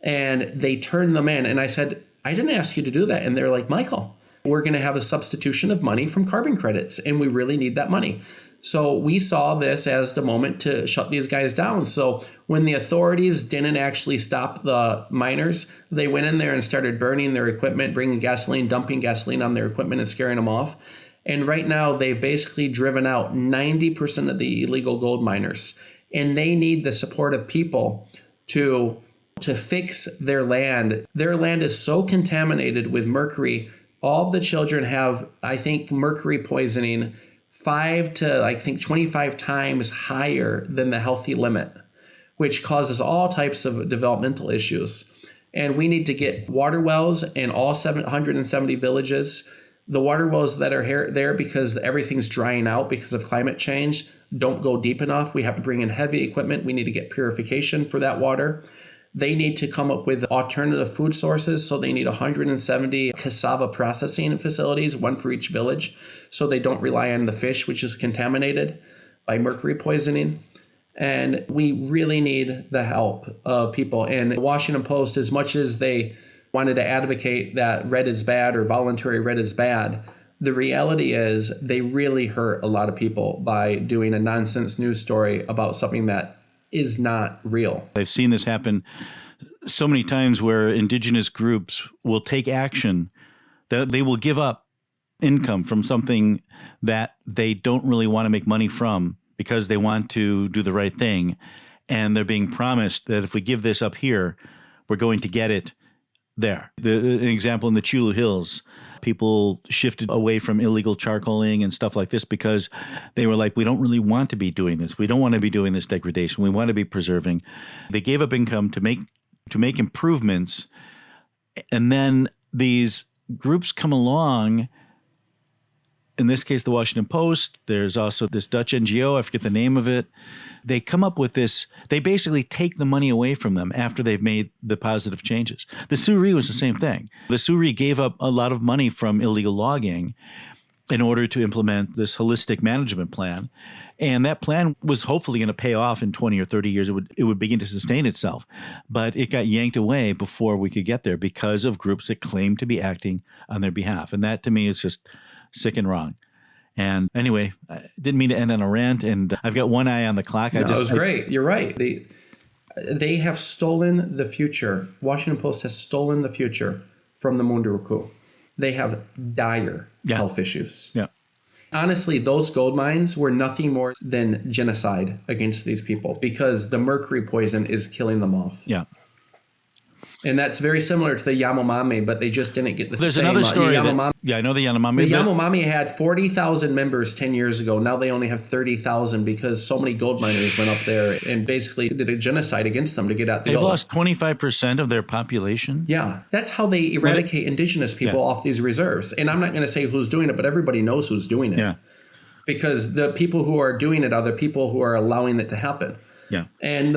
And they turned them in. And I said, I didn't ask you to do that. And they're like, Michael, we're going to have a substitution of money from carbon credits, and we really need that money. So we saw this as the moment to shut these guys down. So when the authorities didn't actually stop the miners, they went in there and started burning their equipment, bringing gasoline, dumping gasoline on their equipment and scaring them off. And right now they've basically driven out 90% of the illegal gold miners. And they need the support of people to fix their land. Their land is so contaminated with mercury. All of the children have, I think, mercury poisoning 5 to, I think, 25 times higher than the healthy limit, which causes all types of developmental issues. And we need to get water wells in all 770 villages. The water wells that are there because everything's drying out because of climate change don't go deep enough. We have to bring in heavy equipment. We need to get purification for that water. They need to come up with alternative food sources. So they need 170 cassava processing facilities, one for each village, so they don't rely on the fish, which is contaminated by mercury poisoning. And we really need the help of people. And the Washington Post, as much as they wanted to advocate that red is bad or voluntary red is bad, the reality is they really hurt a lot of people by doing a nonsense news story about something that is not real. I've seen this happen so many times where indigenous groups will take action, that they will give up income from something that they don't really want to make money from because they want to do the right thing. And they're being promised that if we give this up here, we're going to get it there. An example in the Chulu Hills, people shifted away from illegal charcoaling and stuff like this because they were like, we don't really want to be doing this. We don't want to be doing this degradation. We want to be preserving. They gave up income to make improvements. And then these groups come along. In this case, the Washington Post. There's also this Dutch NGO. I forget the name of it. They come up with this. They basically take the money away from them after they've made the positive changes. The Suri was the same thing. The Suri gave up a lot of money from illegal logging in order to implement this holistic management plan. And that plan was hopefully going to pay off in 20 or 30 years. It would begin to sustain itself. But it got yanked away before we could get there because of groups that claim to be acting on their behalf. And that, to me, is just sick and wrong. And anyway, I didn't mean to end on a rant, and I've got one eye on the clock. It was great. You're right. They have stolen the future. Washington Post has stolen the future from the Munduruku. They have dire health issues. Yeah. Honestly, those gold mines were nothing more than genocide against these people because the mercury poison is killing them off. Yeah. And that's very similar to the Yanomami, but they just didn't get the There's same. another story. I know the Yanomami. The Yanomami had 40,000 members 10 years ago. Now they only have 30,000 because so many gold miners went up there and basically did a genocide against them to get out the gold. They've lost 25% of their population. Yeah, that's how they eradicate indigenous people off these reserves. And I'm not going to say who's doing it, but everybody knows who's doing it. Yeah. Because the people who are doing it are the people who are allowing it to happen. Yeah, and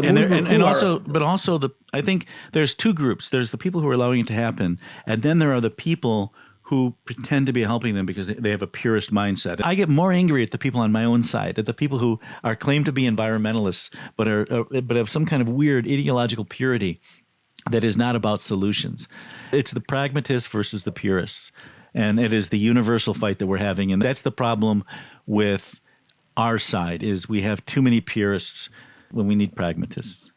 I think there's two groups. There's the people who are allowing it to happen, and then there are the people who pretend to be helping them because they have a purist mindset. I get more angry at the people on my own side, at the people who are claimed to be environmentalists, but have some kind of weird ideological purity that is not about solutions. It's the pragmatists versus the purists, and it is the universal fight that we're having, and that's the problem with our side. Is we have too many purists when we need pragmatists.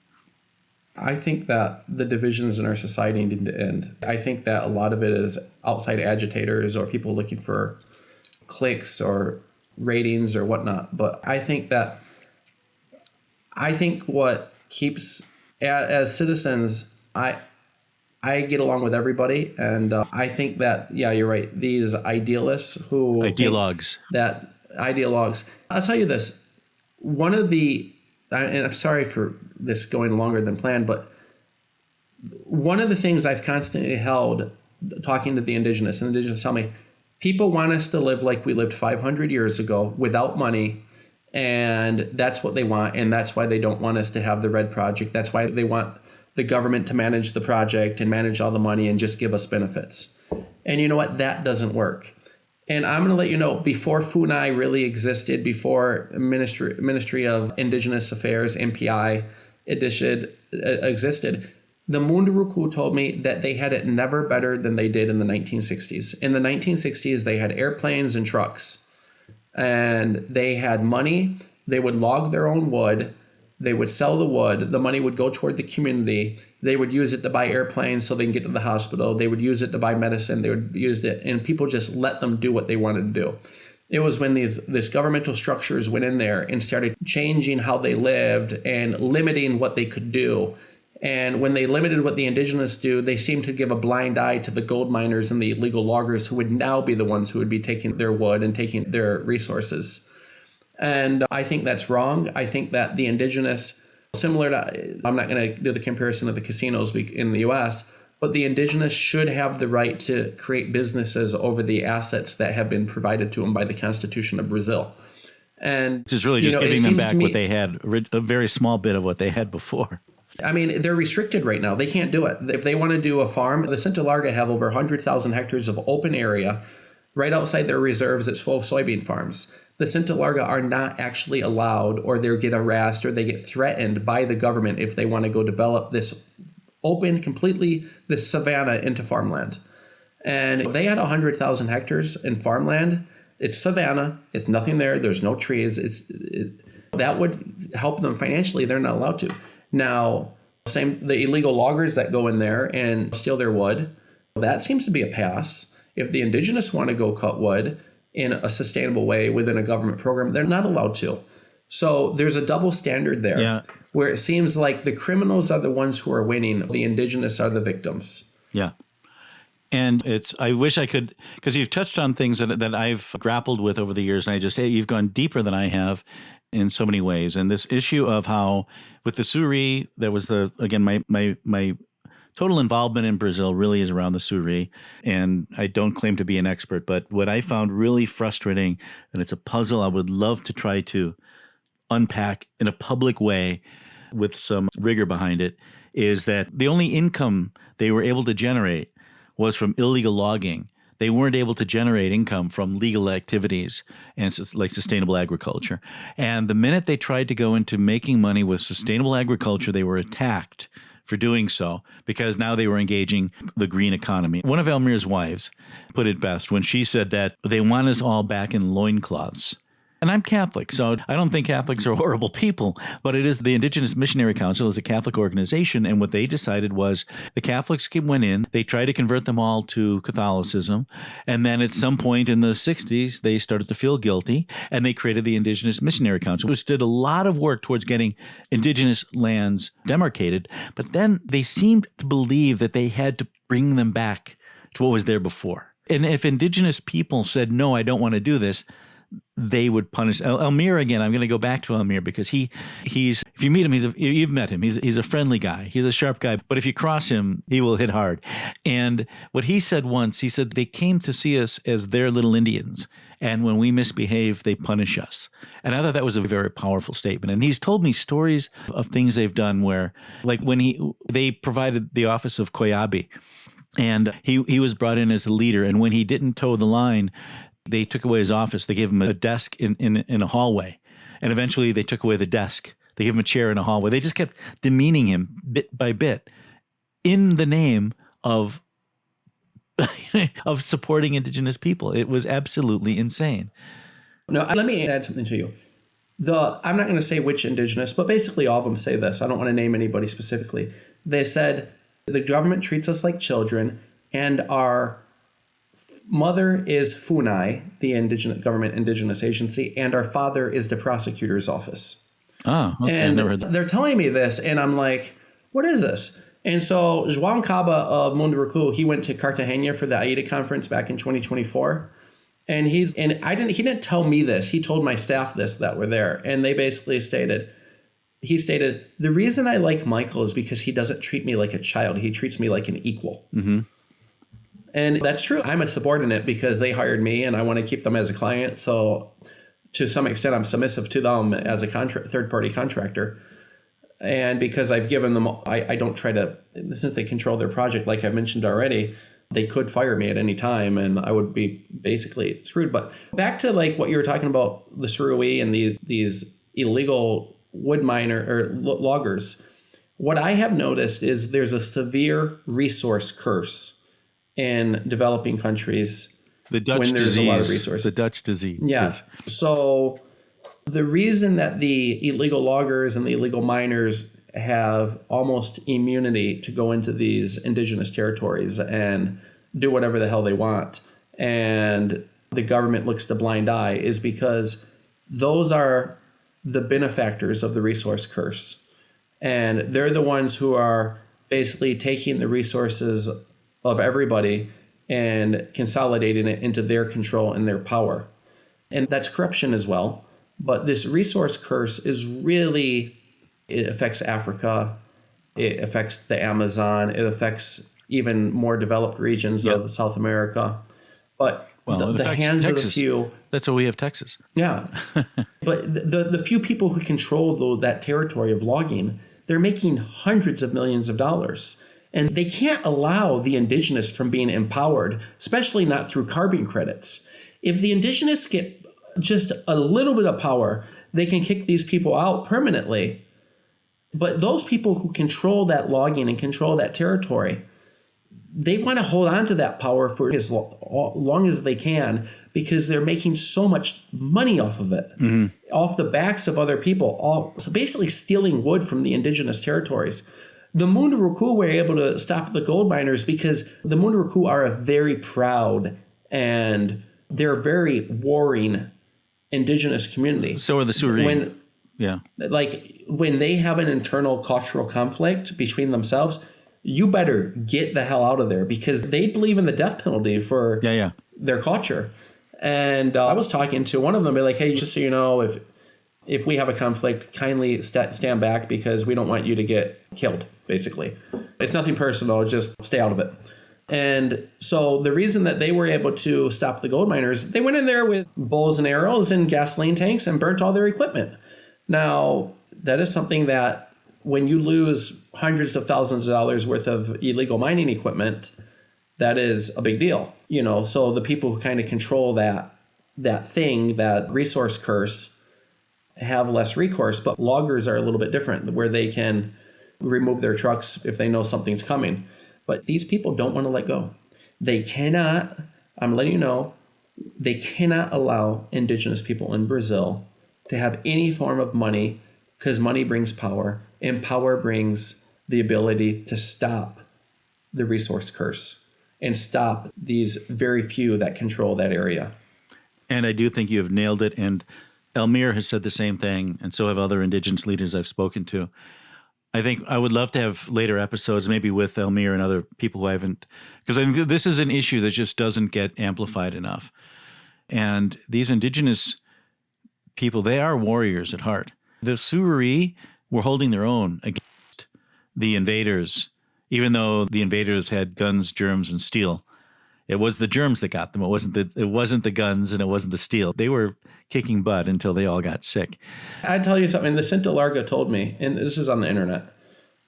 I think that the divisions in our society need to end. I think that a lot of it is outside agitators or people looking for clicks or ratings or whatnot. But I think what keeps, as citizens, I get along with everybody. And I think that, yeah, you're right. These idealists who... Ideologues. Ideologues. I'll tell you this. And I'm sorry for this going longer than planned, but one of the things I've constantly held talking to the indigenous, and the indigenous tell me, people want us to live like we lived 500 years ago without money. And that's what they want. And that's why they don't want us to have the Red Project. That's why they want the government to manage the project and manage all the money and just give us benefits. And you know what? That doesn't work. And I'm going to let you know, before FUNAI really existed, before Ministry of Indigenous Affairs, MPI, existed, the Munduruku told me that they had it never better than they did in the 1960s. In the 1960s, they had airplanes and trucks, and they had money. They would log their own wood. They would sell the wood. The money would go toward the community. They would use it to buy airplanes so they can get to the hospital. They would use it to buy medicine. They would use it, and people just let them do what they wanted to do. It was when these governmental structures went in there and started changing how they lived and limiting what they could do. And when they limited what the indigenous do, they seemed to give a blind eye to the gold miners and the illegal loggers, who would now be the ones who would be taking their wood and taking their resources. And I think that's wrong. I think that the indigenous, similar to, I'm not going to do the comparison of the casinos in the US, but the indigenous should have the right to create businesses over the assets that have been provided to them by the Constitution of Brazil. And which is really just giving them back what they had, a very small bit of what they had before. I mean, they're restricted right now. They can't do it. If they want to do a farm, the Santa Larga have over 100,000 hectares of open area right outside their reserves. It's full of soybean farms. The Santa Larga are not actually allowed, or they get harassed, or they get threatened by the government if they want to go develop this open, completely, this savanna into farmland. And if they had 100,000 hectares in farmland, it's savanna. It's nothing there. There's no trees. That would help them financially. They're not allowed to. Now, the illegal loggers that go in there and steal their wood, that seems to be a pass. If the indigenous want to go cut wood in a sustainable way within a government program, they're not allowed to. So there's a double standard there, where it seems like the criminals are the ones who are winning, the indigenous are the victims. Yeah. And I wish I could, because you've touched on things that I've grappled with over the years, and you've gone deeper than I have in so many ways. And this issue of how with the Suri, that was my total involvement in Brazil really is around the Suri. And I don't claim to be an expert, but what I found really frustrating, and it's a puzzle I would love to try to unpack in a public way with some rigor behind it, is that the only income they were able to generate was from illegal logging. They weren't able to generate income from legal activities and like sustainable agriculture. And the minute they tried to go into making money with sustainable agriculture, they were attacked for doing so, because now they were engaging the green economy. One of Elmir's wives put it best when she said that they want us all back in loincloths. And I'm Catholic, so I don't think Catholics are horrible people, but it is the Indigenous Missionary Council is a Catholic organization, and what they decided was the Catholics went in, they tried to convert them all to Catholicism, and then at some point in the 60s, they started to feel guilty, and they created the Indigenous Missionary Council, which did a lot of work towards getting indigenous lands demarcated, but then they seemed to believe that they had to bring them back to what was there before. And if indigenous people said, no, I don't want to do this, they would punish Elmir again. I'm going to go back to Elmir because he's if you meet him, you've met him. He's a friendly guy. He's a sharp guy. But if you cross him, he will hit hard. And what he said once, he said they came to see us as their little Indians, and when we misbehave, they punish us. And I thought that was a very powerful statement. And he's told me stories of things they've done where, like when they provided the office of Koyabi, and he was brought in as a leader, and when he didn't toe the line, they took away his office. They gave him a desk in a hallway. And eventually they took away the desk. They gave him a chair in a hallway. They just kept demeaning him bit by bit in the name of supporting indigenous people. It was absolutely insane. No, let me add something to you. I'm not going to say which indigenous, but basically all of them say this. I don't want to name anybody specifically. They said the government treats us like children, and our mother is FUNAI, the indigenous agency, and our father is the prosecutor's office. Oh, okay. And I've never heard that. They're telling me this, and I'm like, what is this? And so João Caba of Munduruku, he went to Cartagena for the AIDA conference back in 2024. And he didn't tell me this. He told my staff this that were there. And they basically stated, He stated, "The reason I like Michael is because he doesn't treat me like a child. He treats me like an equal." Mm-hmm. And that's true. I'm a subordinate because they hired me and I want to keep them as a client. So to some extent, I'm submissive to them as a third-party contractor. And because I've given them, I don't try to, since they control their project, like I mentioned already, they could fire me at any time and I would be basically screwed. But back to like what you were talking about, the Surui and these illegal wood miner or loggers. What I have noticed is there's a severe resource curse in developing countries. The Dutch when there's disease. A lot of resources. The Dutch disease. Yeah. Yes. So the reason that the illegal loggers and the illegal miners have almost immunity to go into these indigenous territories and do whatever the hell they want, and the government looks a blind eye, is because those are the benefactors of the resource curse. And they're the ones who are basically taking the resources of everybody and consolidating it into their control and their power. And that's corruption as well. But this resource curse is really, it affects Africa, it affects the Amazon, it affects even more developed regions of South America. But the hands of the few. That's why we have Texas. Yeah. But the few people who control that territory of logging, they're making hundreds of millions of dollars. And they can't allow the indigenous from being empowered, especially not through carbon credits. If the indigenous get just a little bit of power, they can kick these people out permanently. But those people who control that logging and control that territory, they want to hold on to that power for as long as they can because they're making so much money off of it, off the backs of other people. So basically stealing wood from the indigenous territories. The Munduruku were able to stop the gold miners because the Munduruku are a very proud and they're very warring indigenous community. So are the Surui. When they have an internal cultural conflict between themselves, you better get the hell out of there because they believe in the death penalty for their culture. And I was talking to one of them, be like, hey, just so you know, if we have a conflict, kindly stand back because we don't want you to get killed, basically. It's nothing personal, just stay out of it. And so the reason that they were able to stop the gold miners, they went in there with bows and arrows and gasoline tanks and burnt all their equipment. Now, that is something that when you lose hundreds of thousands of dollars worth of illegal mining equipment, that is a big deal. So the people who kind of control that resource curse have less recourse, but loggers are a little bit different where they can remove their trucks if they know something's coming. But these people don't want to let go. They cannot, I'm letting you know, they cannot allow indigenous people in Brazil to have any form of money because money brings power and power brings the ability to stop the resource curse and stop these very few that control that area. And I do think you have nailed it. And Elmir has said the same thing, and so have other indigenous leaders I've spoken to. I think I would love to have later episodes, maybe with Elmir and other people who I haven't, because I think this is an issue that just doesn't get amplified enough. And these indigenous people, they are warriors at heart. The Surui were holding their own against the invaders, even though the invaders had guns, germs, and steel. It was the germs that got them. It wasn't the guns and it wasn't the steel. They were kicking butt until they all got sick. I'd tell you something. The Cinta Larga told me, and this is on the internet,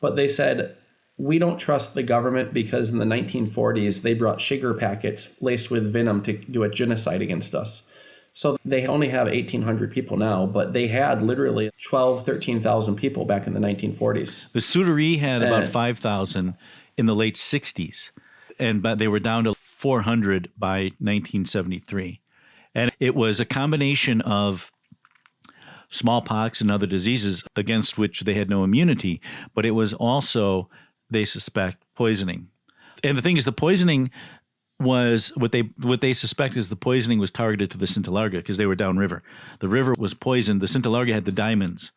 but they said, we don't trust the government because in the 1940s, they brought sugar packets laced with venom to do a genocide against us. So they only have 1,800 people now, but they had literally 13,000 people back in the 1940s. The Surui had about 5,000 in the late 60s, but they were down to 400 by 1973. And it was a combination of smallpox and other diseases against which they had no immunity, but it was also, they suspect, poisoning. And the thing is, the poisoning was what they suspect is the poisoning was targeted to the Cinta Larga because they were downriver. The river was poisoned. The Cinta Larga had the diamonds.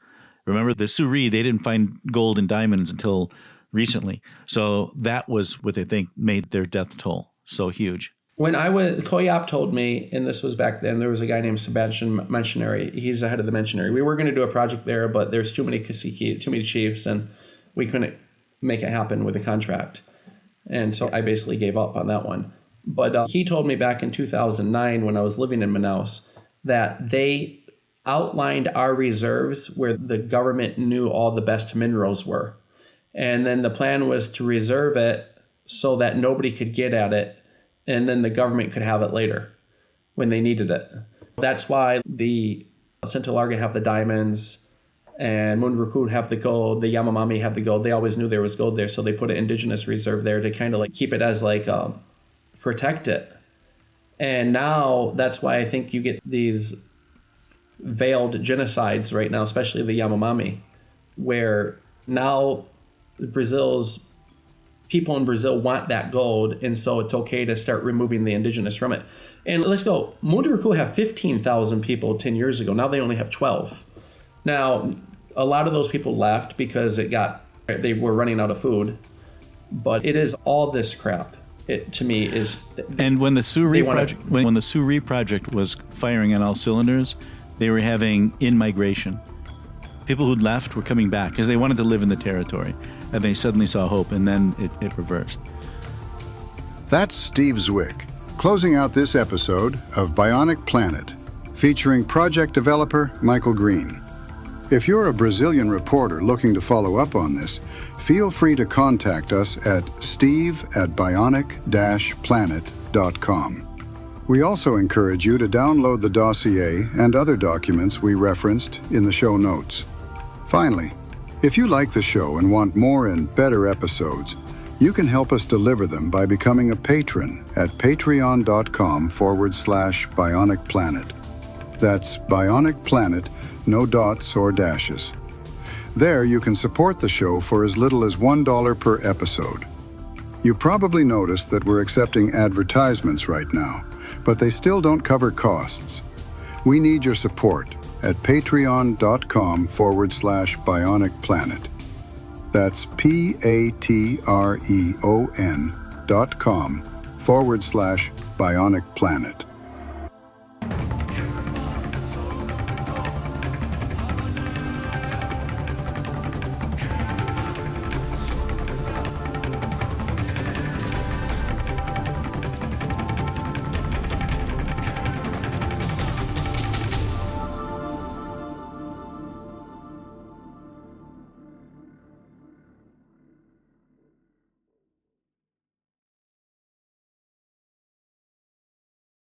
Remember, the Surui, they didn't find gold and diamonds until recently. So that was what they think made their death toll so huge. When Koyap told me, and this was back then, there was a guy named Sebastian Mentionary. He's the head of the Mentionary. We were going to do a project there, but there's too many caciques, too many chiefs, and we couldn't make it happen with the contract. And so I basically gave up on that one. But he told me back in 2009 when I was living in Manaus that they outlined our reserves where the government knew all the best minerals were. And then the plan was to reserve it so that nobody could get at it, and then the government could have it later when they needed it. That's why the Santa Larga have the diamonds, and Munduruku have the gold, the Yanomami have the gold. They always knew there was gold there, so they put an indigenous reserve there to kind of like keep it as like, protect it. And now that's why I think you get these veiled genocides right now, especially the Yanomami, where now people in Brazil want that gold, and so it's okay to start removing the indigenous from it. And let's go. Munduruku have 15,000 people 10 years ago. Now they only have 12. Now, a lot of those people left because they were running out of food. But it is all this crap. It to me is. And when the Suri project, when the Suri project was firing on all cylinders, they were having in-migration. People who'd left were coming back because they wanted to live in the territory, and they suddenly saw hope, and then it reversed. That's Steve Zwick, closing out this episode of Bionic Planet, featuring project developer Michael Greene. If you're a Brazilian reporter looking to follow up on this, feel free to contact us at steve@bionic-planet.com. We also encourage you to download the dossier and other documents we referenced in the show notes. Finally, if you like the show and want more and better episodes, you can help us deliver them by becoming a patron at patreon.com/Bionic Planet. That's Bionic Planet, no dots or dashes. There you can support the show for as little as $1 per episode. You probably noticed that we're accepting advertisements right now, but they still don't cover costs. We need your support at patreon.com/Bionic Planet. That's patreon.com/Bionic Planet.